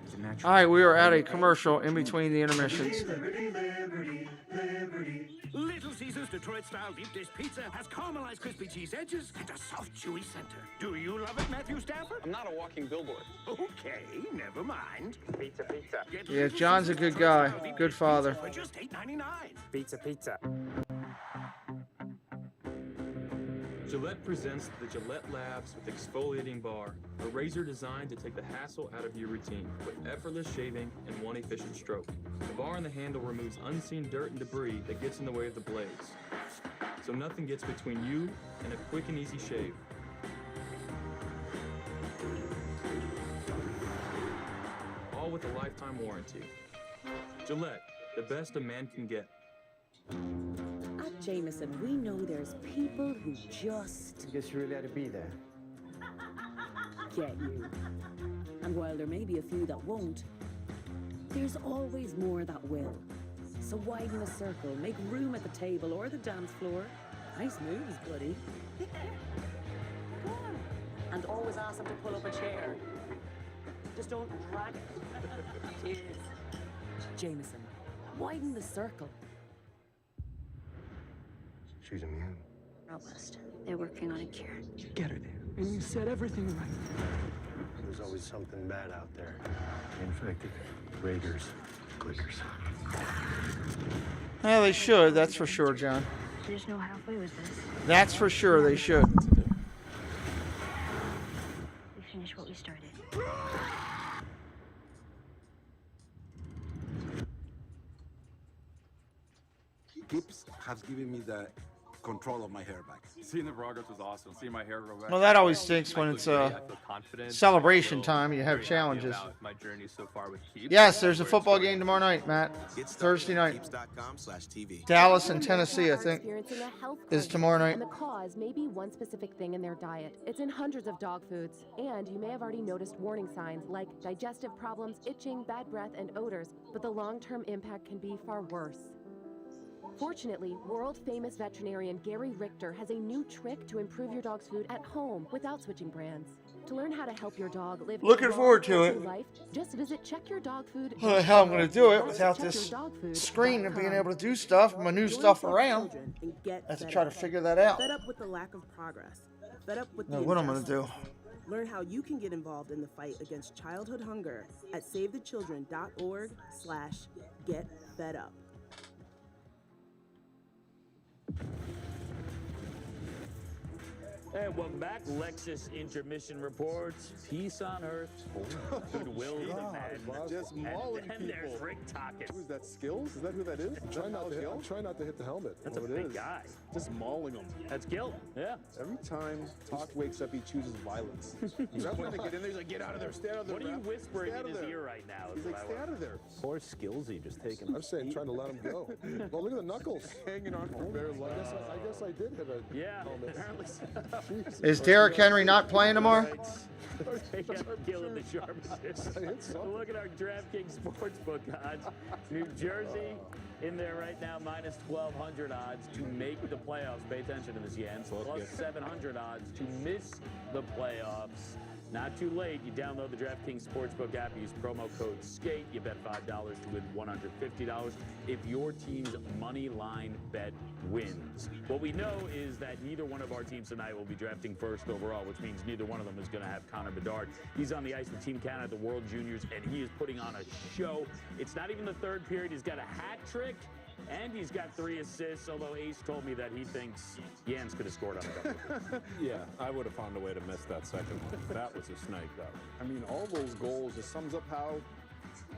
It's a natural- All right, we are at a commercial in between the intermissions. Little Caesars Detroit-style deep dish pizza has caramelized crispy cheese edges and a soft, chewy center. Do you love it, Matthew Stafford? I'm not a walking billboard. Okay, never mind. Pizza. Get Yeah, Little John's a Caesars good guy. Detroit-style deep Good dish father. pizza For just $8.99. Pizza. Gillette presents the Gillette Labs with Exfoliating Bar, a razor designed to take the hassle out of your routine with effortless shaving and one efficient stroke. The bar and the handle removes unseen dirt and debris that gets in the way of the blades, so nothing gets between you and a quick and easy shave. All with a lifetime warranty. Gillette, the best a man can get. At Jameson, we know there's people who just I guess you really had to be there. get you. And while there may be a few that won't, there's always more that will. So widen the circle, make room at the table or the dance floor. Nice moves, buddy. Come on. And always ask them to pull up a chair. Just don't drag it. Cheers. Jameson, widen the circle. She's immune. Robust. They're working on a cure. You get her there, and you said everything right. There's always something bad out there. Infected, raiders, clickers. Yeah, they should. That's for sure, John. There's no halfway with this. That's for sure. They should. We finish what we started. Gibbs has given me the control of my hair back. Seeing the progress was awesome. Seeing my hair grow back. Well, that always stinks when it's celebration time. You have very happy challenges. about my journey so far with Keeps. Yes, there's a football game tomorrow night, Matt. Thursday night. Dallas and Tennessee, I think, Experiencing a health is crisis, tomorrow night. And the cause may be one specific thing in their diet. It's in hundreds of dog foods. And you may have already noticed warning signs like digestive problems, itching, bad breath, and odors. But the long-term impact can be far worse. Fortunately, world-famous veterinarian Gary Richter has a new trick to improve your dog's food at home without switching brands. To learn how to help your dog live Looking forward to it. life, just visit checkyourdogfood. I don't know how I'm going to do it without this screen and being able to do stuff, my new stuff around. I have to try to figure that out. Fed up with the lack of progress. Fed up with the What I'm going to do. Learn how you can get involved in the fight against childhood hunger at savethechildren.org/getfedup. And welcome back. Lexus Intermission reports peace on earth, goodwill to men. Just mauling and then there's Rick Tockett. Who's that, Skills? Is that who that is? I'm trying not to hit the helmet. That's a big guy. Just mauling him. That's Gil. Yeah. Every time Talk wakes up, he chooses violence. He's trying to get in there. He's like, get out of there. Stay out of there. What are you whispering Stay out in of his there. ear right now? He's like, stay out of there. Poor Skillsy just taking. I'm saying trying to let him go. Well, look at the knuckles. Hanging on for bare life. I guess I did hit a helmet. Apparently so. Is Derrick Henry not playing tomorrow? Gil in the sharpest. Look at our DraftKings Sportsbook odds. New Jersey in there right now, minus 1,200 odds to make the playoffs. Pay attention to this, Jens. Plus 700 odds to miss the playoffs. Not too late. You download the DraftKings Sportsbook app. Use promo code SKATE. You bet $5 to win $150 if your team's money line bet wins. What we know is that neither one of our teams tonight will be drafting first overall, which means neither one of them is going to have Connor Bedard. He's on the ice with Team Canada at the World Juniors, and he is putting on a show. It's not even the third period. He's got a hat trick. And he's got 3 assists, although Ace told me that he thinks Jens could have scored on a couple. Yeah, I would have found a way to miss that second one. That was a snake, though. I mean, all those goals just sums up how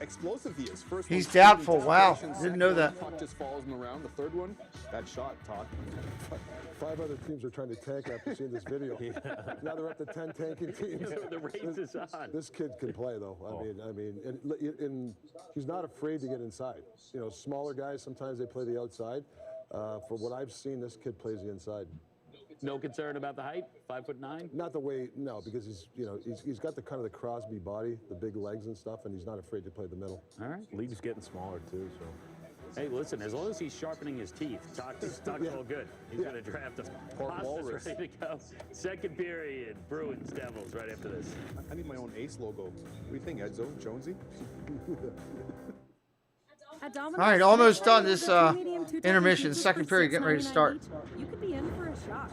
explosive he is. First He's one, doubtful. Wow. second Didn't know one, that. Puck just follows him around. The third one, that shot, Todd. 5 other teams are trying to tank after seeing this video. Now they're up to 10 tanking teams. The race is on. This kid can play, though. I mean, and he's not afraid to get inside. You know, smaller guys, sometimes they play the outside. For what I've seen, this kid plays the inside. No concern about the height? 5'9"? Not the way, no, because he's got the kind of the Crosby body, the big legs and stuff, and he's not afraid to play the middle. All right. League's getting smaller, too, so. Hey, listen, as long as he's sharpening his teeth, Talk's all good. He's going to draft him. Pasta's ready to go. Second period, Bruins, Devils, right after this. I need my own Ace logo. What do you think, Edzo? Jonesy? All right, almost done this intermission. Second period, getting ready to start. You could be in for a shock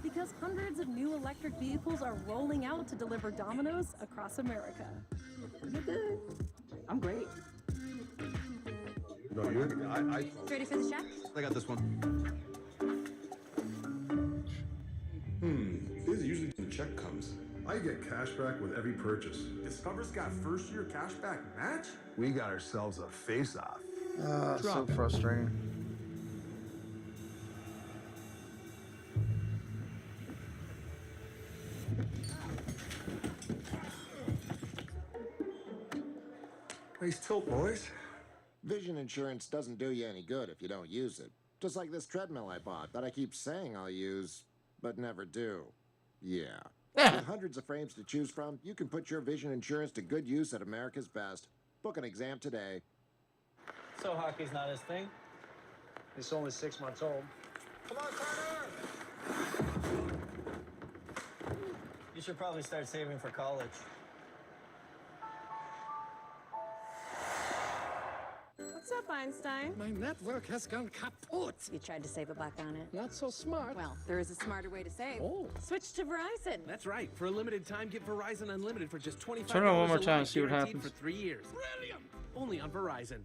because hundreds of new electric vehicles are rolling out to deliver Domino's across America. You're good. I'm great. No, Ready for the check? I got this one. This is usually when the check comes. I get cash back with every purchase. Discover's got first year cash back match? We got ourselves a face-off. So frustrating. Nice tilt, boys. Vision insurance doesn't do you any good if you don't use it. Just like this treadmill I bought that I keep saying I'll use, but never do. Yeah. With hundreds of frames to choose from, you can put your vision insurance to good use at America's Best. Book an exam today. So hockey's not his thing? He's only 6 months old. Come on, Carter! You should probably start saving for college. What's up, Einstein? My network has gone kaput. You tried to save $1 on it. Not so smart. Well, there is a smarter way to save. Oh. Switch to Verizon. That's right. For a limited time, get Verizon Unlimited for just $25. Turn it on one more a time, month, see what guaranteed happens. For 3 years. Brilliant! Only on Verizon.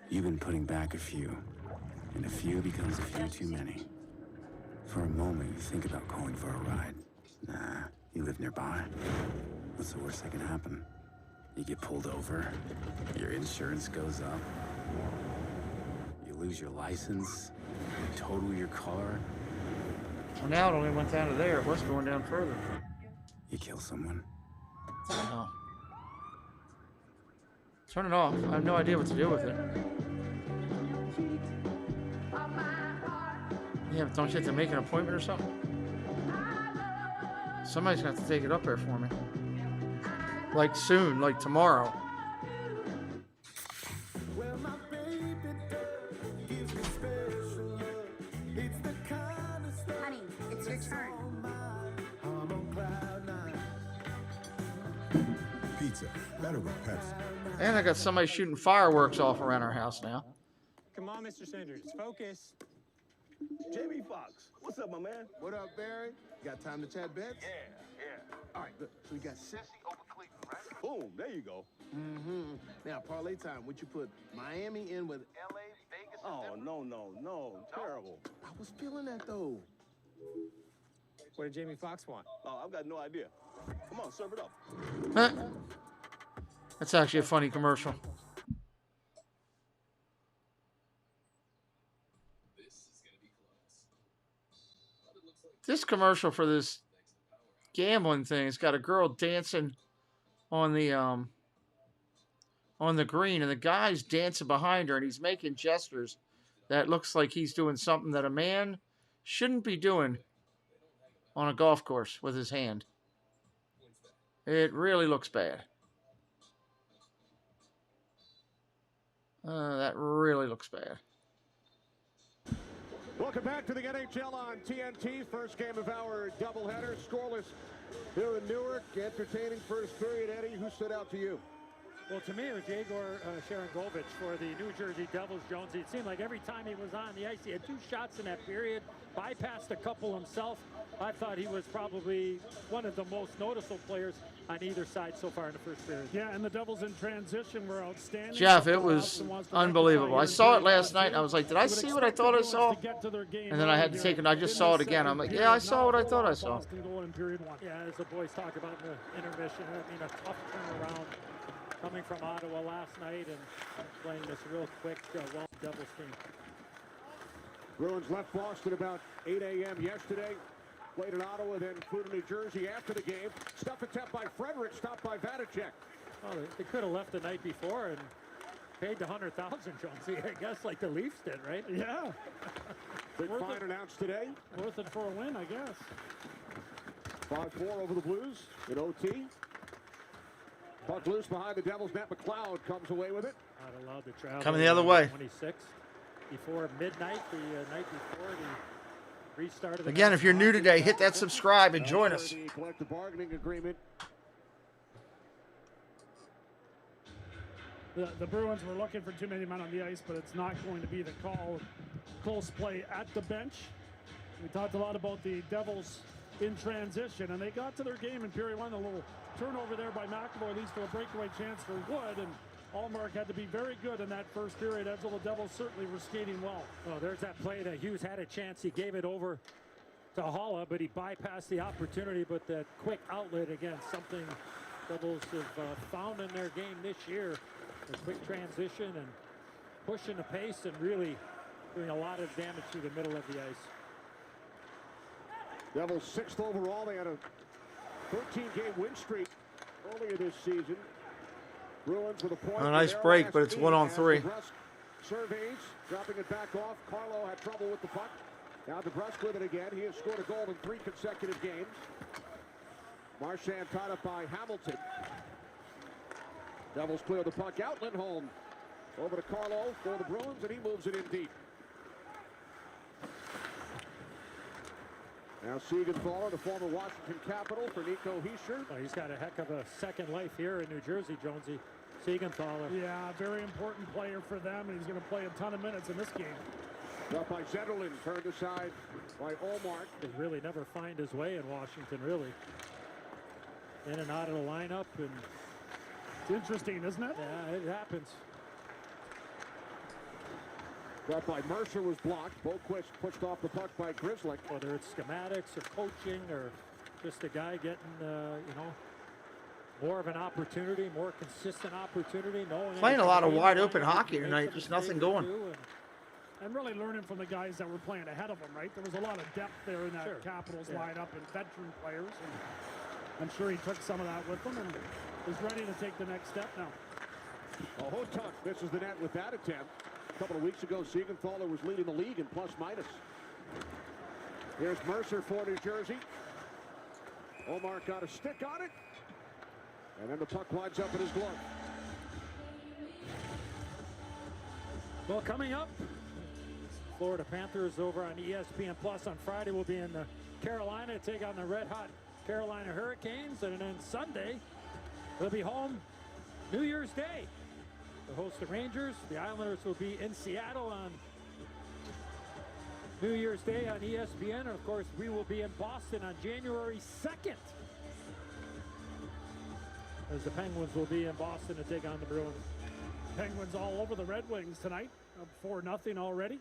You've been putting back a few, and a few becomes a few too many. For a moment, you think about calling for a ride. Nah, you live nearby. What's the worst that can happen? You get pulled over, your insurance goes up, you lose your license, you total your car. Well, now it only went down to there. It was going down further. You kill someone. Oh. Turn it off. I have no idea what to do with it. Yeah, but don't you have to make an appointment or something? Somebody's going to have to take it up there for me. Like soon, like tomorrow. Honey, it's your turn. Pizza, better with Pepsi. And I got somebody shooting fireworks off around our house now. Come on, Mr. Sanders. Focus. Jamie Foxx, what's up, my man? What up, Barry? Got time to chat bets? Yeah. All right, good. So we got Cincy over Cleveland, right? Boom, there you go. Mm-hmm. Now, parlay time. Would you put Miami in with LA, Vegas, and Oh, Denver? no. Terrible. I was feeling that, though. What did Jamie Foxx want? Oh, I've got no idea. Come on, serve it up. Huh. That's actually a funny commercial. This commercial for this gambling thing, it's got a girl dancing on the green, and the guy's dancing behind her, and he's making gestures that looks like he's doing something that a man shouldn't be doing on a golf course with his hand. It really looks bad. That really looks bad. Welcome back to the NHL on TNT. First game of our doubleheader. Scoreless here in Newark. Entertaining first period. Eddie, who stood out to you? Well, to me, it was Yegor Sharangovich for the New Jersey Devils, Jonesy. It seemed like every time he was on the ice, he had 2 shots in that period, bypassed a couple himself. I thought he was probably one of the most noticeable players on either side so far in the first period. Yeah, and the Devils in transition were outstanding. Jeff, it was unbelievable. I saw it last night, and I was like, did I see what I thought I saw? And then I had to take it, I just saw it again. I'm like, yeah, I saw what I thought I saw. Yeah, as the boys talk about in the intermission, I mean, a tough turnaround coming from Ottawa last night and playing this real quick, well Devils team. Bruins left Boston about 8 a.m. yesterday. Played in Ottawa, then flew to New Jersey after the game. Stuff attempt by Frederick, stopped by Vanacek. Oh, they could have left the night before and paid the $100,000, Jonesy, I guess, like the Leafs did, right? Yeah. Big fine announced today. Worth it for a win, I guess. 5-4 over the Blues in OT. Puck loose behind the Devils. Matt McLeod comes away with it. Not allowed to travel. Coming the other way. 26 before midnight, the night before the restart of the Again, if you're new today, hit that subscribe and join us. The collective bargaining agreement. The Bruins were looking for too many men on the ice, but it's not going to be the call. Close play at the bench. We talked a lot about the Devils in transition, and they got to their game in period 1. A little turnover there by McAvoy leads to a breakaway chance for Wood, and Allmark had to be very good in that first period. As the Devils certainly were skating well. Oh, there's that play that Hughes had a chance. He gave it over to Holla, but he bypassed the opportunity. But that quick outlet, again, something Devils have found in their game this year. A quick transition and pushing the pace and really doing a lot of damage through the middle of the ice. Devils 6th overall. They had a 13-game win streak earlier this season. Bruins with a point. A nice break, but it's 1-on-3. Surveys, dropping it back off. Carlo had trouble with the puck. Now DeBrusk with it again. He has scored a goal in 3 consecutive games. Marchand tied up by Hamilton. Devils clear the puck out. Lindholm over to Carlo for the Bruins, and he moves it in deep. Now Siegenthaler, the former Washington Capital, for Nico Hischier. Oh, he's got a heck of a second life here in New Jersey, Jonesy. Siegenthaler. Yeah, very important player for them, and he's going to play a ton of minutes in this game. Up by Zetterlund, turned aside by Allmark. Could really never find his way in Washington, really. In and out of the lineup, and it's interesting, isn't it? Yeah, it happens. Got by Mercer was blocked. Boquist pushed off the puck by Grzelcyk. Whether it's schematics or coaching or just a guy getting, more of an opportunity, more consistent opportunity. Playing a lot of wide open hockey tonight, just nothing going. And really learning from the guys that were playing ahead of them, right? There was a lot of depth there in that Capitals lineup and veteran players. And I'm sure he took some of that with him and is ready to take the next step now. Hotuk misses the net with that attempt. A couple of weeks ago, Siegenthaler was leading the league in plus-minus. Here's Mercer for New Jersey. Omar got a stick on it. And then the puck winds up in his glove. Well, coming up, Florida Panthers over on ESPN Plus on Friday will be in Carolina to take on the red-hot Carolina Hurricanes. And then Sunday, They'll be home New Year's Day to host the Rangers. The Islanders will be in Seattle on New Year's Day on ESPN. And of course, we will be in Boston on January 2nd. As the Penguins will be in Boston to take on the Bruins. Penguins all over the Red Wings tonight, up 4-0 already.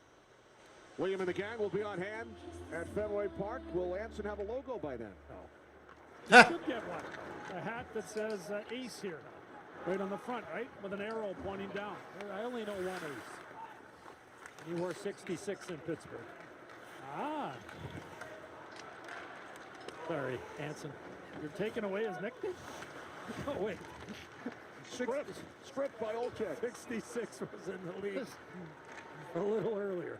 William and the gang will be on hand at Fenway Park. Will Anson have a logo by then? You should get one. A hat that says Ace here, right on the front, right? With an arrow pointing down. I only know one Ace. He wore 66 in Pittsburgh. Ah. Sorry, Anson. You're taking away his nickname? Oh, wait. Script by Olchek. 66 was in the league a little earlier.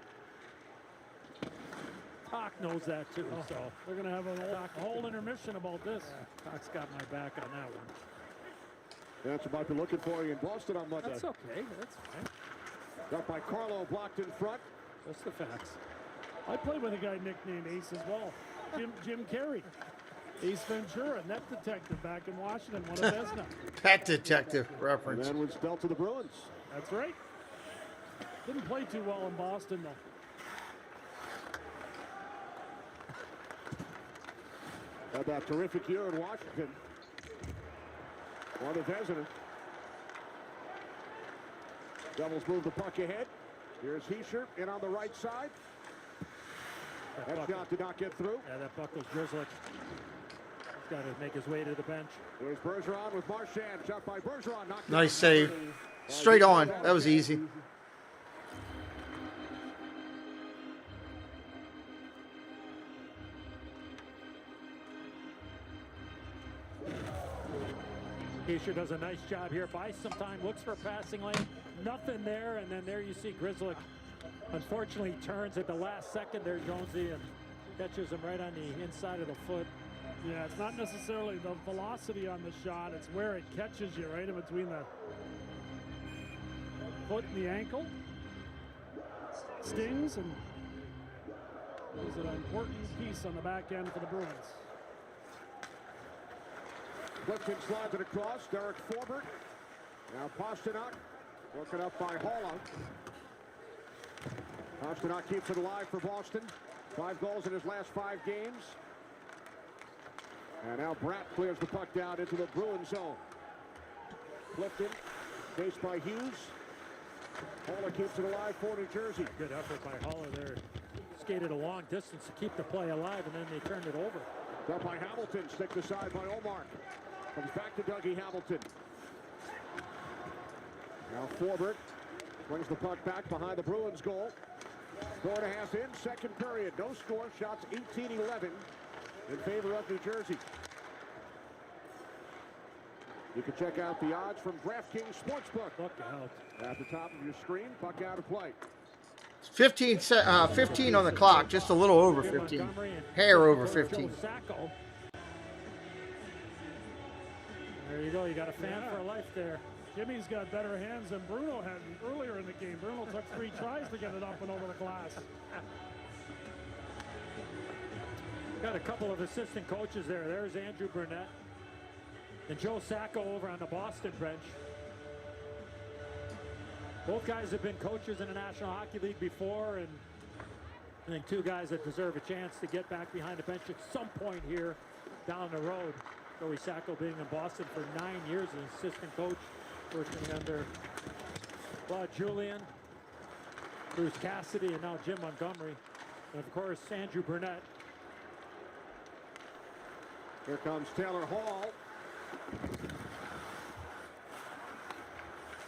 Talk knows that too, so they're going to have a whole intermission about this. Yeah, Talk's got my back on that one. That's about to be looking for you in Boston on Monday. That's okay. That's fine. Got by Carlo, blocked in front. That's the facts. I played with a guy nicknamed Ace as well. Jim Carrey. Ace Ventura, net detective back in Washington, one of Vesna. Pet detective reference. And then was dealt to the Bruins. That's right. Didn't play too well in Boston, though. Had that terrific year in Washington. One of Vesna. Devils move the puck ahead. Here's Heischer in on the right side. That shot did not get through. Yeah, that puck was Grizzly. He's got to make his way to the bench. There's Bergeron with Marchand. Shot by Bergeron. Nice save. Straight on. That was easy. Heischer does a nice job here. Buys some time, looks for a passing lane. Nothing there, and then there you see Grizzly. Unfortunately, turns at the last second there, Jonesy, and catches him right on the inside of the foot. Yeah, it's not necessarily the velocity on the shot. It's where it catches you, right in between the foot and the ankle. Stings, and is an important piece on the back end for the Bruins. Clifton slides it across. Derek Forbert. Now Pasternak broken up by Halla. Pasternak keeps it alive for Boston. 5 goals in his last 5 games. And now Bratt clears the puck down into the Bruins zone. Clifton, faced by Hughes. Halla keeps it alive for New Jersey. Good effort by Halla there. Skated a long distance to keep the play alive, and then they turned it over. Got by Hamilton, stick aside by Omar. Comes back to Dougie Hamilton. Now Forbert brings the puck back behind the Bruins goal. 4.5 in, second period. No score, shots 18-11 in favor of New Jersey. You can check out the odds from DraftKings Sportsbook. Look out. At the top of your screen, puck out of play. 15 on the clock, just a little over 15. Hair over 15. There you go. You got a fan for life there. Jimmy's got better hands than Bruno had earlier in the game. Bruno took 3 tries to get it up and over the glass. Got a couple of assistant coaches there. There's Andrew Burnett and Joe Sacco over on the Boston bench. Both guys have been coaches in the National Hockey League before, and I think 2 guys that deserve a chance to get back behind the bench at some point here down the road. Joey Sacco being in Boston for 9 years as an assistant coach, working under Claude Julien, Bruce Cassidy, and now Jim Montgomery. And of course, Andrew Burnett. Here comes Taylor Hall.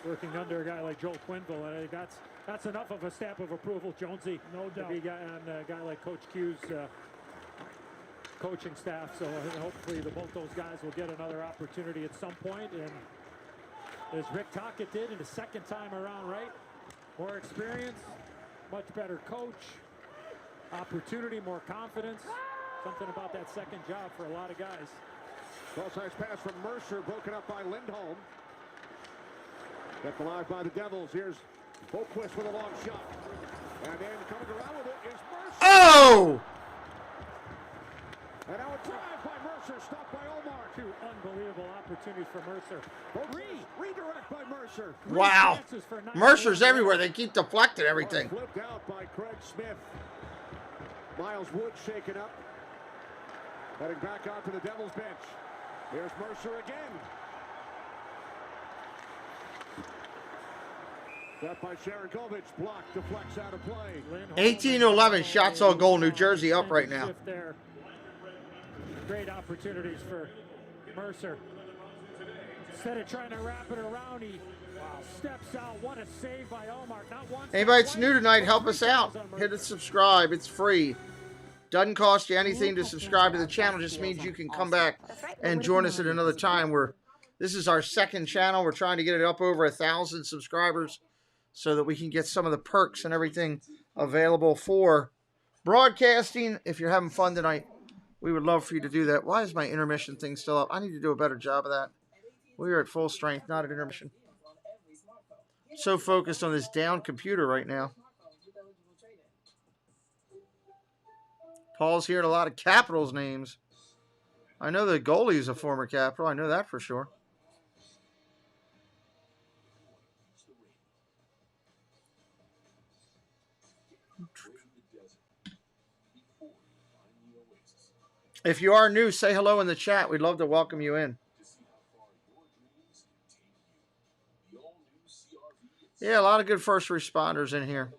Working under a guy like Joel Quenneville. I think that's enough of a stamp of approval, Jonesy. No doubt. And a guy like Coach Q's coaching staff. So hopefully both those guys will get another opportunity at some point. And as Rick Tocchet did in the second time around, right? More experience, much better coach, opportunity, more confidence. Something about that second job for a lot of guys. Cross-ice pass from Mercer, broken up by Lindholm. Kept alive by the Devils. Here's Boquist with a long shot. And then coming around with it is Mercer. Oh! And now a drive by Mercer, stopped by Omar. Two unbelievable opportunities for Mercer. Redirect by Mercer. Wow. Mercer's everywhere. They keep deflecting everything. Flipped out by Craig Smith. Miles Wood shaken up. Heading back out to the Devils bench. Here's Mercer again. Got by Sharangovich. Blocked. Deflects out of play. 18-11 shots on goal. New Jersey up right now. Great opportunities for Mercer. Instead of trying to wrap it around, he steps out. What a save by Omar. Not once. Anybody that's new tonight, help us out. Hit the subscribe. It's free. Doesn't cost you anything to subscribe to the channel. Just means you can come back and join us at another time. This is our second channel. We're trying to get it up over 1,000 subscribers so that we can get some of the perks and everything available for broadcasting. If you're having fun tonight, we would love for you to do that. Why is my intermission thing still up? I need to do a better job of that. We are at full strength, not at intermission. So focused on this down computer right now. Paul's hearing a lot of Capitals names. I know the goalie is a former Capital. I know that for sure. If you are new, say hello in the chat. We'd love to welcome you in. Yeah, a lot of good first responders in here.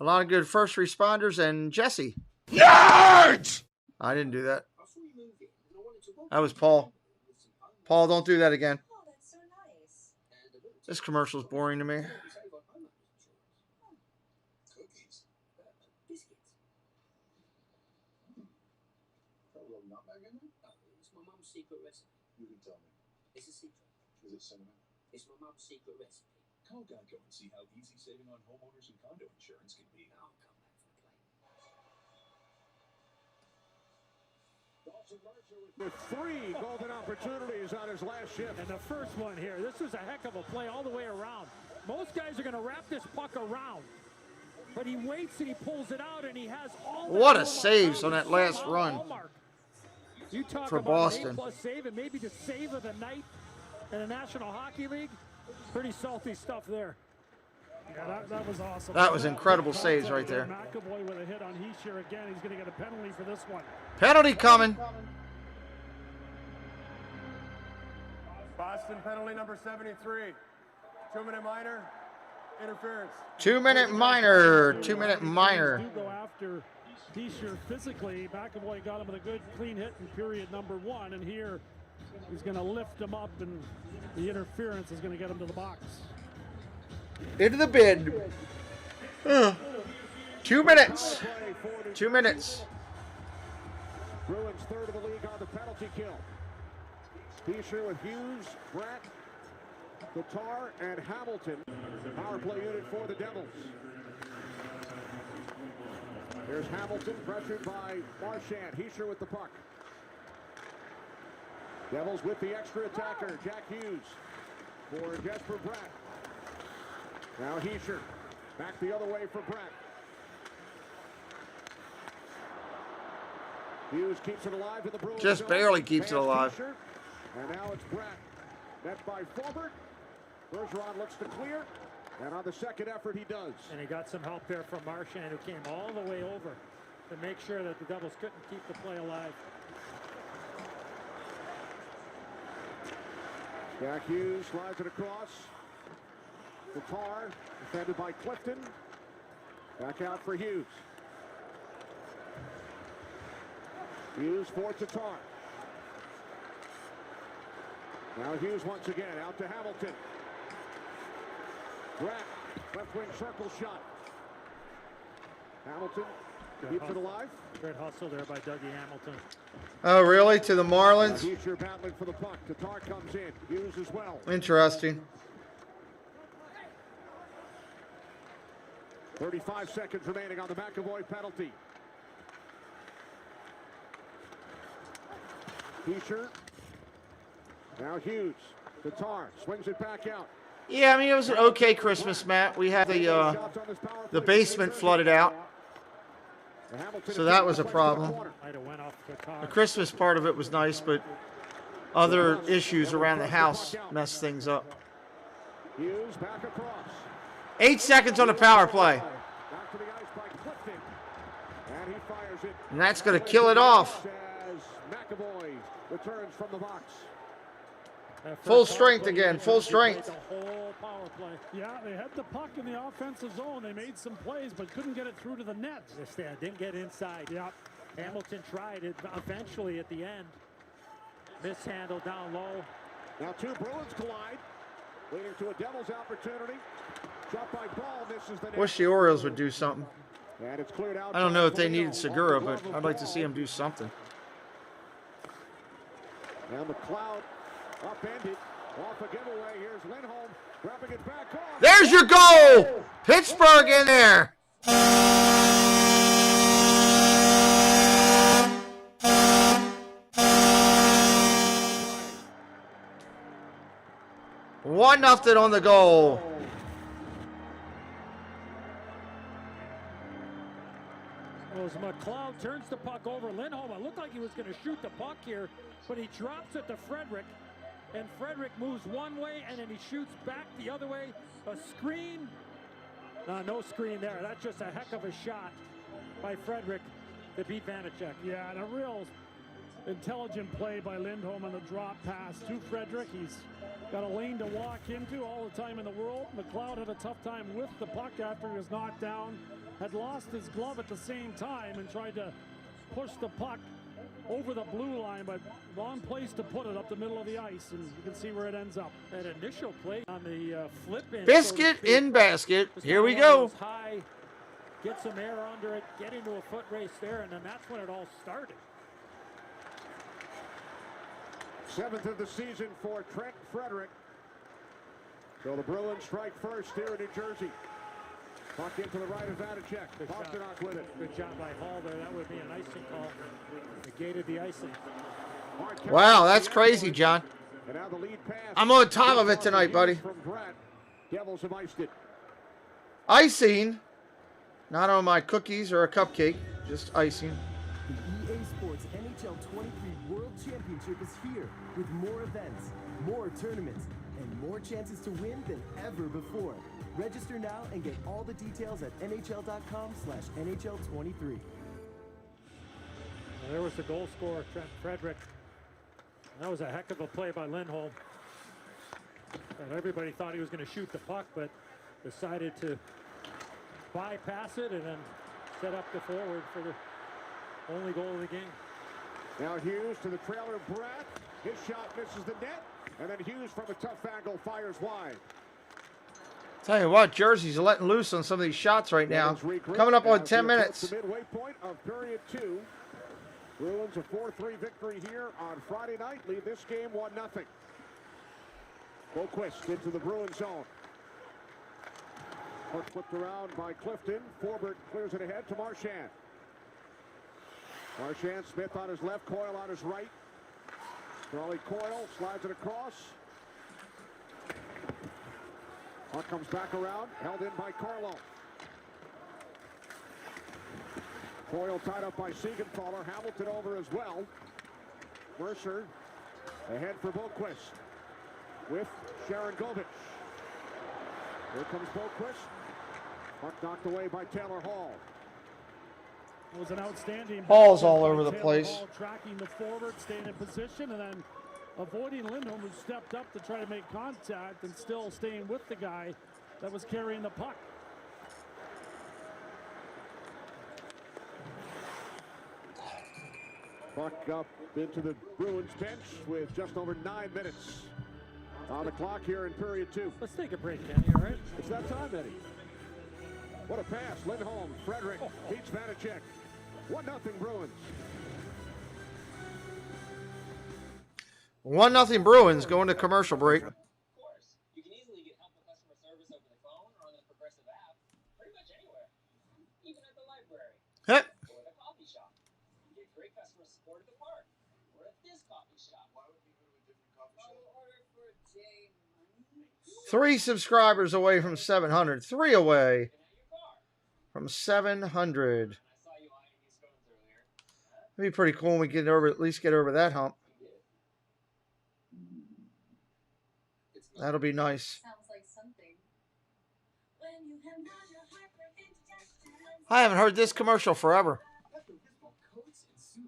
A lot of good first responders and Jesse. Nerds! I didn't do that. That was Paul. Paul, don't do that again. This commercial's boring to me. Secret recipe. You can tell me. It's a secret. Is it cinnamon? It's my mom's secret recipe. Call Geico and see how easy saving on homeowners and condo insurance can be. I'll come back for play. With 3 golden opportunities on his last shift. And the first one here, this was a heck of a play all the way around. Most guys are going to wrap this puck around. But he waits and he pulls it out and he has all. What a saves on that last run. You talk for about Boston. An A+ save and maybe the save of the night in the National Hockey League. Pretty salty stuff there. Yeah, that was awesome. That was incredible saves right there. McAvoy with a hit on Heischer again. He's going to get a penalty for this one. Penalty coming. Boston penalty number 73. 2-minute minor. Interference. 2-minute minor. 2-minute minor. Do go after Heischer physically. McAvoy got him with a good clean hit in period number 1, and here he's going to lift him up, and the interference is going to get him to the box. Into the bin. 2 minutes. 2 minutes. Bruins third of the league on the penalty kill. Heischer with Hughes, Pratt, Tatar, and Hamilton. Power play unit for the Devils. Here's Hamilton, pressured by Marchand. Heischer with the puck. Devils with the extra attacker, Jack Hughes, for Jesper Bratt. Now Heischer, back the other way for Bratt. Hughes keeps it alive in the Bruins. Just barely keeps it alive. Heischer, and now it's Bratt. Net by Forbert. Bergeron looks to clear. And on the second effort, he does. And he got some help there from Marchand, who came all the way over to make sure that the Devils couldn't keep the play alive. Jack Hughes slides it across. Tatar, defended by Clifton. Back out for Hughes. Hughes for Tatar. Now Hughes once again, out to Hamilton. Bratt, left wing circle shot. Hamilton keeps it alive. Great hustle there by Dougie Hamilton. Oh, really? To the Marlins? Heischer battling for the puck. Tatar comes in. Hughes as well. Interesting. 35 seconds remaining on the McAvoy penalty. Heischer. Now Hughes. Tatar swings it back out. Yeah, I mean, it was an okay Christmas, Matt. We had the basement flooded out. So that was a problem. Might have went off the car. The Christmas part of it was nice, but other issues around the house messed things up. Hughes back across. 8 seconds on the power play. Back to the ice by Clifton. And he fires it. And that's going to kill it off. As McAvoy returns from the box. Full strength again, full strength. Yeah, they had the puck in the offensive zone. They made some plays, but couldn't get it through to the net. Didn't get inside. Yep. Hamilton tried it eventually at the end. Mishandled down low. Now 2 Bruins collide, leading to a Devils opportunity. Shot by Ball, misses the net. Wish the Orioles would do something. And it's cleared out. I don't know if they needed Segura, but I'd like to see him do something. And McLeod upended. Off a giveaway. Here's Lindholm grabbing it back off. There's your goal! Pittsburgh in there. One nothing on the goal. As McLeod turns the puck over, Lindholm, it looked like he was going to shoot the puck here, but he drops it to Frederick, and Frederick moves one way, and then he shoots back the other way. A screen. No screen there. That's just a heck of a shot by Frederick to beat Vanacek. Yeah, and a real intelligent play by Lindholm on the drop pass to Frederick. He's got a lane to walk into all the time in the world. McLeod had a tough time with the puck after he was knocked down. Had lost his glove at the same time and tried to push the puck over the blue line, but wrong place to put it up the middle of the ice, and you can see where it ends up. That initial play on the flip in. Biscuit in basket. Here we go. High, get some air under it, get into a foot race there, and then that's when it all started. 7th of the season for Trent Frederick. So the Bruins strike first here in New Jersey. Puck into the right of Vanacek. Pasternak with it. Good job by Hall there. That would be an icing call. Negated the icing. Wow, that's crazy, John. And now the lead pass. I'm on top of it tonight, buddy. From Brett. Devils have iced it. Icing. Not on my cookies or a cupcake. Just icing. The EA Sports NHL 23 World Championship is here with more events, more tournaments, and more chances to win than ever before. Register now and get all the details at nhl.com/NHL23. There was the goal scorer, Trent Frederick. That was a heck of a play by Lindholm. And everybody thought he was going to shoot the puck, but decided to bypass it and then set up the forward for the only goal of the game. Now Hughes to the trailer, Brett. His shot misses the net, and then Hughes from a tough angle fires wide. Tell you what, Jersey's letting loose on some of these shots right now. Coming up on 10 minutes. The midway point of period 2. Bruins a 4-3 victory here on Friday night. Lead this game 1-0. Boquist into the Bruins zone. Puck flipped around by Clifton. Forbert clears it ahead to Marchand. Marchand, Smith on his left, Coyle on his right. Charlie Coyle slides it across. Puck comes back around, held in by Carlo. Coyle tied up by Siegenthaler. Hamilton over as well. Mercer ahead for Boquist with Sharon Govich. Here comes Boquist. Puck knocked away by Taylor Hall. It was an outstanding Hall's all over the place. Hall tracking the forward, staying in position, and then avoiding Lindholm, who stepped up to try to make contact and still staying with the guy that was carrying the puck. Puck up into the Bruins bench with just over 9 minutes on the clock here in period 2. Let's take a break, Kenny, all right? It's that time, Eddie. What a pass. Lindholm, Frederick beats Vanacek. 1-0 Bruins. 1-0 Bruins going to commercial break. Of course, you can easily get helpful customer service over the phone or on the Progressive app, pretty much anywhere, even at the library or at a coffee shop. You get great customer support at the park or at this coffee shop. Why would we go to a different coffee shop? Order for J Money. 3 subscribers away from 700. 3 away from 700. It'd be pretty cool when we get over, at least get over that hump. That'll be nice. I haven't heard this commercial forever.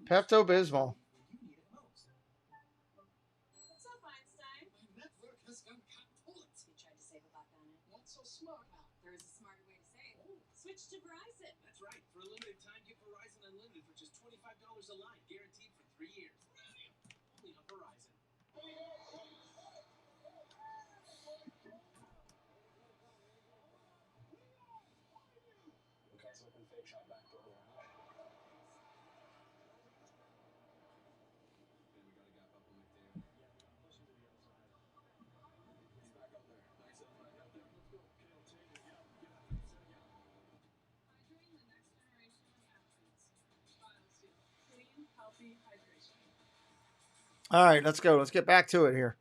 Pepto-Bismol. Switch to Verizon. That's right. For a limited time, get Verizon Unlimited for just $25 a line, guaranteed for 3 years. Only on Verizon. All right, let's go. Let's get back to it here.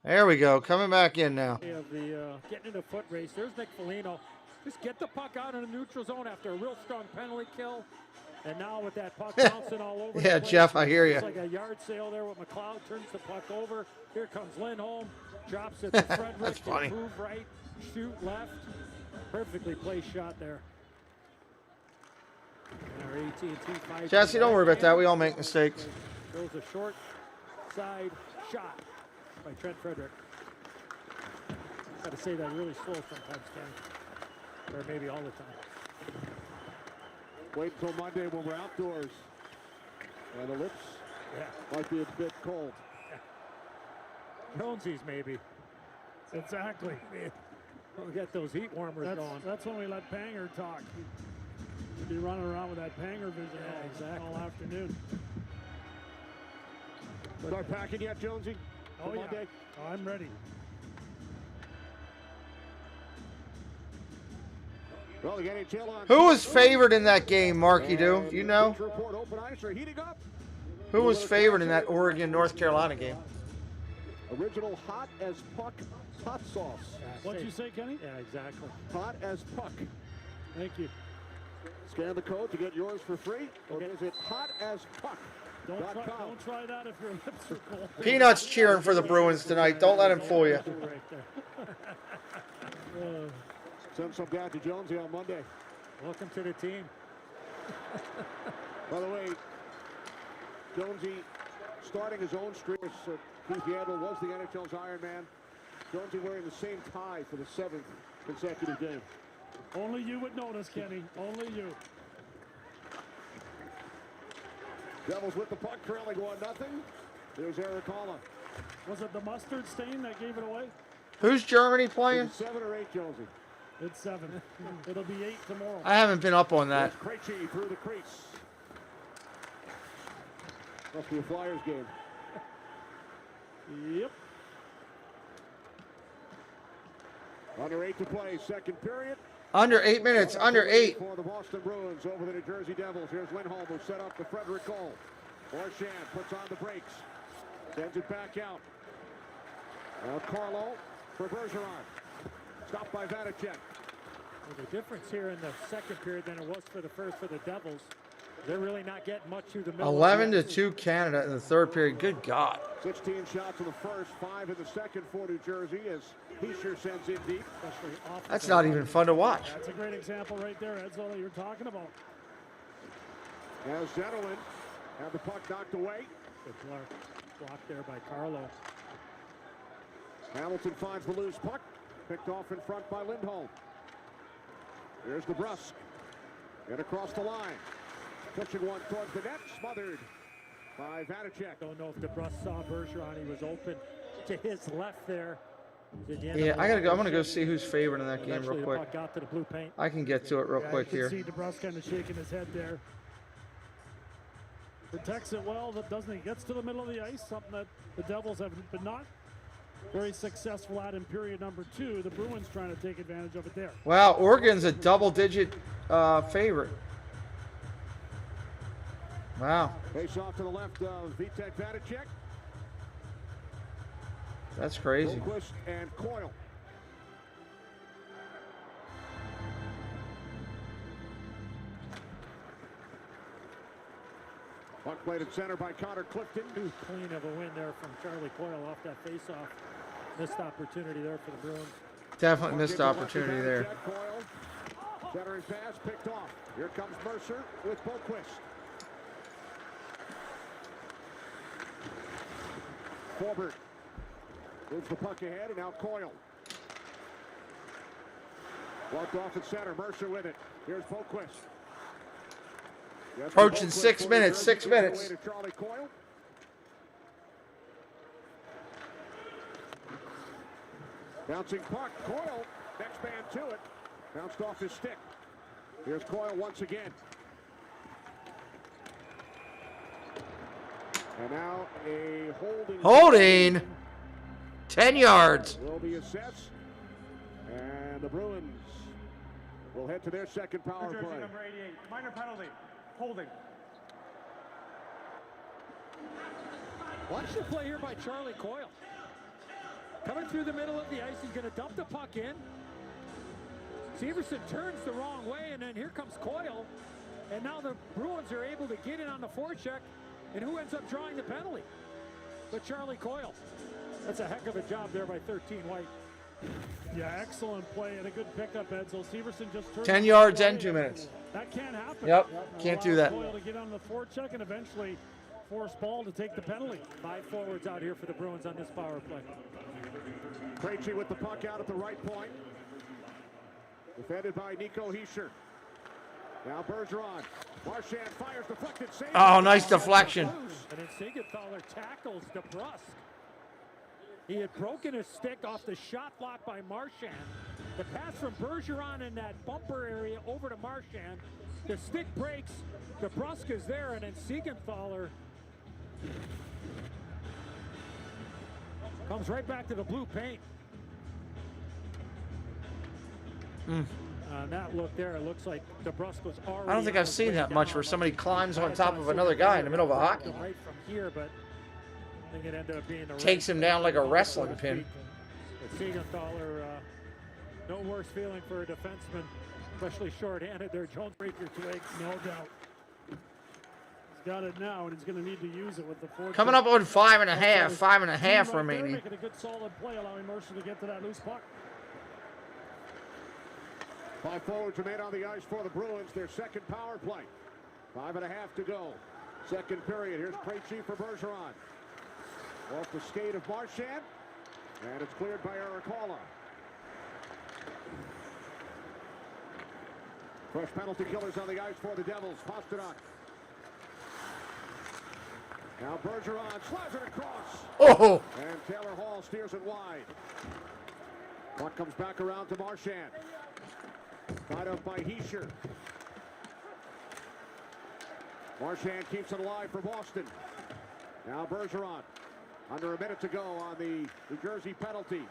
There we go. Coming back in now. Of the getting in a foot race. There's Nick Foligno. Just get the puck out in the neutral zone after a real strong penalty kill. And now with that puck bouncing all over. Yeah, the place, Jeff, I hear you. It's like a yard sale there with McLeod. Turns the puck over. Here comes Lindholm. Drops it to Frederick. That's funny. Move right. Shoot left. Perfectly placed shot there. And our AT&T 5. Jesse, don't worry about that. We all make mistakes. Goes a short side shot by Trent Frederick. Got to say that really slow sometimes, Ken. Or maybe all the time. Wait until Monday when we're outdoors. And the lips might be a bit cold. Jonesy's maybe. Exactly. We'll get those heat warmers going. That's when we let Panger talk. He'd be running around with that Panger vision all afternoon. Start packing yet, Jonesy? Oh, yeah. Monday? Oh, I'm ready. Well, the NHL on. Who was favored in that game, Marky? Do you know? Report, open ice are heating up. Who was favored in that Oregon-North Carolina game? Original hot as puck hot sauce. What'd you say, Kenny? Yeah, exactly. Hot as puck. Thank you. Scan the code to get yours for free. Or visit hotaspuck.com. Don't try that if your lips are cold. Peanuts cheering for the Bruins tonight. Don't let him fool you. Send some down to Jonesy on Monday. Welcome to the team. By the way, Jonesy starting his own streak. Keith Yandel was the NHL's Iron Man. Jonesy wearing the same tie for the 7th consecutive game. Only you would notice, Kenny. Only you. Devils with the puck, currently going nothing. There's Eric Halla. Was it the mustard stain that gave it away? Who's Germany playing? 7 or 8, Jonesy. It's 7. It'll be 8 tomorrow. I haven't been up on that. Krejci through the crease. Must be a Flyers game. Yep. Under 8 to play, second period. Under 8 minutes. Under 8. For the Boston Bruins over the New Jersey Devils. Here's Lindholm who set up the Frederick goal. Marchand puts on the brakes. Sends it back out. Carlo for Bergeron. Stopped by Vanacek. Well, the difference here in the second period than it was for the first for the Devils. They're really not getting much through the middle. 11-2 Canada in the third period. Good God. 16 shots in the first, 5 in the second for New Jersey as Heischer sends in deep. That's not even fun to watch. That's a great example right there. That's all that you're talking about. As Zetterlund had the puck knocked away. Good block there by Carlo. Hamilton finds the loose puck. Picked off in front by Lindholm. Here's DeBrusk. And across the line. Pushing one towards the net. Smothered by Vanacek. Don't know if DeBrusk saw Bergeron. He was open to his left there. Yeah, I gotta go. I'm gonna go see who's favored in that game real quick. The puck got to the blue paint. I can get to it real quick here. You can see DeBrusk kind of shaking his head there. Protects it well, but doesn't he? Gets to the middle of the ice, something that the Devils have been not very successful at in period number 2. The Bruins trying to take advantage of it there. Wow, Oregon's a double-digit favorite. Wow. Face off to the left of Vitek Vanacek. That's crazy. Holmquist and Coyle. Played at center by Connor Clifton. Too clean of a win there from Charlie Coyle off that faceoff. Missed opportunity there for the Bruins. Definitely missed opportunity there. Jack Coyle. Centering pass picked off. Here comes Mercer with Boquist. Forbert moves the puck ahead, and now Coyle. Walked off at center. Mercer with it. Here's Boquist. Approaching 6 minutes. 6 minutes. Charlie Coyle. Bouncing puck. Coyle. Next man to it. Bounced off his stick. Here's Coyle once again. And now a holding. Holding. 10 yards. Will be assessed. And the Bruins will head to their second power New Jersey, play. number 88. Minor penalty. Holding. Watch the play here by Charlie Coyle. Coming through the middle of the ice, he's going to dump the puck in. Severson turns the wrong way, and then here comes Coyle. And now the Bruins are able to get in on the forecheck. And who ends up drawing the penalty? But Charlie Coyle. That's a heck of a job there by 13 White. Yeah, excellent play and a good pickup, Edsel. Severson just turned 10 yards and 2 minutes. That can't happen. Yep, can't do that. Coyle to get on the forecheck and eventually force Ball to take the penalty. 5 forwards out here for the Bruins on this power play. Krejci with the puck out at the right point. Defended by Nico Hischier. Now Bergeron. Marchand fires, deflected, save. Oh, nice deflection. And then Siegenthaler tackles DeBrusk. He had broken his stick off the shot block by Marchand. The pass from Bergeron in that bumper area over to Marchand. The stick breaks. DeBrusk is there, and then Siegenthaler comes right back to the blue paint. That look there, it looks like DeBrusk was already. I don't think I've seen that much where somebody climbs on top of another guy in the middle of a hockey. Right from here, but I think it ended up being the Takes him down like a wrestling pin. But Siegenthaler, no worse feeling for a defenseman, especially short-handed there. Jones break your twigs. No doubt. He's got it now, and he's going to need to use it with the forecheck. Coming up on 5.5. 5.5 remaining. Making a good solid play, allowing Mercer to get to that loose puck. 5 forwards remain on the ice for the Bruins, their second power play. 5.5 to go. Second period. Here's Krejci for Bergeron. Off the skate of Marchand. And it's cleared by Arikala. Fresh penalty killers on the ice for the Devils. Pasternak. Now Bergeron slides it across. Oh! And Taylor Hall steers it wide. Puck comes back around to Marchand. Tied up by Hischier. Marchand keeps it alive for Boston. Now Bergeron. Under a minute to go on the New Jersey penalty.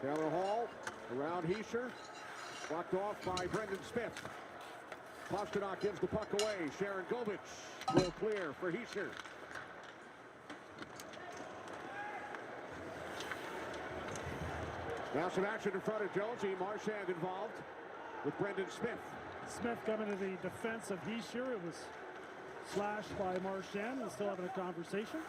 Taylor Hall around Hischier. Blocked off by Brendan Smith. Pasternak gives the puck away. Sharon Govich will clear for Hischier. Now some action in front of Jonesy. Marchand involved with Brendan Smith. Smith coming to the defense of Hischier. It was slashed by Marchand. They're still having a conversation.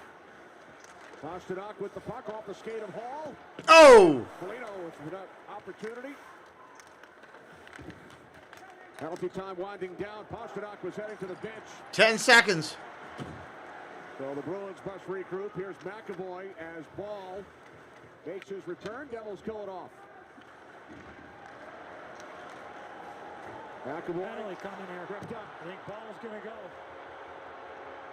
Pasternak with the puck off the skate of Hall. Oh! Polino with an opportunity. Penalty time winding down. Pasternak was heading to the bench. 10 seconds. So the Bruins must regroup. Here's McAvoy as Ball makes his return. Devils kill it off. McAvoy. Penalty coming here. Ripped up. I think Ball's going to go.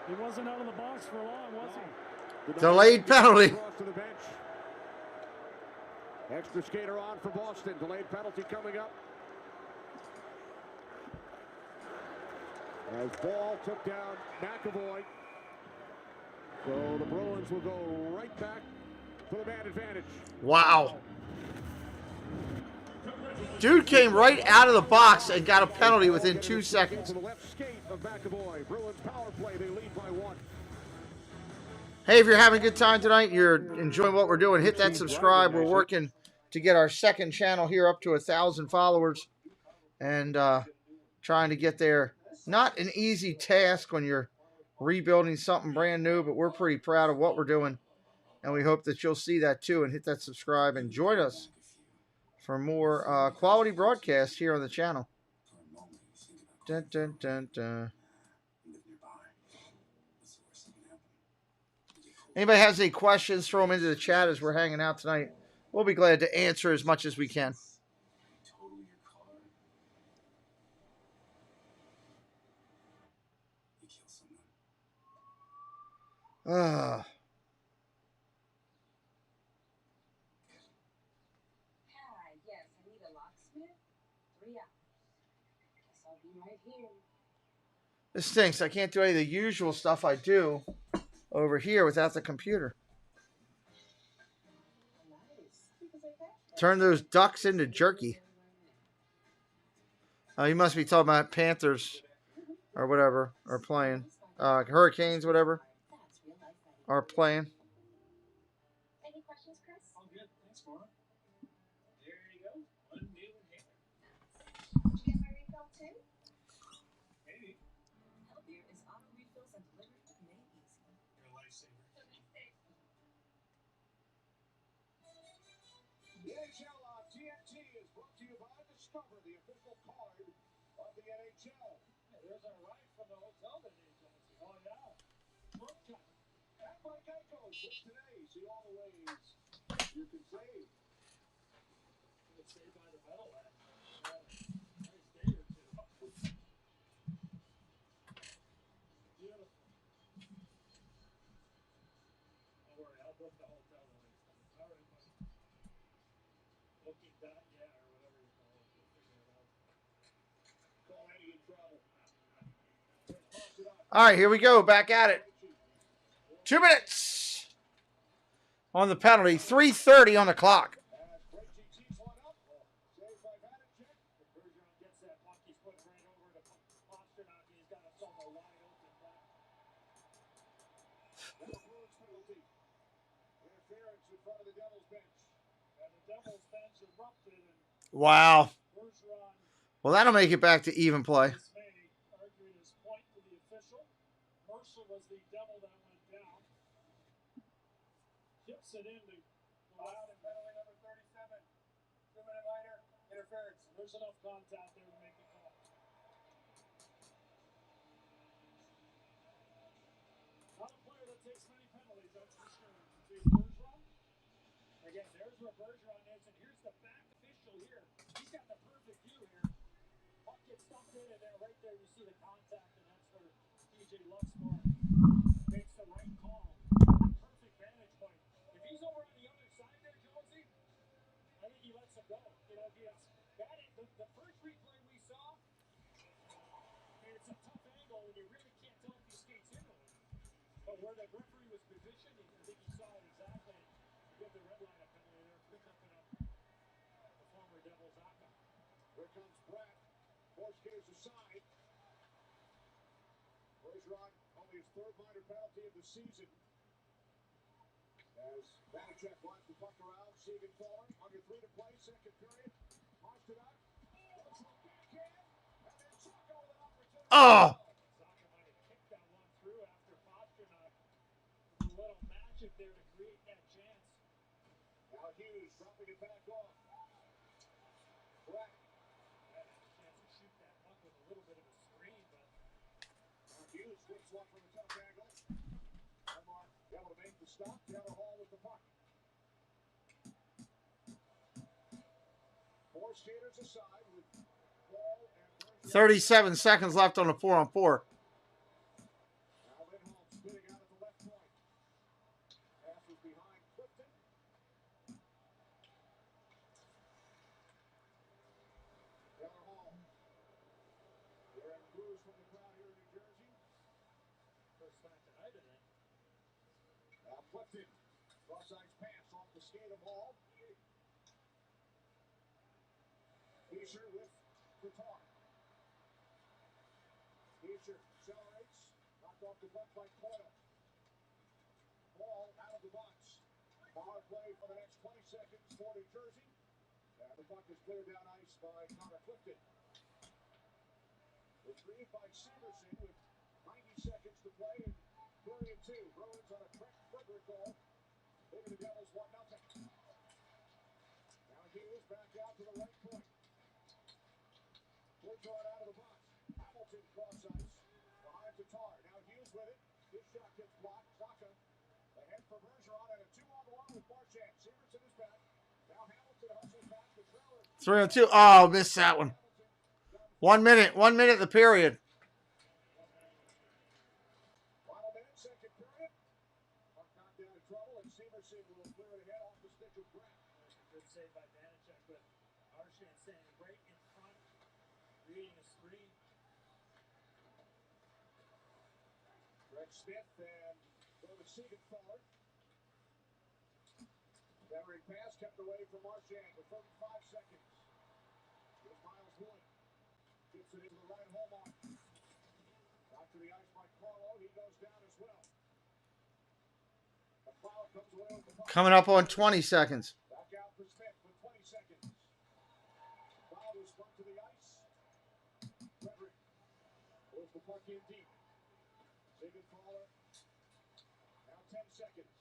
He wasn't out of the box for long, was he? Delayed penalty. Across to the bench. Extra skater on for Boston. Delayed penalty coming up. As Ball took down McAvoy. So the Bruins will go right back to the man advantage. Wow. Dude came right out of the box and got a penalty within 2 seconds. To the left skate of McAvoy. Bruins power play. They lead by 1. Hey, if you're having a good time tonight, you're enjoying what we're doing, hit that subscribe. We're working to get our second channel here up to 1,000 followers and trying to get there Not an easy task when you're rebuilding something brand new, but we're pretty proud of what we're doing. And we hope that you'll see that too and hit that subscribe and join us for more quality broadcasts here on the channel. Dun, dun, dun, dun. Anybody has any questions, throw them into the chat as we're hanging out tonight. We'll be glad to answer as much as we can. Ah. Yes, I need a locksmith. 3 hours. Guess I'll be right here. This stinks. I can't do any of the usual stuff I do over here without the computer. Turn those ducks into jerky. Oh, you must be talking about Panthers or whatever are playing. Hurricanes, whatever, are playing. Any questions, Chris? All good. Thanks, Mara. There you go. One new inhaler. Did you get my refill too? Maybe. Help here is auto refills and delivery made easy. You're a lifesaver. The NHL on TNT is brought to you by Discover, the official card of the NHL. There's our ride from the hotel today, Jonesy. Oh, yeah. Book cut. And by Geico, book today. See all the ways you can save. It's saved by the metal lad. Nice day or two. Beautiful. Don't worry, I'll book the hotel the next time. All right, buddy. Booking dot, yeah, or whatever you call it. We'll figure it out. Call Eddie in trouble. All right, here we go. Back at it. 2 minutes on the penalty. 3:30 on the clock. Bergeron gets that puck. He's put it right over to Pasternak. He's got a solo wide open back. Now Bruins penalty. Interference in front of the Devils bench. And the Devils bench erupted. And Wow. Bergeron Well, that'll make it back to even play. argued his point to the official. Mercer was the devil that went down. Chips it into Loud and penalty number 37. 2-minute minor. Interference. There's enough contact there to make the call. Not a player that takes many penalties, that's for sure. See Bergeron? Again, there's where Bergeron is, and here's the back official here. He's got the perfect view here. Puck gets stumped in, and then right there you see the contact, and that's where TJ Luxmore makes the right call. The perfect vantage point. If he's over on the other side there, Jonesy, I think he lets him go. You know, he has that. The first replay we saw, it's a tough angle, and you really can't tell if he skates into it. But where the referee was positioned, I think he saw it exactly. Give the red line a penalty there, pick up the former Devils Aka. Here comes Brett. Four skaters aside. Bergeron, only his 3rd minor penalty of the season. As Vanacek wants the puck around, Segan forward, under 3 to play, second period. Pasternak, looks like backhand, and then Saka with an opportunity. Oh! Saka might have kicked that one through after Pasternak. A little magic there to create that chance. Now Hughes dropping it back off. Brett. Had a chance to shoot that puck with a little bit of a screen, but Now Hughes whips one from the tough angle. Omar able to make the stop. Taylor Hall with the puck. 4 skaters aside with Paul and 37 seconds left on the 4-on-4. Now Lindholm spinning out at the left point. Passes behind Clifton. Taylor Hall. They're in blues from the crowd here in New Jersey. first time tonight, I think. Now Clifton. Cross-ice pass off the skate of Hall. Fisher with Qatar. Fisher accelerates. Knocked off the puck by Coyle. Ball out of the box. Power play for the next 20 seconds for New Jersey. And the puck is cleared down ice by Connor Clifton. Retrieved by Severson with 90 seconds to play in period 2. Bruins on a Trent Frederick goal. Leaving the Devils 1-0. Now Hughes back out to the right point. Bergeron out of the box. Hamilton cross ice. Behind Tatar. Now Hughes with it. His shot gets blocked. Saka ahead for Bergeron and a 2-on-1 with Marchand. Severson is back. Now Hamilton hustles back to Trailer. 3-on-2. Oh, missed that one. 1 minute. 1 minute the period. Final minute, second period. Puck knocked out of trouble, and Severson will clear it ahead off the stick of Brett. Good save by Vanacek, but Marchand standing right in front, reading a screen. Greg Smith and go to Siegenthaler. Centering pass kept away from Marchand with 35 seconds. Here's Miles Wood. Gets it into the right home arc. Out to the ice by Carlo. He goes down as well. The foul comes away with the puck. Coming up on 20 seconds. Back out for Smith with 20 seconds. Foul is front to the ice. Frederick pulls the puck in deep. Siegenthaler. Now 10 seconds.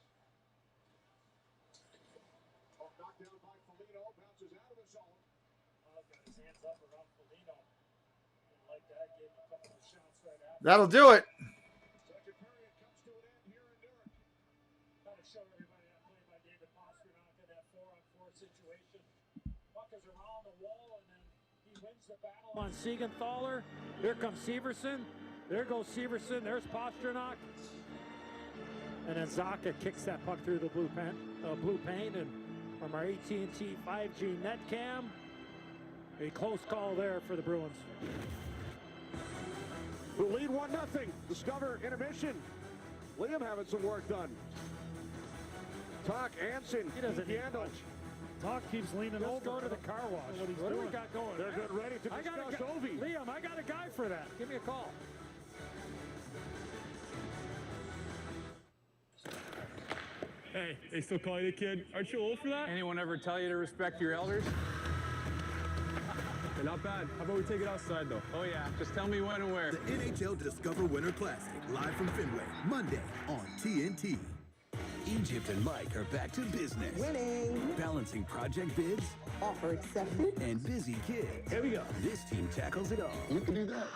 Puck knocked down by Foligno. Bounces out of the zone. Got his hands up around Foligno. Didn't like that. Gave him a couple of shots right after. That'll do it. Second period comes to an end here in Newark. Trying to show everybody that play by David Pastrnak in that 4-on-4 situation. Puck is around the wall, and then he wins the battle on Siegenthaler. Here comes Severson. There goes Severson. There's Pastrnak. And then Zaka kicks that puck through the blue paint, and from our AT&T 5G net cam, a close call there for the Bruins. Who lead 1-0. Discover intermission. Liam having some work done. Talk, Anson. He doesn't need Yandel. much. Talk keeps leaning Just over. go to the car wash. What he's What do we doing. got going? They're good, ready to I got a discuss guy, Ovi. Liam, I got a guy for that. Give me a call. Hey, they still call you the kid? Aren't you old for that? Anyone ever tell you to respect your elders? They're not bad. How about we take it outside, though? Oh yeah, just tell me when and where. The NHL Discover Winter Classic, live from Fenway, Monday on TNT. Egypt and Mike are back to business. Winning. Balancing project bids. Offer accepted. And busy kids. Here we go. This team tackles it all. You can do that.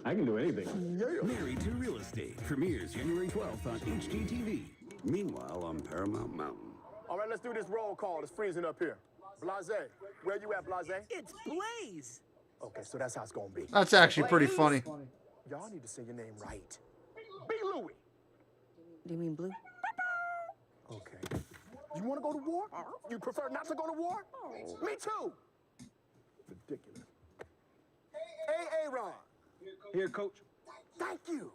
I can do anything. Married to Real Estate premieres January 12th on HGTV. Meanwhile, on Paramount Mountain. All right, let's do this roll call. It's freezing up here. Blase, where you at, Blase? It's Blaze. Okay, so that's how it's gonna be. That's actually pretty funny. Y'all need to say your name right. Be Louie. Do you mean Blue? Okay. You want to go to war? You prefer not to go to war? Me too. Ridiculous. Hey, Aaron. Here, coach. Thank you.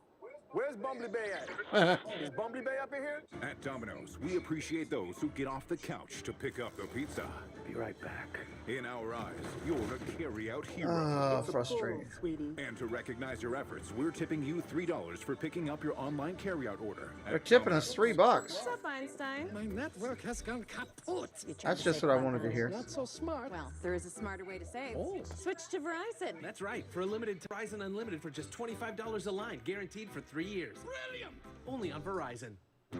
Where's Bumbly Bay at? Is Bumbly Bay up in here? At Domino's, we appreciate those who get off the couch to pick up the pizza. Be right back. In our eyes, you're a carry-out hero. Ah, frustrating. Sweetie. And to recognize your efforts, we're tipping you $3 for picking up your online carry-out order. They're tipping us $3. What's up, Einstein? My network has gone kaput. That's just what I wanted to hear. Not so smart. Well, there is a smarter way to save. Oh. Switch to Verizon. That's right. For a limited Verizon Unlimited for just $25 a line, guaranteed for 3 years. Brilliant. Only on Verizon.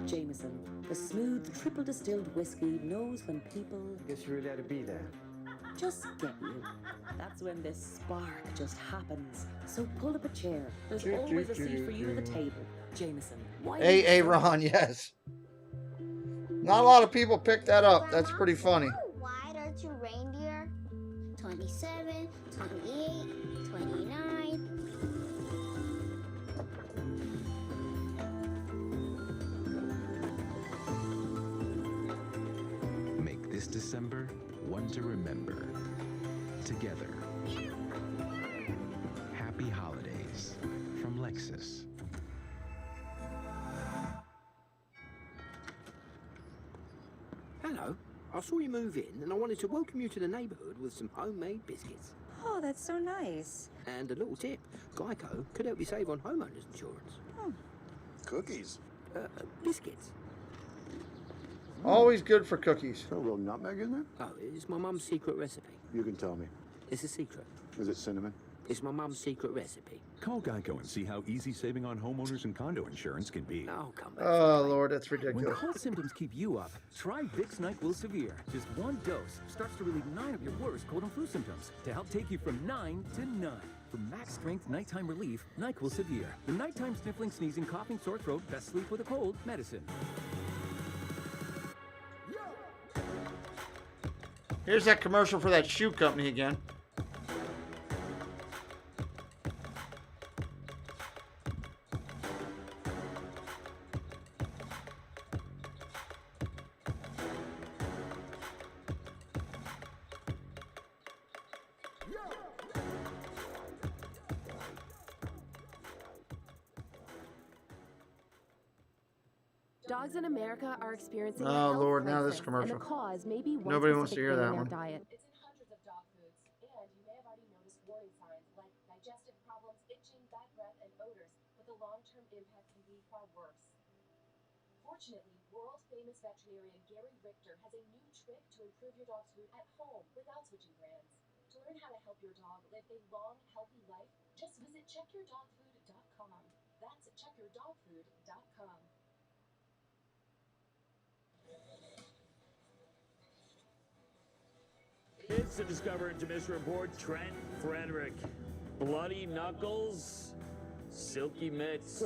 Jameson, the smooth triple distilled whiskey knows when people Guess you really had to be there. just get you. That's when this spark just happens. So pull up a chair. There's always a seat for you at the table. Jameson. Why Hey, Ron, yes. Not a lot of people picked that up. That's pretty funny. How wide are two reindeer? 27, 28, 29. Make this December one to remember. Together. Happy holidays from Lexus. Hello. I saw you move in, and I wanted to welcome you to the neighborhood with some homemade biscuits. Oh, that's so nice. And a little tip, Geico could help you save on homeowners insurance. Cookies. Biscuits. Always good for cookies. A real nutmeg in there? Oh, it's my mum's secret recipe. You can tell me. It's a secret. Is it cinnamon? It's my mum's secret recipe. Call Geico and see how easy saving on homeowners and condo insurance can be. Oh, come on. Oh, Lord, that's When ridiculous. cold symptoms keep you up, try Vicks NyQuil Severe. Just one dose starts to relieve 9 of your worst cold and flu symptoms to help take you from 9 to 9. For max strength nighttime relief, NyQuil Severe. The nighttime sniffling, sneezing, coughing, sore throat, best sleep with a cold medicine. Here's that commercial for that shoe company again. Dogs in America are experiencing a Oh, health Lord, now this crisis, commercial. and the cause may be one Nobody wants to specific hear thing that in one. their diet. It's in hundreds of dog foods, and you may have already noticed warning signs like digestive problems, itching, bad breath, and odors, but the long-term impact can be far worse. Fortunately, world-famous veterinarian Gary Richter has a new trick to improve your dog's food at home without switching brands. To learn how to help your dog live a long, healthy life, just visit checkyourdogfood.com. That's checkyourdogfood.com. It's the Discover Intermission Report. Trent Frederick. Bloody knuckles, silky mitts.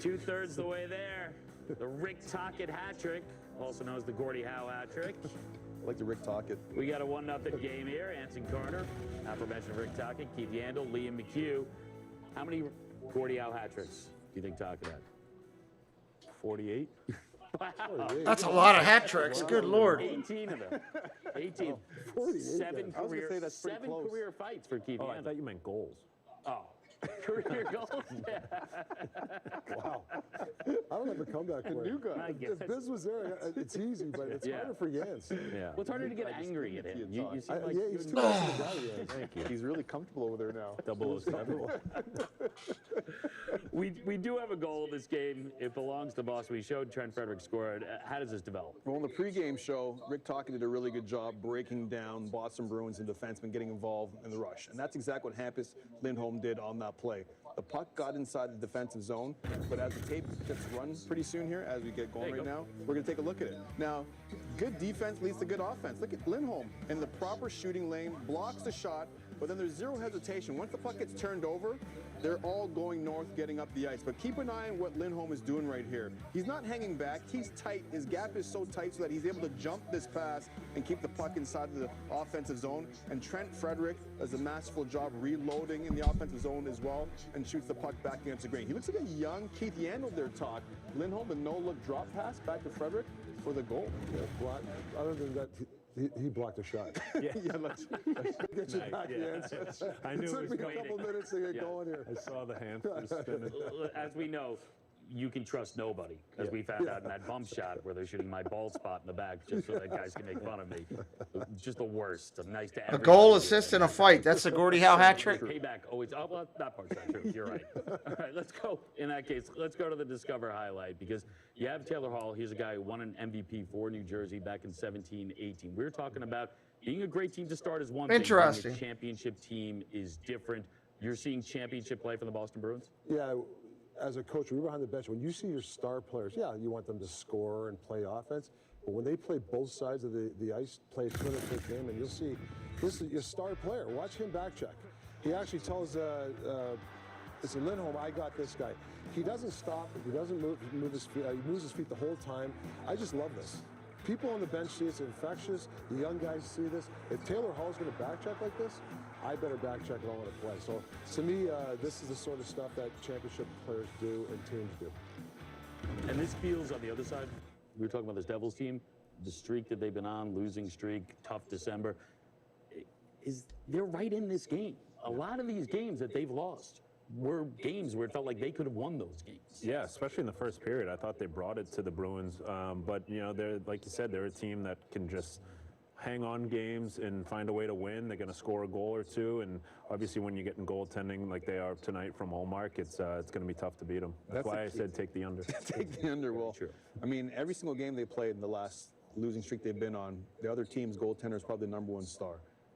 2/3 the way there. The Rick Tocchet hat trick, also known as the Gordie Howe hat trick. I like the Rick Tocchet. We got a 1-0 game here. Anson Carter, aforementioned Rick Tocchet, Keith Yandel, Liam McHugh. How many Gordie Howe hat tricks do you think Tocchet had? 48. Wow. That's a lot of hat tricks. Good Lord. 18 of them. 18. 48. Seven I was gonna career, say that's pretty seven close. career fights for Keith Oh, I Yandel. thought you meant goals. Oh, career goals? Yeah. Wow. I don't have a comeback for New it. guy. I guess. If Biz was there, it's easy, but it's Yeah. harder for Jans. Yeah. Well, it's harder to get angry at him. You seem like Yeah, he's too much of a guy, Jans. Thank you. He's really comfortable over there now. 007. We do have a goal of this game. It belongs to Boss. We showed Trent Frederick scored. How does this develop? Well, in the pregame show, Rick Tocchet did a really good job breaking down Boston Bruins and defensemen getting involved in the rush. And that's exactly what Hampus Lindholm did on that play. The puck got inside the defensive zone, but as the tape gets run pretty soon here, as we get going right now, we're going to take a look at it. Now, good defense leads to good offense. Look at Lindholm in the proper shooting lane, blocks the shot, but then there's zero hesitation. Once the puck gets turned over, they're all going north, getting up the ice. But keep an eye on what Lindholm is doing right here. He's not hanging back. He's tight. His gap is so tight so that he's able to jump this pass and keep the puck inside the offensive zone. And Trent Frederick does a masterful job reloading in the offensive zone as well and shoots the puck back against the grain. He looks like a young Keith Yandel there, Talk. Lindholm, the no-look drop pass back to Frederick for the goal. Yeah, other than that, he blocked a shot. Yeah, let's Get you back, Jans. I knew It it took was me a coming. couple minutes to get going here. I saw the hamsters spinning. As we know, you can trust nobody, as we found out in that bump shot where they're shooting my bald spot in the back just so that guys can make fun of me. Just the worst. I'm nice to A everybody. goal, assist, and a fight. That's the Gordie Howe hat trick. Payback always. Oh, well, that part's not true. You're right. All right, let's go. In that case, let's go to the Discover highlight because you have Taylor Hall. He's a guy who won an MVP for New Jersey back in 17-18. We're talking about being a great team to start is one thing. Interesting. Being a championship team is different. You're seeing championship play from the Boston Bruins? Yeah, as a coach, we're behind the bench. When you see your star players, yeah, you want them to score and play offense. But when they play both sides of the ice, play a clinical game, and you'll see this is your star player. Watch him back check. He actually tells it's a Lindholm, I got this guy. He doesn't stop. He doesn't move his feet. He moves his feet the whole time. I just love this. People on the bench see it's infectious. The young guys see this. If Taylor Hall's going to back check like this, I better back check if I want to play. So to me, this is the sort of stuff that championship players do and teams do. And this feels on the other side. We were talking about this Devils team, the streak that they've been on, losing streak, tough December. They're right in this game. A lot of these games that they've lost were games where it felt like they could have won those games. Yeah, especially in the first period. I thought they brought it to the Bruins. But, you know, they're, like you said, they're a team that can just hang on games and find a way to win. They're going to score a goal or two. And obviously when you get in goaltending like they are tonight from Hallmark, it's going to be tough to beat them. That's why I said take the under. Take the under. Well, I mean, every single game they played in the last losing streak they've been on, the other team's goaltender is probably the #1 star.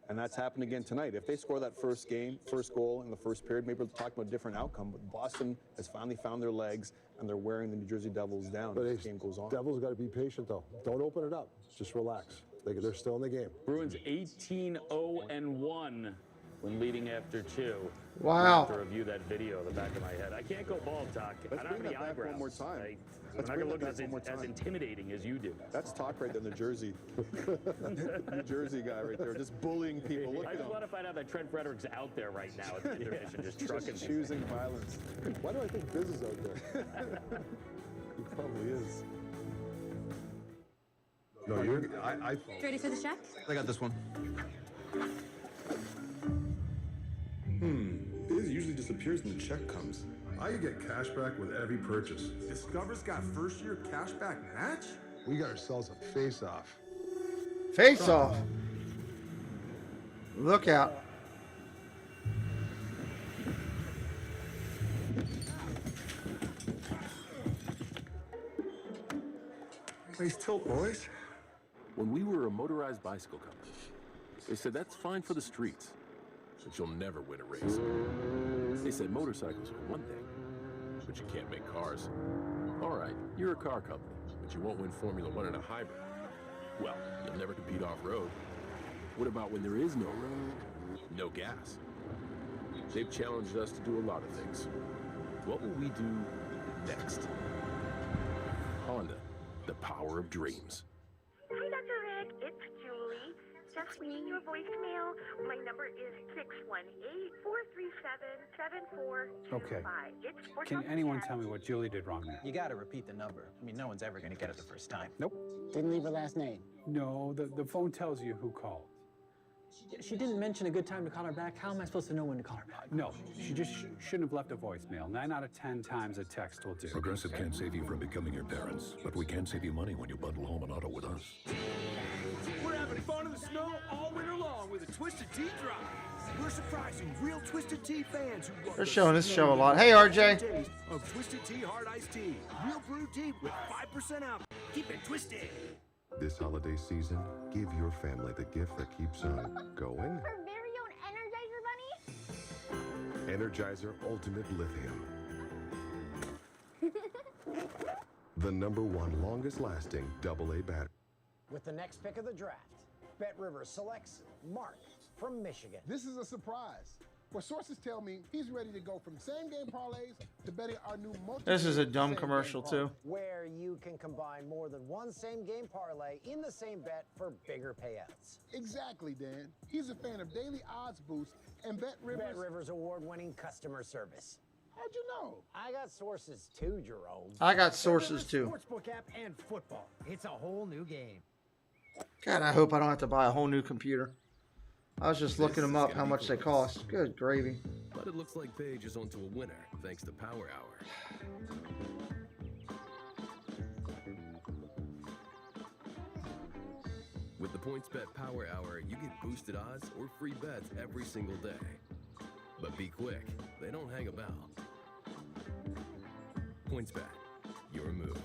And that's happened again tonight. If they score that first goal in the first period, maybe we're talking about a different outcome. But Boston has finally found their legs, and they're wearing the New Jersey Devils down as the game goes on. Devils got to be patient, though. Don't open it up. Just relax. They're still in the game. Bruins 18-0-1 when leading after 2. Wow. I have to review that video in the back of my head. I can't go ball talk. I don't have any eyebrows. One more time. I'm not going to look as intimidating as you do. That's talk right there in the Jersey. New Jersey guy right there, just bullying people. Look I just want to find out that Trent Frederick's out there right now at the intermission, just trucking just choosing violence. Why do I think Biz is out there? He probably is. No, I Ready for the check? I got this one. Biz usually disappears when the check comes. I get cash back with every purchase. Discover's got first-year cash back match? We got ourselves a face-off. Face-off. Look out. Nice tilt, boys. When we were a motorized bicycle company, they said that's fine for the streets, but you'll never win a race. They said motorcycles are one thing, but you can't make cars. All right, you're a car company, but you won't win Formula One in a hybrid. Well, you'll never compete off-road. What about when there is no road? No gas. They've challenged us to do a lot of things. What will we do next? Honda, the power of dreams. Hi, Dr. Rick. It's Julie. Just reading your voicemail. My number is 618-437-7425. Okay. It's Can anyone tell me what Julie did wrong there? You gotta repeat the number. I mean, no one's ever gonna get it the first time. Nope. Didn't leave her last name. No, the phone tells you who called. She didn't mention a good time to call her back. How am I supposed to know when to call her back? No, she just shouldn't have left a voicemail. 9 out of 10 times a text will do. Progressive can't save you from becoming your parents, but we can save you money when you bundle home and auto with us. We're having fun in the snow all winter long with a Twisted Tea drop. We're surprising real Twisted Tea fans who love They're the showing this snow show a and lot. the Hey, RJ. taste of Twisted Tea Hard Iced Tea. Real brewed tea with 5% alcohol. Keep it twisted. This holiday season, give your family the gift that keeps on going. Our very own Energizer Bunny? Energizer Ultimate Lithium. The #1 longest lasting AA battery. With the next pick of the draft, Bet Rivers selects Mark from Michigan. This is a surprise. Well, sources tell me he's ready to go from same-game parlays to betting our new multi. This is a dumb commercial, too. Where you can combine more than one same-game parlay in the same bet for bigger payouts. Exactly, Dan. He's a fan of daily odds boost and Bet Rivers. Bet Rivers award-winning customer service. How'd you know? I got sources too, Jerome. I got sources, too. Sportsbook app and football. It's a whole new game. God, I hope I don't have to buy a whole new computer. I was just looking them up, how much they cost. Good gravy. But it looks like Paige is onto a winner, thanks to Power Hour. With the PointsBet Power Hour, you get boosted odds or free bets every single day. But be quick, they don't hang about. PointsBet, your move.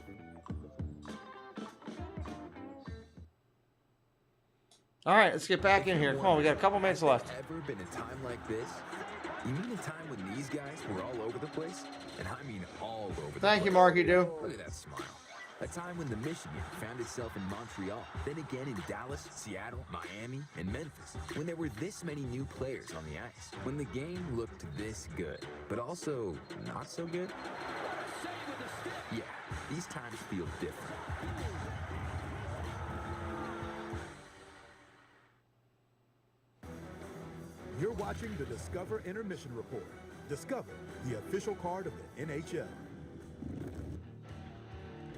All right, let's get back in here. Come on, we got a couple minutes left. Ever been a time like this? You mean a time when these guys were all over the place? And I mean all over the place. Thank you, Marky Do. Look at that smile. A time when the Michigan found itself in Montreal, then again in Dallas, Seattle, Miami, and Memphis, when there were this many new players on the ice, when the game looked this good, but also not so good. Yeah, these times feel different. You're watching the Discover Intermission Report. Discover, the official card of the NHL.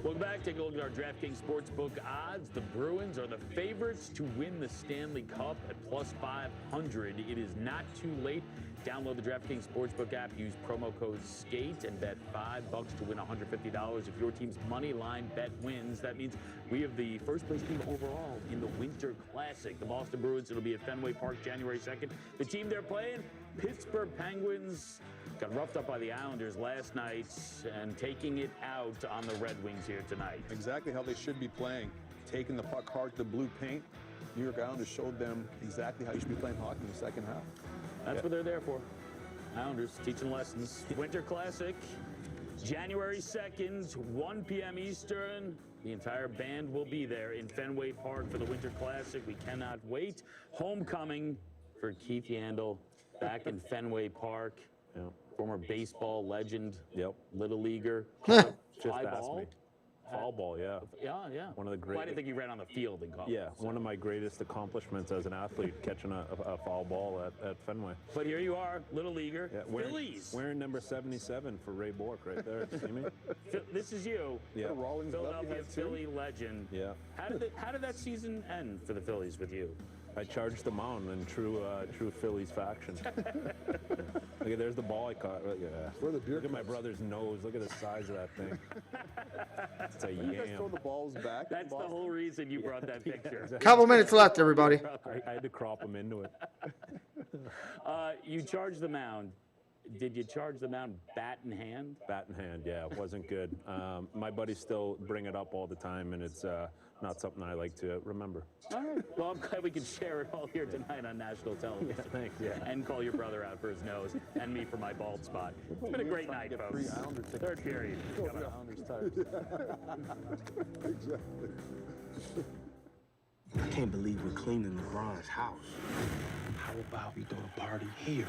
Welcome back. Take a look at our DraftKings Sportsbook odds. The Bruins are the favorites to win the Stanley Cup at +500. It is not too late. Download the DraftKings Sportsbook app. Use promo code SKATE and bet $5 to win $150. If your team's money line bet wins, that means we have the first place team overall in the Winter Classic. The Boston Bruins, it'll be at Fenway Park January 2nd. The team they're playing, Pittsburgh Penguins, got roughed up by the Islanders last night and taking it out on the Red Wings here tonight. Exactly how they should be playing. Taking the puck hard to the blue paint, New York Islanders showed them exactly how you should be playing hockey in the second half. That's what they're there for. Islanders teaching lessons. Winter Classic, January 2nd, 1 p.m. Eastern. The entire band will be there in Fenway Park for the Winter Classic. We cannot wait. Homecoming for Keith Yandel back in Fenway Park. Yeah. Former baseball legend. Yep. Little leaguer. Just Fly asked ball. me. Foul ball, yeah. Yeah. One of the Well, I great. didn't think you ran on the field in college. Yeah, one of my greatest accomplishments as an athlete, catching a foul ball at Fenway. But here you are, little leaguer. Yeah, Phillies. wearing number 77 for Ray Bork right there. See me? This is you. Yeah. Philadelphia Philly legend. Yeah. How did that season end for the Phillies with you? I charged the mound in true Phillies faction. Look at, there's the ball I caught. Yeah. Where the beer Look at my brother's nose. Look at the size of that thing. It's a You guys throw yam. the balls back. That's the whole reason you brought that picture. Couple minutes left, everybody. I had to crop him into it. You charged the mound. Did you charge the mound bat in hand? Bat in hand, yeah, it wasn't good. My buddies still bring it up all the time, and it's not something I like to remember. All right. Well, I'm glad we can share it all here tonight on national television. Yeah, thanks. Yeah. And call your brother out for his nose and me for my bald spot. It's been a great night, folks. Third period. Coming up. Exactly. I can't believe we're cleaning LeBron's house. How about we throw a party here?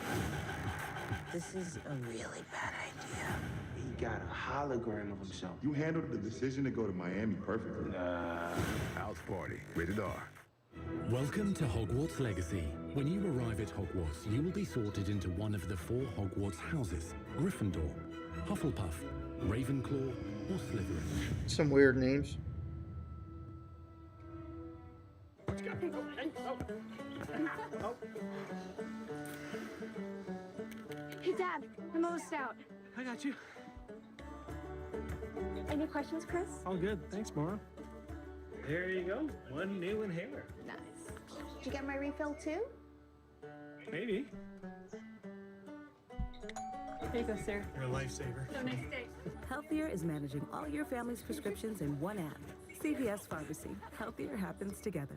This is a really bad idea. He got a hologram of himself. You handled the decision to go to Miami perfectly. House party, rated R. Welcome to Hogwarts Legacy. When you arrive at Hogwarts, you will be sorted into one of the 4 Hogwarts houses: Gryffindor, Hufflepuff, Ravenclaw, or Slytherin. Some weird names. Hey, Dad, I'm almost out. I got you. Any questions, Chris? All good. Thanks, Mara. There you go. One new inhaler. Nice. Did you get my refill too? Maybe. Here you go, sir. You're a lifesaver. Have a nice day. Healthier is managing all your family's prescriptions in one app. CVS Pharmacy. Healthier happens together.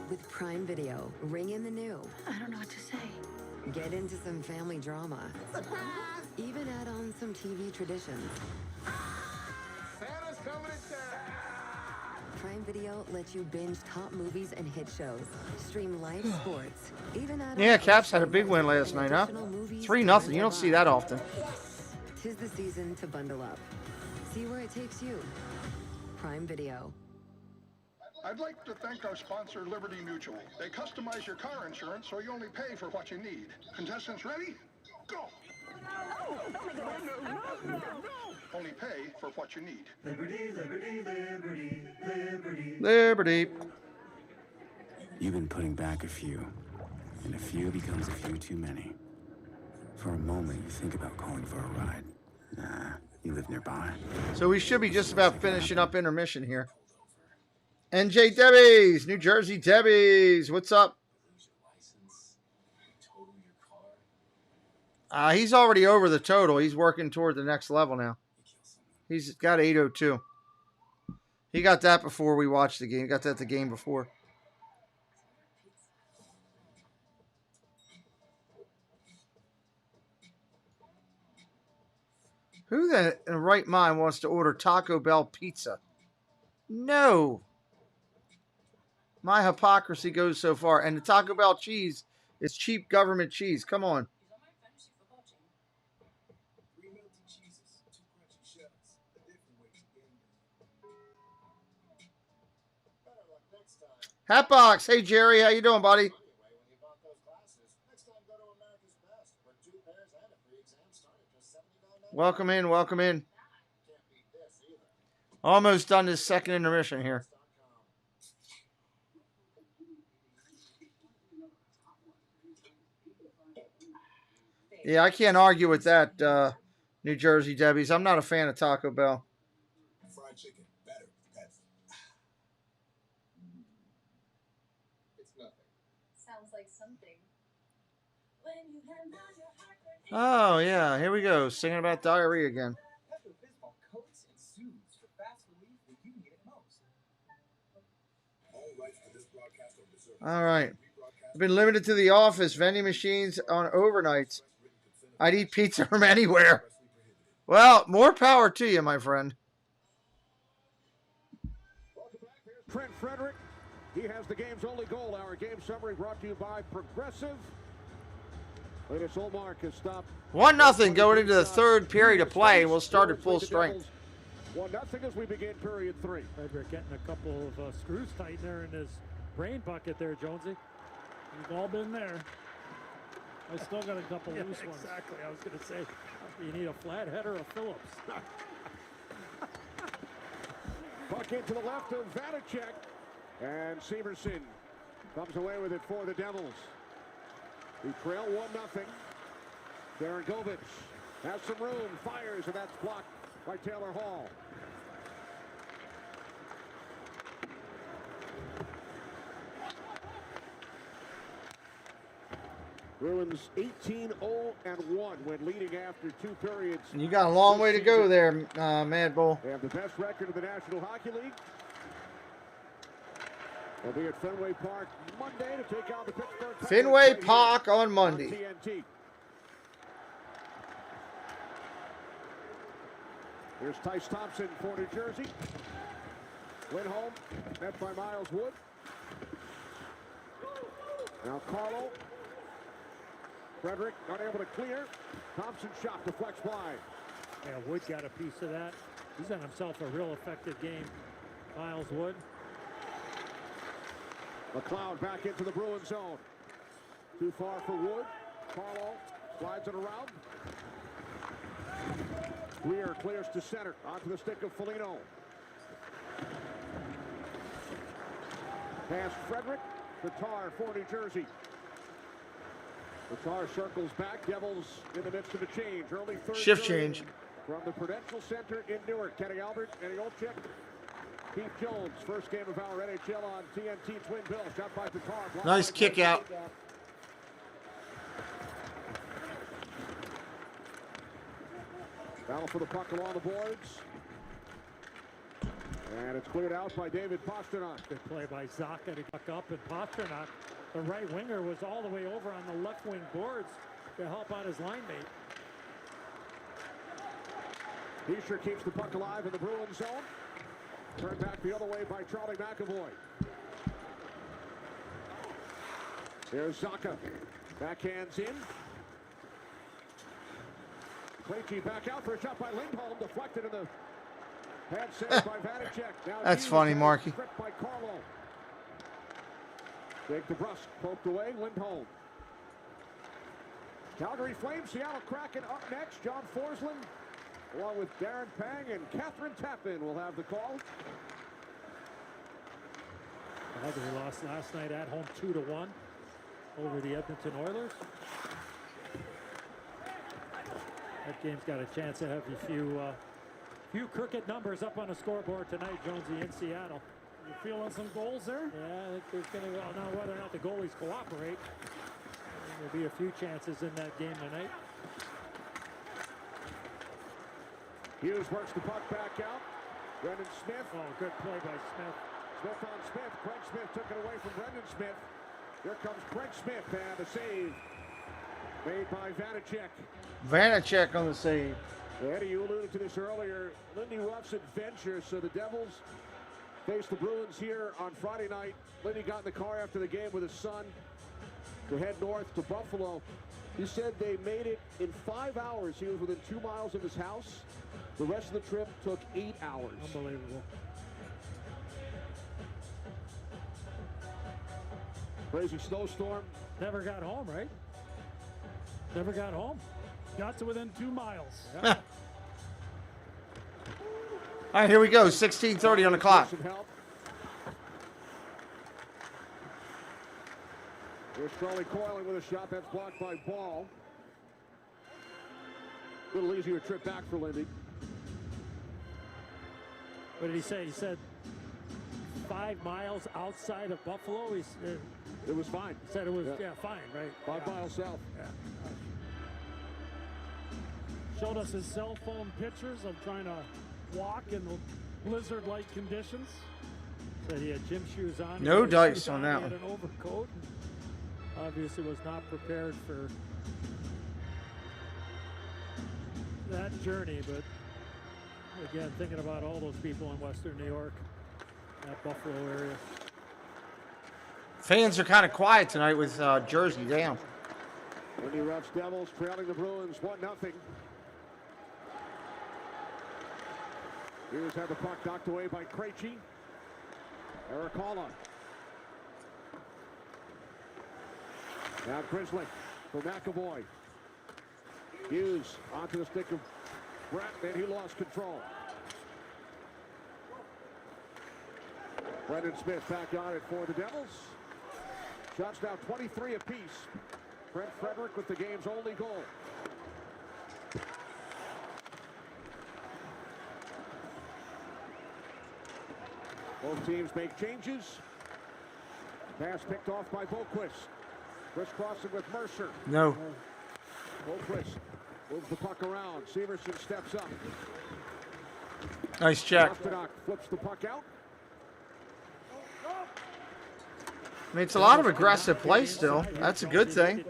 With Prime Video, ring in the new. I don't know what to say. Get into some family drama. Surprise! Even add on some TV traditions. Santa's coming to town. Prime Video lets you binge top movies and hit shows, stream live sports, even add Yeah, on Caps had a big win last night, huh? 3-0. You don't see that often. Tis the season to bundle up. See where it takes you. Prime Video. I'd like to thank our sponsor, Liberty Mutual. They customize your car insurance so you only pay for what you need. Contestants ready? Go! No. Only pay for what you need. Liberty, liberty, liberty, liberty. Liberty. You've been putting back a few, and a few becomes a few too many. For a moment, you think about calling for a ride. Nah, you live nearby. So we should be just about finishing up intermission here. NJ Debbies, New Jersey Debbies, what's up? He's already over the total. He's working toward the next level now. He's got 802. He got that before we watched the game. He got that the game before. Who in the right mind wants to order Taco Bell pizza? No. My hypocrisy goes so far. And the Taco Bell cheese is cheap government cheese. Come on. Hatbox. Hey, Jerry. How you doing, buddy? Welcome in. Welcome in. Almost done this second intermission here. Yeah, I can't argue with that, New Jersey Debbies. I'm not a fan of Taco Bell. Fried chicken, better, pepper. It's nothing. Sounds like something. When you hand down your heart. Oh, yeah. Here we go. Singing about diarrhea again. Coats and soothes for fast relief when you need it most. Oh, All right. I've been limited to the office, vending machines on overnights. I'd eat pizza from anywhere. Well, more power to you, my friend. Trent Frederick, he has the game's only goal. Our game summary brought to you by Progressive. Latest Olmark has stopped. 1-0 going into the third period of play. We'll start at full strength. 1-0 as we begin period 3. Frederick getting a couple of screws tight there in his brain bucket there, Jonesy. We've all been there. I still got a couple loose ones. Exactly. I was going to say, you need a flathead or a Phillips. Puck into the left of Vanacek. And Severson comes away with it for the Devils. We trail 1-0. Darren Govich has some room, fires, and that's blocked by Taylor Hall. Bruins 18-0-1 when leading after 2 periods. And you got a long way to go there, Mad Bull. They have the best record in the National Hockey League. They'll be at Fenway Park Monday to take out the Pittsburgh Penguins. Fenway Park on Monday. TNT. Here's Tice Thompson for New Jersey. Lindholm, met by Miles Wood. Now Carlo. Frederick unable to clear. Thompson shot deflects wide. Yeah, Wood got a piece of that. He's done himself a real effective game. Miles Wood. McLeod back into the Bruin zone. Too far for Wood. Carlo slides it around. Weir clears to center. Onto the stick of Foligno. Pass Frederick. Tatar for New Jersey. Tatar circles back. Devils in the midst of a change. Early third shift period change. From the Prudential Center in Newark. Kenny Albert, Eddie Olczyk, Keith Jones. First game of our NHL on TNT Twin Bill. Shot by Tatar. Nice kick out. Battle for the puck along the boards. And it's cleared out by David Pastrnak. Good play by Zacha to puck up, and Pastrnak, the right winger, was all the way over on the left wing boards to help out his line mate. Heischer keeps the puck alive in the Bruins zone. Turned back the other way by Charlie McAvoy. There's Zacha. Backhands in. Krejci back out for a shot by Lindholm. Deflected in the pad save by Vanacek. Now That's funny, Marky. By Carlo. Jake DeBrusk poked away. Lindholm. Calgary Flames, Seattle Kraken up next. John Forsland, along with Darren Pang and Catherine Tappan, will have the call. Calgary lost last night at home 2-1 over the Edmonton Oilers. That game's got a chance to have a few crooked numbers up on the scoreboard tonight, Jonesy, in Seattle. You feeling some goals there? Yeah, I think there's going to go. Now, whether or not the goalies cooperate, there'll be a few chances in that game tonight. Hughes works the puck back out. Brendan Smith. Oh, good play by Smith. Smith on Smith. Craig Smith took it away from Brendan Smith. Here comes Craig Smith, and a save made by Vanacek. Vanacek on the save. Eddie, you alluded to this earlier. Lindy Ruff's adventure. So the Devils face the Bruins here on Friday night. Lindy got in the car after the game with his son to head north to Buffalo. He said they made it in 5 hours. He was within 2 miles of his house. The rest of the trip took 8 hours. Unbelievable. Crazy snowstorm. Never got home, right? Never got home. Got to within 2 miles. All right, here we go. 16:30 on the clock. Here's Charlie coiling with a shot that's blocked by Ball. A little easier trip back for Lindy. What did he say? He said 5 miles outside of Buffalo. It was fine. He said it was fine, right? 5 miles south. Yeah. Showed us his cell phone pictures of trying to walk in the blizzard-like conditions. Said he had gym shoes on. No dice on that one. He one. had an overcoat. And obviously was not prepared for that journey, but again, thinking about all those people in Western New York, that Buffalo area. Fans are kind of quiet tonight with Jersey down. Lindy Ruff's Devils trailing the Bruins 1-0. Here's had the puck knocked away by Krejci. Eric Halla. Now Grizzly for McAvoy. Hughes onto the stick of Brett, then he lost control. Brendan Smith back on it for the Devils. Shots now 23 apiece. Brent Frederick with the game's only goal. Both teams make changes. Pass picked off by Boquist. Crisscrossing with Mercer. No. Boquist moves the puck around. Severson steps up. Nice check. Pasternak flips the puck out. I mean, it's a lot of aggressive play still. That's a good thing.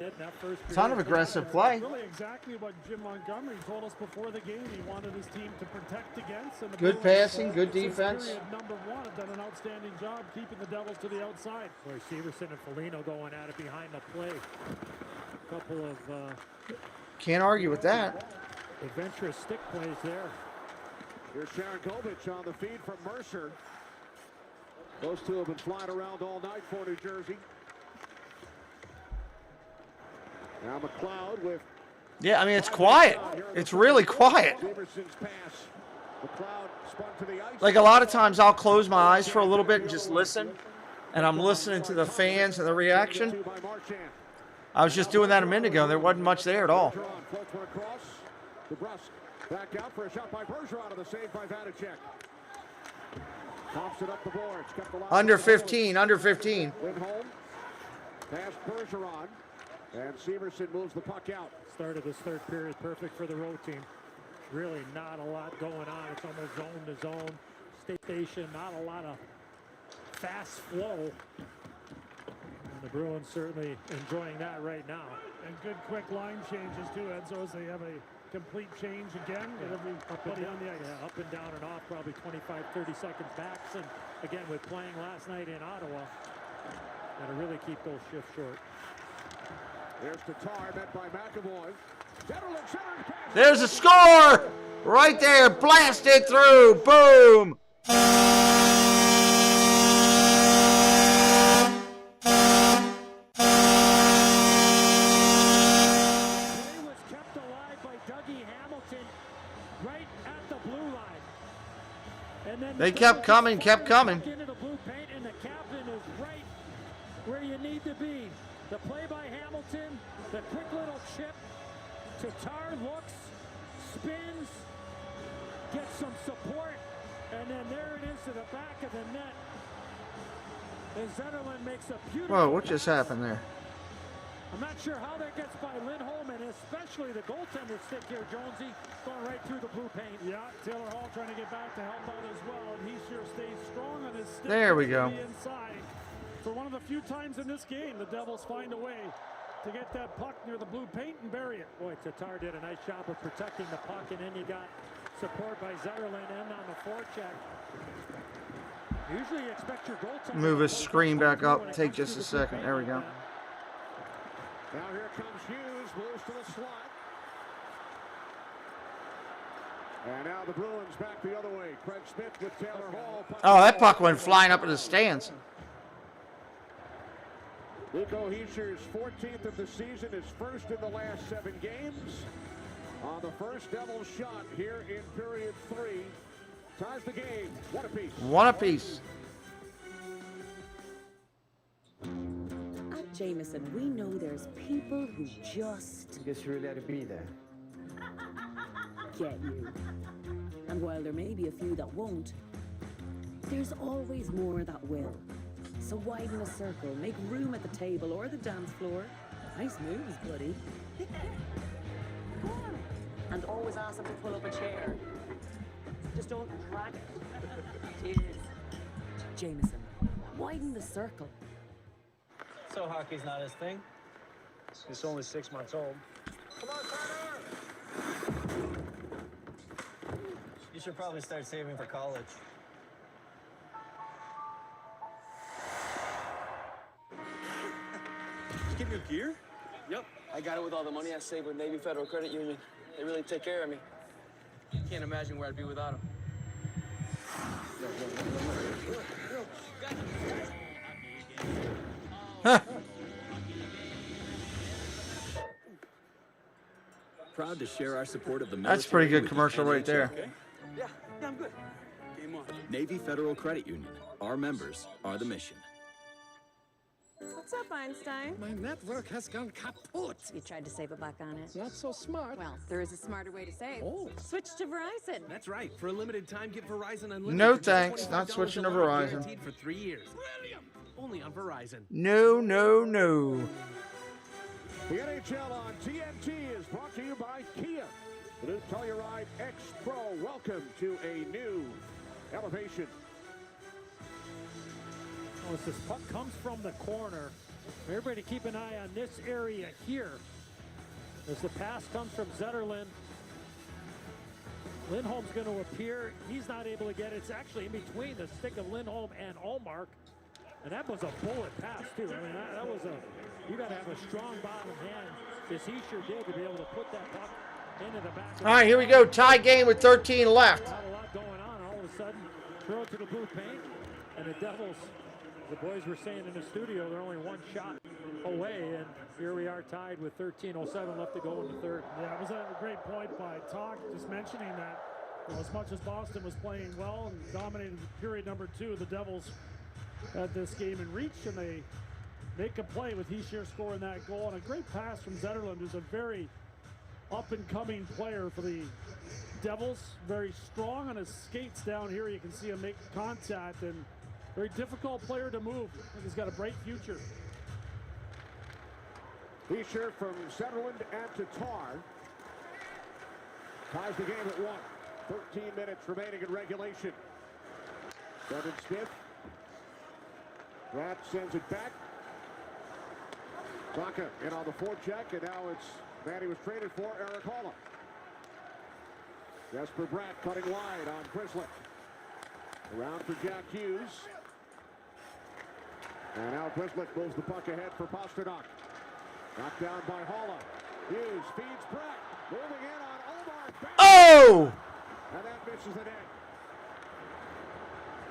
Ton of aggressive play. Really exactly what Jim Montgomery told us before the game. He wanted his team to protect against. And the Good Bruins, passing, good defense. Period number one have done an outstanding job keeping the Devils to the outside. Boy, Severson and Foligno going at it behind the play. A couple of Can't argue with that. adventurous stick plays there. Here's Sharangovich on the feed from Mercer. Those two have been flying around all night for New Jersey. Now McLeod with... Yeah, I mean, it's quiet. It's really quiet. Severson's pass. McLeod spun to the ice. Like a lot of times I'll close my eyes for a little bit and just listen. And I'm listening to the fans and the reaction. I was just doing that a minute ago and there wasn't much there at all. Floats one across. DeBrusk back out for a shot by Bergeron on the save by Vanacek. Pops it up the boards. Kept the line Under 15, under 15. Lindholm. Past Bergeron. And Severson moves the puck out. Start of this third period, perfect for the road team. Really not a lot going on. It's almost zone to zone. Station, not a lot of fast flow. And the Bruins certainly enjoying that right now. And good quick line changes too, Enzo, as they have a complete change again with everybody on the ice. Yeah, up and down and off, probably 25, 30 seconds backs. And again, with playing last night in Ottawa, got to really keep those shifts short. There's Tatar, met by McAvoy. There's a score! Right there, blasted through, boom! They kept coming, kept coming. Into the blue paint, and the captain is right where you need to be. The play by Hamilton, the quick little chip. Tatar looks, spins, gets some support, and then there it is to the back of the net. And Zetterlund makes a beautiful... Whoa, what just happened there? I'm not sure how that gets by Lindholm, and especially the goaltender stick here, Jonesy, going right through the blue paint. Yeah, Taylor Hall trying to get back to help out as well, and he sure stays strong on his stick. There we go. Inside. For one of the few times in this game, the Devils find a way to get that puck near the blue paint and bury it. Boy, Tatar did a nice job of protecting the puck, and then you got support by Zetterlund and on the forecheck. Usually you expect your goaltender... Move his screen back up. Take just a second. There we go. Now here comes Hughes, moves to the slot. And now the Bruins back the other way. Craig Smith with Taylor Hall. Oh, that puck went flying up in the stands. Nico Hischier's 14th of the season, his first in the last 7 games. On the first Devils shot here in period 3. Ties the game, one apiece. One apiece. At Jameson, we know there's people who just... Guess you really had to be there. get you. And while there may be a few that won't, there's always more that will. So widen a circle, make room at the table or the dance floor. Nice moves, buddy. Come on. And always ask them to pull up a chair. Just don't drag it. Cheers. Jameson. Widen the circle. So hockey's not his thing? He's only 6 months old. Come on, Tyler! You should probably start saving for college. Did you get new gear? Yep. I got it with all the money I saved with Navy Federal Credit Union. They really take care of me. Can't imagine where I'd be without them. Proud to share our support of the That's a pretty military good with commercial the right there. NHL. Yeah, I'm good. Game on. Navy Federal Credit Union. Our members are the mission. What's up, Einstein? My network has gone kaput. You tried to save $1 on it. Not so smart. Well, there is a smarter way to save. Oh. Switch to Verizon. That's right. For a limited time, get Verizon Unlimited. No for just thanks, not $25 switching a to month, Verizon. Guaranteed for 3 years. Brilliant. Only on Verizon. No, no, no. The NHL on TNT is brought to you by Kia. The new Telluride X Pro. Welcome to a new elevation. Oh, as this puck comes from the corner, everybody keep an eye on this area here. As the pass comes from Zetterlund, Lindholm's going to appear. He's not able to get it. It's actually in between the stick of Lindholm and Ullmark. And that was a bullet pass, too. I mean, that was a, you got to have a strong bottom hand, as he sure did, to be able to put that puck into the back. All right, here we go. Tie game with 13 left. Not a lot going on. All of a sudden, throw it to the blue paint, and the Devils, the boys were saying in the studio, they're only one shot away, and here we are tied with 13:07 left to go in the third. Yeah, it was a great point by Talk, just mentioning that, you know, as much as Boston was playing well and dominated period number 2, the Devils had this game in reach, and they make a play with Hischier scoring that goal, and a great pass from Zetterlund, who's a very up-and-coming player for the Devils. Very strong on his skates down here. You can see him make contact, and very difficult player to move. I think he's got a bright future. Hischier from Zetterlund and Tatar. Ties the game at 1. 13 minutes remaining in regulation. Devin Smith. Pratt sends it back. Baca in on the forecheck, and now it's man he was traded for, Eric Halla. Jesper Bratt cutting wide on Grizzly. Around for Jack Hughes. And now Grizzly moves the puck ahead for Pasternak. Knocked down by Halla. Hughes feeds Bratt. Moving in on Omar. Oh! And that misses the net.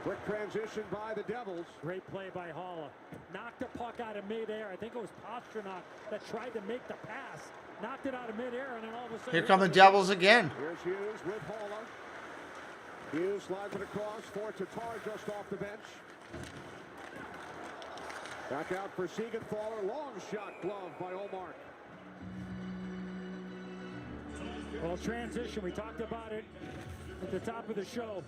Quick transition by the Devils. Great play by Halla. Knocked the puck out of midair. I think it was Pasternak that tried to make the pass. Knocked it out of midair, and then all of a sudden... Here come the Devils again. Here's Hughes with Halla. Hughes slides it across for Tatar just off the bench. Back out for Siegenthaler. Long shot glove by Omar. Well, transition. We talked about it at the top of the show.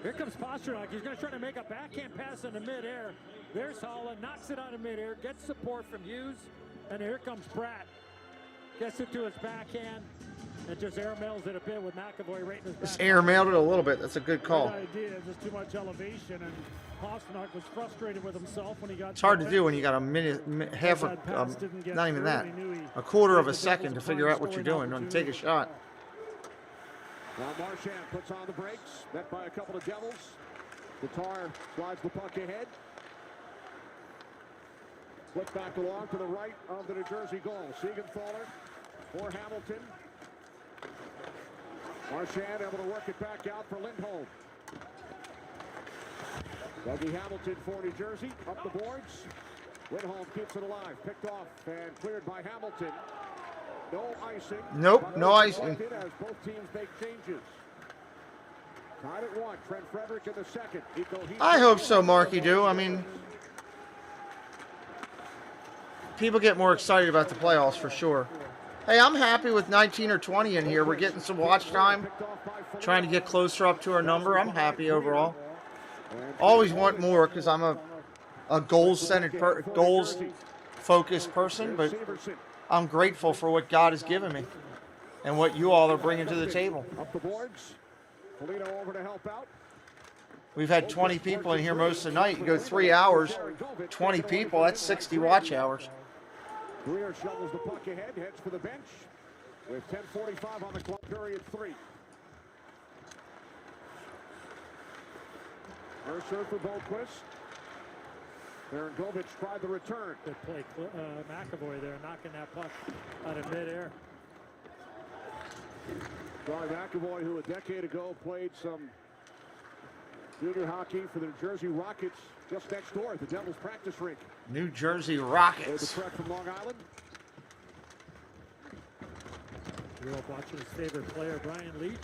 Here comes Pasternak. He's going to try to make a backhand pass into midair. There's Halla. Knocks it out of midair. Gets support from Hughes. And here comes Pratt. Gets it to his backhand. And just airmails it a bit with McAvoy right in his back. Just airmailed it a little bit. That's a good call. Good idea. Just too much elevation, and Pasternak was frustrated with himself when he got... It's hard to do when you got a minute, half a, not even that, a quarter of a second to figure out what you're doing and take a shot. Now Marchand puts on the brakes, met by a couple of Devils. Tatar slides the puck ahead. Flip back along to the right of the New Jersey goal. Siegenthaler for Hamilton. Marchand able to work it back out for Lindholm. Dougie Hamilton for New Jersey, up the boards. Lindholm keeps it alive, picked off and cleared by Hamilton. No icing. Nope, no icing. As both teams make changes. Tied at 1. Trent Frederick in the second. I hope so, Marky do. I mean, people get more excited about the playoffs for sure. Hey, I'm happy with 19 or 20 in here. We're getting some watch time, trying to get closer up to our number. I'm happy overall. Always want more because I'm a goals-centered, goals-focused person, but I'm grateful for what God has given me and what you all are bringing to the table. Up the boards. Polino over to help out. We've had 20 people in here most of the night. You go 3 hours, 20 people, that's 60 watch hours. Greer shovels the puck ahead, heads for the bench with 10:45 on the clock, period 3. Mercer for Boquist. Aaron Govich tried the return. Good play, McAvoy there, knocking that puck out of midair. Charlie McAvoy, who a decade ago played some junior hockey for the New Jersey Rockets just next door at the Devils practice rink. New Jersey Rockets. The threat from Long Island. Grew up watching his favorite player, Brian Leach.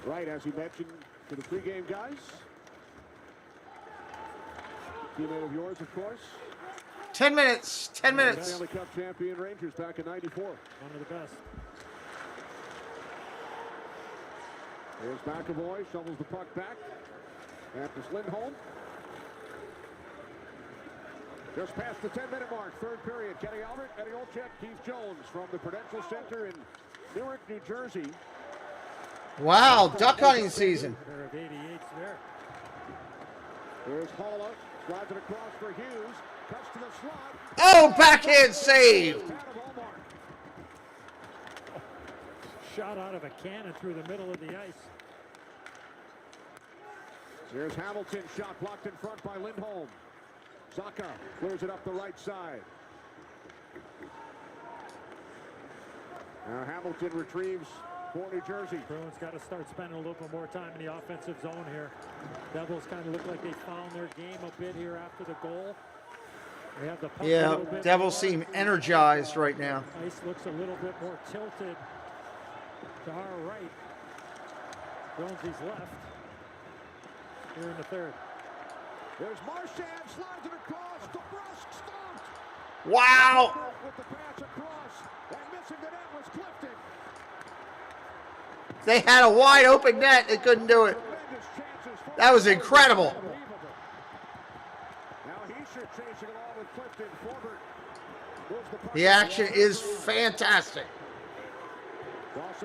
Right, as he mentioned to the pregame guys. Teammate of yours, of course. 10 minutes. 10 minutes. Stanley Cup champion Rangers back in '94. One of the best. Here's McAvoy, shovels the puck back. After Lindholm. Just past the 10-minute mark, third period. Kenny Albert, Eddie Olczyk, Keith Jones from the Prudential Center in Newark, New Jersey. Wow, duck hunting season. Pair of 88s there. Here's Paula, drives it across for Hughes, cuts to the slot. Oh, backhand save. Shot out of a cannon through the middle of the ice. Here's Hamilton, shot blocked in front by Lindholm. Zaka clears it up the right side. Now Hamilton retrieves for New Jersey. Bruins got to start spending a little bit more time in the offensive zone here. Devils kind of look like they found their game a bit here after the goal. They have the puck a little bit Devils more. seem energized right now. Ice looks a little bit more tilted to our right. Jonesy's left here in the third. There's Marchand, slides it across. DeBrusque stopped. Wow. With the pass across, and missing the net was Clifton. They had a wide open net. They couldn't do it. That was incredible. Now Heischer chasing along with Clifton. Forbert moves the puck. The action is fantastic.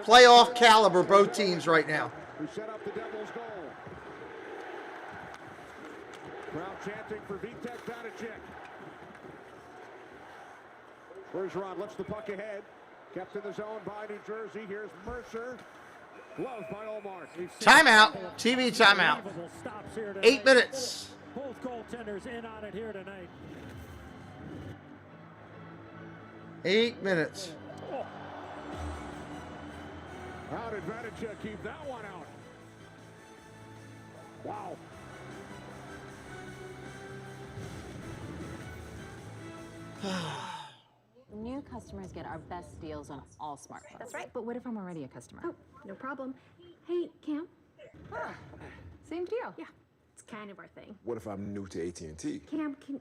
Playoff caliber, both teams right now. Who set up the Devils' goal. Crowd chanting for Vitek Vanacek. Bergeron lifts the puck ahead. Kept in the zone by New Jersey. Here's Mercer. Gloved by Omar. Timeout. TV timeout. 8 minutes. Both goaltenders in on it here tonight. 8 minutes. How did Vanacek keep that one out? Wow. New customers get our best deals on all smartphones. That's right. But what if I'm already a customer? Oh, no problem. Hey, Cam. Same deal. Yeah, it's kind of our thing. What if I'm new to AT&T? Cam, can...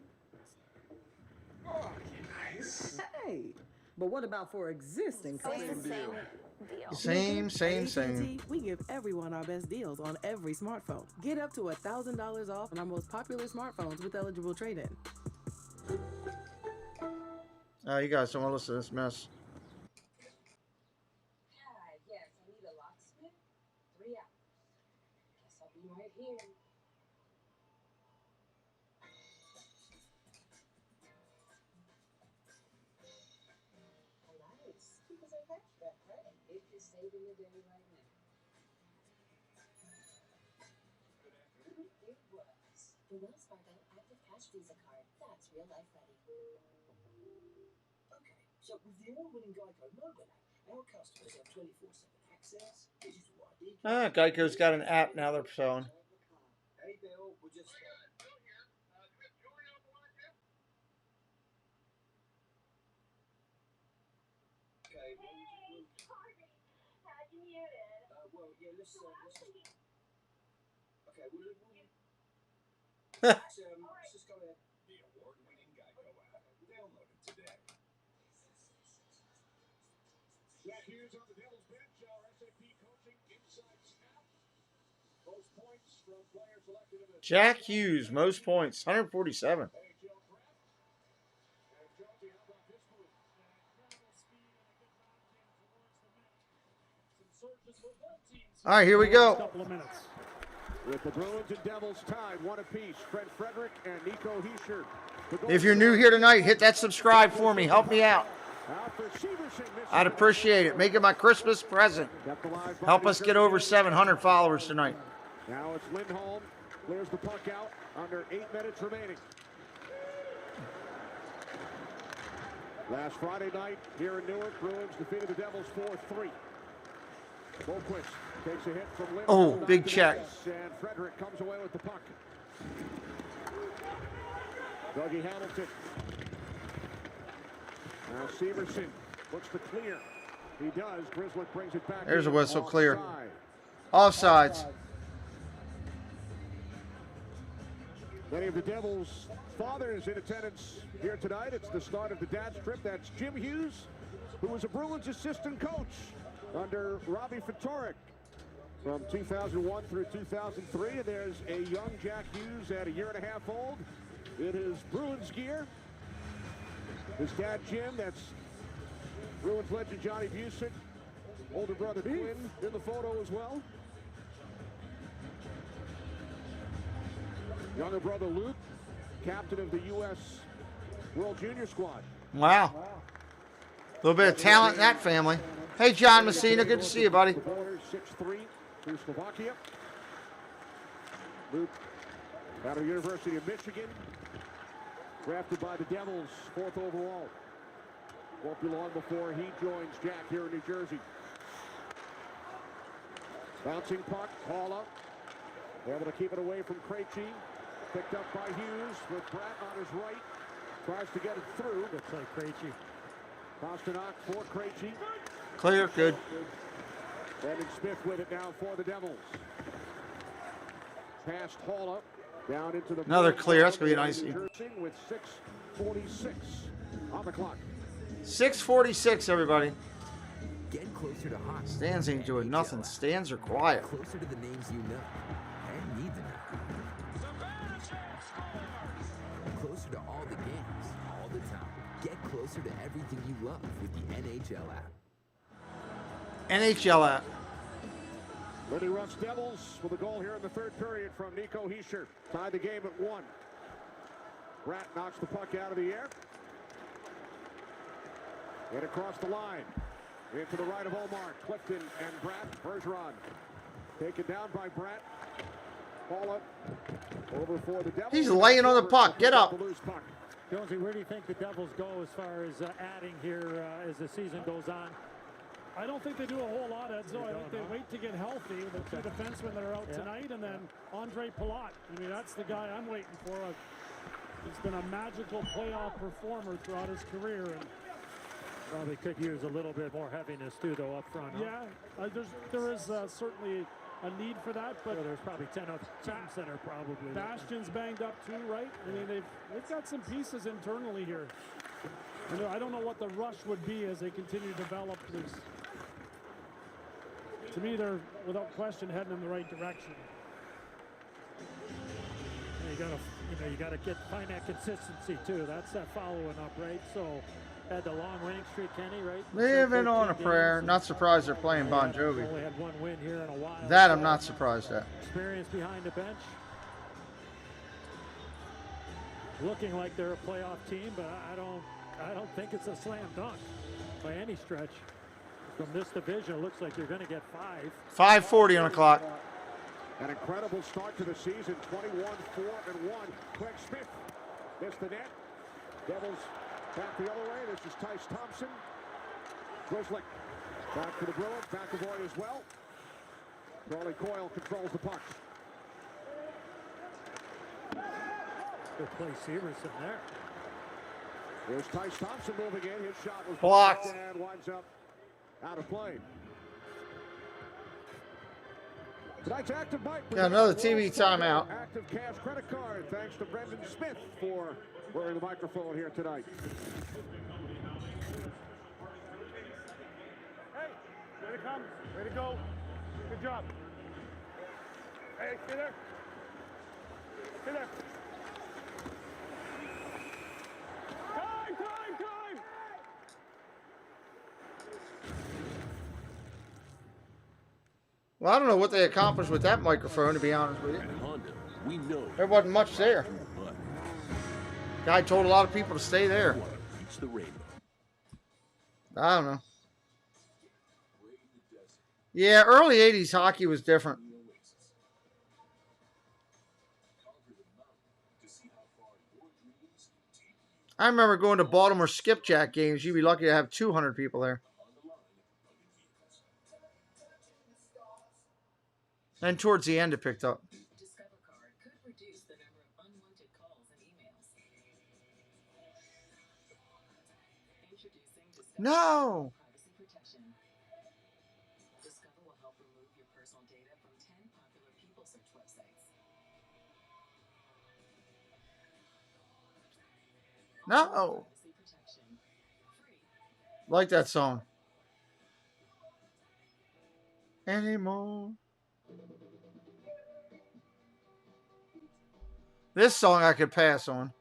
Nice. Hey, but what about for existing customers? Same. AT&T, we give everyone our best deals on every smartphone. Get up to $1,000 off on our most popular smartphones with eligible trade-in. Oh, you guys don't want to listen to this mess. Yes, I need a locksmith. 3 hours. Guess I'll be right here. Nice. Because I catch that, right? If you're saving the day right now. It was. The Wells Fargo Active Cash Visa card. That's real life ready. So with the award-winning Geico mobile app, our customers have 24/7 access, digital ID. Geico's got an app now they're showing. Hey Bill, we're just... Okay, well, yeah, let's okay, let's just go ahead. The award-winning Geico app. Download it today. Jack Hughes on the Devils bench, our SAP coaching insights app. Most points from players selected in the Jack Hughes, most points, 147. All right, here we go. Couple of minutes. With the Bruins and Devils tied 1 apiece. Trent Frederick and Nico Hischier. If you're new here tonight, hit that subscribe for me. Help me out. I'd appreciate it. Make it my Christmas present. Help us get over 700 followers tonight. Now it's Lindholm. Clears the puck out under 8 minutes remaining. Last Friday night here in Newark, Bruins defeated the Devils 4-3. Boquist takes a hit from Lindholm. Oh, big check. And Frederick comes away with the puck. Dougie Hamilton. Now Severson looks to clear. He does. Grizzly brings it back. There's a whistle, clear. Offsides. Many of the Devils' fathers in attendance here tonight. It's the start of the dad's trip. That's Jim Hughes, who was a Bruins assistant coach under Robbie Fatorik from 2001 through 2003. And there's a young Jack Hughes at 1.5 years old in his Bruins gear. His dad, Jim, that's Bruins legend Johnny Busick. Older brother Quinn in the photo as well. Younger brother Luke, captain of the U.S. World Junior Squad. Wow. A little bit of talent in that family. Hey, John Messina, good to see you, buddy. 6'3" through Slovakia. Luke out of the University of Michigan. Drafted by the Devils, 4th overall. Won't be long before he joins Jack here in New Jersey. Bouncing puck, haul up. Able to keep it away from Krejci. Picked up by Hughes with Pratt on his right. Tries to get it through. Good play, Krejci. Pasternak for Krejci. Clear, good. Brandon Smith with it now for the Devils. Past haul up. Down into the another clear. That's going to be nice. With 6:46 on the clock. 6:46, everybody. Get closer to hockey. Stands ain't doing nothing. Stands are quiet. Closer to the names you know and need to know. Closer to all the games, all the time. Get closer to everything you love with the NHL app. NHL app. Lindy Ruff's Devils with a goal here in the 3rd period from Nico Hischier. Tied the game at 1. Pratt knocks the puck out of the air. And across the line. Into the right of Omar. Clifton and Pratt. Bergeron. Taken down by Pratt. Ball up. Over for the Devils. He's laying on the puck. Get up. Jonesy, where do you think the Devils go as far as adding here as the season goes on? I don't think they do a whole lot, Edzo. I think they wait to get healthy with the 2 defensemen that are out tonight, and then Andre Palat. I mean, that's the guy I'm waiting for. He's been a magical playoff performer throughout his career. And probably could use a little bit more heaviness too, though, up front. Yeah, there is certainly a need for that, but there's probably 10 up team center probably. Bastion's banged up too, right? I mean, they've got some pieces internally here. I don't know what the rush would be as they continue to develop this. To me, they're without question heading in the right direction. Yeah, you gotta find that consistency too. That's that following up, right? So had the long winning streak, Kenny, right? Living on a prayer. Not surprised they're playing Bon Jovi. Only had 1 win here in a while. That I'm not surprised at. Experience behind the bench. Looking like they're a playoff team, but I don't think it's a slam dunk by any stretch. From this division, it looks like you're going to get 5. 5:40 on the clock. An incredible start to the season, 21-4-1. Craig Smith missed the net. Devils back the other way. This is Tice Thompson. Grizzly back to the Bruins. McAvoy as well. Charlie Coyle controls the puck. Good play, Severson there. There's Tice Thompson moving in. His shot was blocked and winds up out of play. Tonight's Active Bike. Got another TV timeout. Active Cash credit card. Thanks to Brendan Smith for wearing the microphone here tonight. Hey, way to come. Way to go. Good job. Hey, stay there. Stay there. Time. Well, I don't know what they accomplished with that microphone, to be honest with you. We know There wasn't much there. Guy told a lot of people to stay there. I don't know. Yeah, early 80s hockey was different. I remember going to Baltimore skipjack games. You'd be lucky to have 200 people there. And towards the end, it picked up. No! No! Like that song. Anymore. This song I could pass on.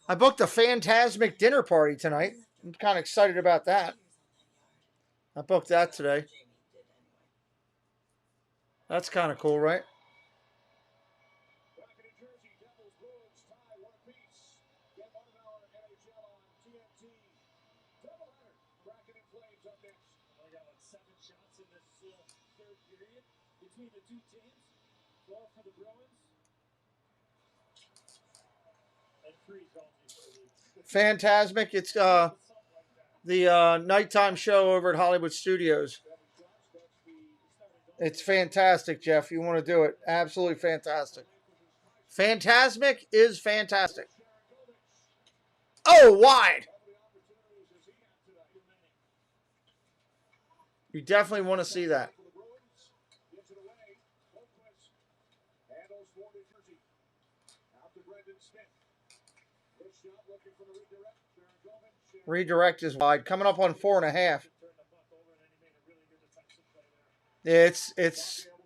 I booked a Phantasmic dinner party tonight. I'm kind of excited about that. I booked that today. That's kind of cool, right? Between the two teams, 4 for the Bruins and 3 Phantasmic. It's the nighttime show over at Hollywood Studios. It's fantastic, Jeff. You want to do it. Absolutely fantastic. Phantasmic is fantastic. Oh, wide. You definitely want to see that. Redirect is wide. Coming up on 4.5. It's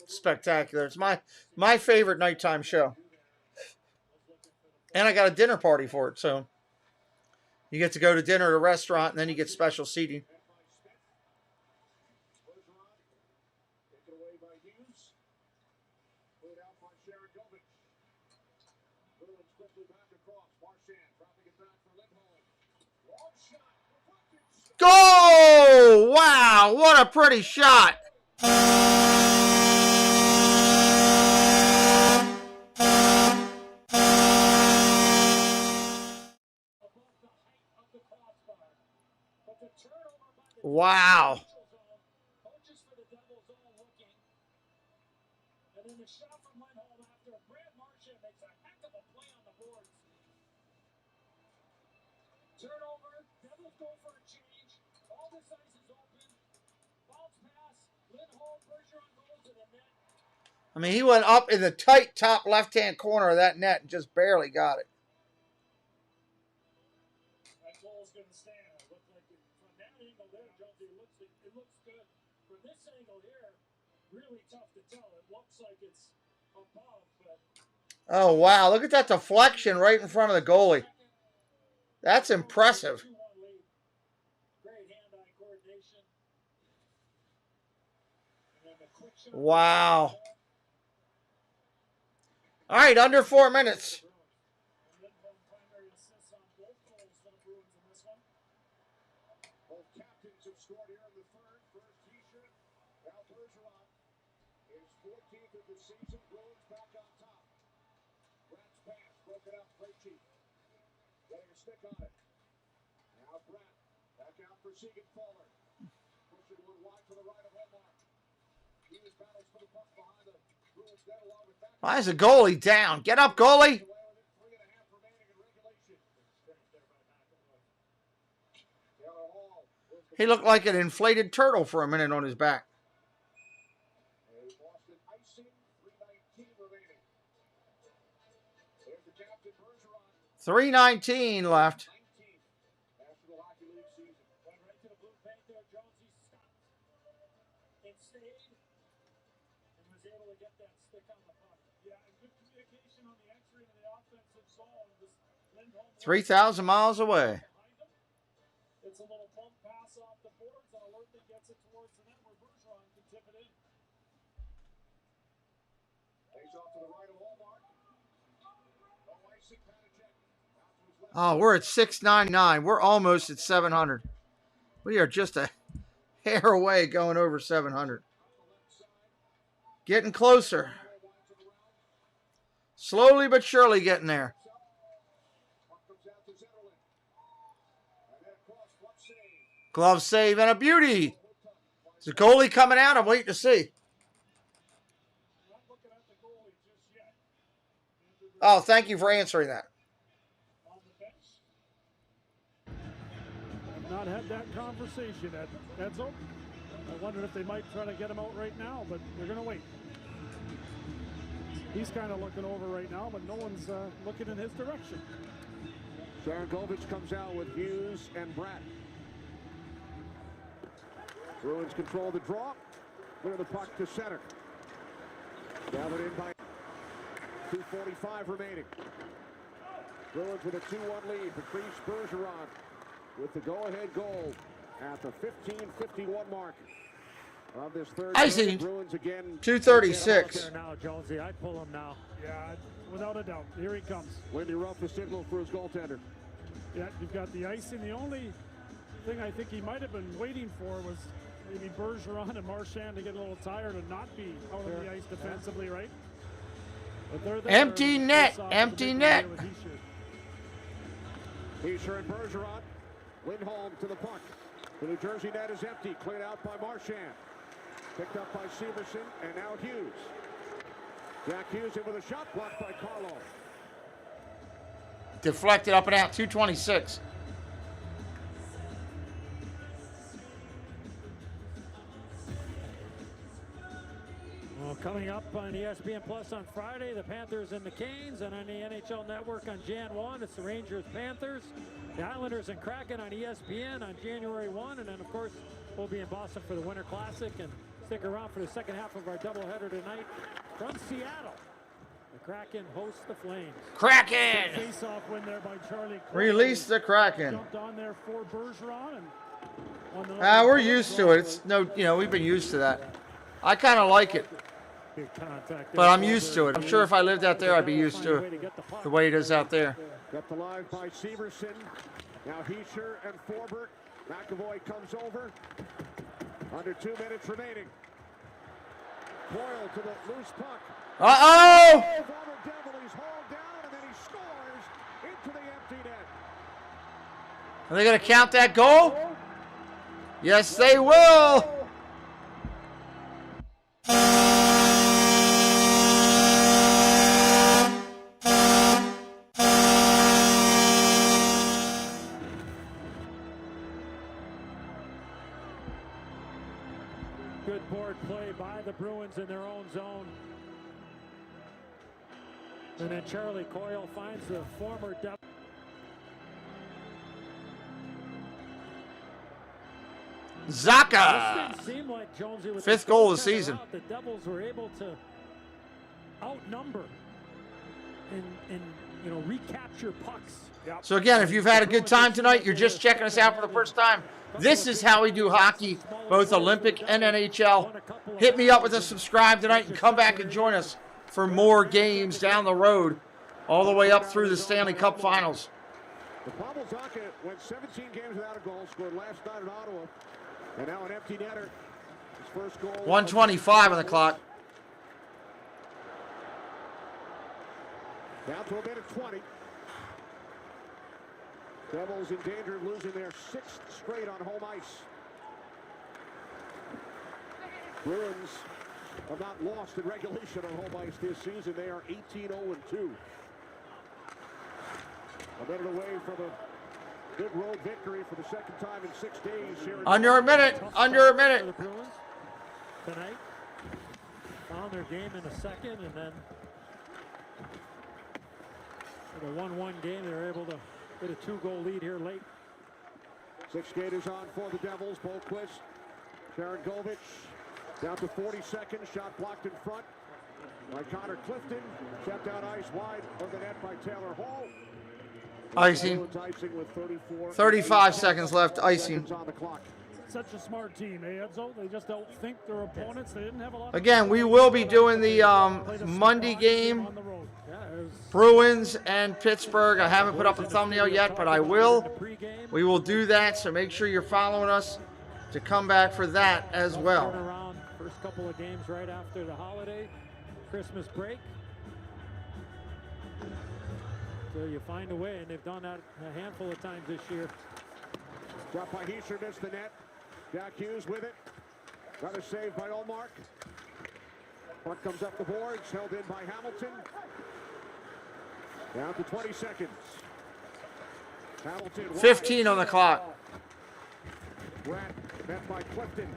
spectacular. It's my favorite nighttime show. And I got a dinner party for it, so you get to go to dinner at a restaurant and then you get special seating. Go! Wow, what a pretty shot. Wow. And then the shot from Lindholm after Brad Marchand makes a heck of a play on the boards. Turnover, Devils go for a change. All this ice is open. Bounce pass, Lindholm, Bergeron goes to the net. I mean, he went up in the tight top left-hand corner of that net and just barely got it. That goal's going to stand. It looked like from that angle there, Jonesy, it looks good. From this angle here, really tough to tell. It looks like it's above, but... Oh, wow. Look at that deflection right in front of the goalie. That's impressive. Wow. All right, under 4 minutes. Why is the goalie down? Get up, goalie. He looked like an inflated turtle for a minute on his back. 3:19 left. 3,000 miles away. It's a little pump pass off the boards, and Alerthy gets it towards the net where Bergeron can tip it in. Takes off to the right of Walmart. Oh, we're at 699. We're almost at 700. We are just a hair away going over 700. Getting closer. Slowly but surely getting there. Glove save and a beauty. Is the goalie coming out? I'm waiting to see. Oh, thank you for answering that. I've not had that conversation, Edzo. I wondered if they might try to get him out right now, but they're going to wait. He's kind of looking over right now, but no one's looking in his direction. Sharangovich comes out with Hughes and Bratt. Bruins control the draw. Clear the puck to center. Gathered in by 2:45 remaining. Bruins with a 2-1 lead. Patrice Bergeron with the go-ahead goal at the 15:51 mark of this third. Icing. Bruins again. 2:36. Now, Jonesy, I'd pull him now. Yeah, without a doubt. Here he comes. Lindy Ruff the signal for his goaltender. Yeah, you've got the icing. The only thing I think he might have been waiting for was maybe Bergeron and Marchand to get a little tired and not be out on the ice defensively, right? But they're there. Empty net. Empty net. Heischer and Bergeron. Lindholm to the puck. The New Jersey net is empty. Cleared out by Marchand. Picked up by Severson. And now Hughes. Jack Hughes in with a shot blocked by Carlo. Deflected up and out. 226. Well, coming up on ESPN Plus on Friday, the Panthers and the Canes, and on the NHL Network on Jan 1, it's the Rangers Panthers, the Islanders and Kraken on ESPN on January 1, and then of course we'll be in Boston for the Winter Classic, and stick around for the second half of our doubleheader tonight from Seattle. The Kraken host the Flames. Kraken! Face-off win there by Charlie. Release the Kraken. Jumped on there for Bergeron, and We're used to it. It's no, we've been used to that. I kind of like it. But I'm used to it. I'm sure if I lived out there, I'd be used to it. The way it is out there. Kept alive by Severson. Now Heischer and Forbert. McAvoy comes over. Under 2 minutes remaining. Boyle to the loose puck. Uh-oh! He's hauled down, and then he scores into the empty net. Are they going to count that goal? Yes, they will. Good board play by the Bruins in their own zone. And then Charlie Coyle finds the former Devil. Zaka! Like Jonesy, with 5th goal of the season. The Devils were able to outnumber and recapture pucks. So again, if you've had a good time tonight, you're just checking us out for the first time, this is how we do hockey, both Olympic and NHL. Hit me up with a subscribe tonight and come back and join us for more games down the road, all the way up through the Stanley Cup Finals. The Pavel Zacha went 17 games without a goal, scored last night in Ottawa, and now an empty netter. His first goal. 1:25 on the clock. Down to a minute 20. Devils in danger of losing their 6th straight on home ice. Bruins have not lost in regulation on home ice this season. They are 18-0-2. A minute away from a good road victory for the second time in 6 days here. Under a minute. Under a minute. The Bruins tonight found their game in a second, and then with a 1-1 game, they were able to get a 2-goal lead here late. 6 skaters on for the Devils. Boquist, Sharangovich, down to 40 seconds. Shot blocked in front by Connor Clifton. Stepped out ice wide of the net by Taylor Hall. Icing. 35 seconds left. Icing. Such a smart team, eh, Edzo? They just outthink their opponents. They didn't have a lot. Again, we will be doing the Monday game, Bruins and Pittsburgh. I haven't put up a thumbnail yet, but I will. We will do that, so make sure you're following us to come back for that as well. First couple of games right after the holiday, Christmas break. So you find a way, and they've done that a handful of times this year. Dropped by Heischer, missed the net. Jack Hughes with it. Another save by Olmark. Puck comes up the boards, held in by Hamilton. Down to 20 seconds. Hamilton. 15 on the clock. Brett met by Clifton.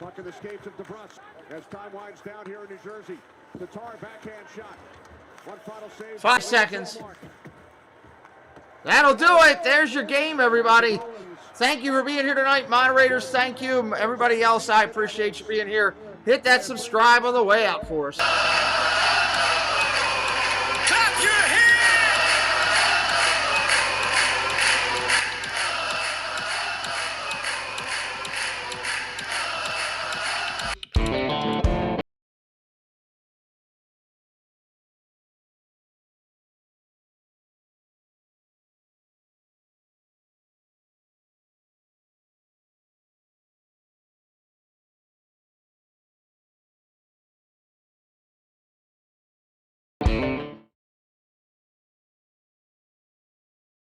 Puck in the skates of DeBrusque as time winds down here in New Jersey. Tatar backhand shot. One final save. 5 seconds. That'll do it. There's your game, everybody. Thank you for being here tonight. Moderators, thank you. Everybody else, I appreciate you being here. Hit that subscribe on the way out for us.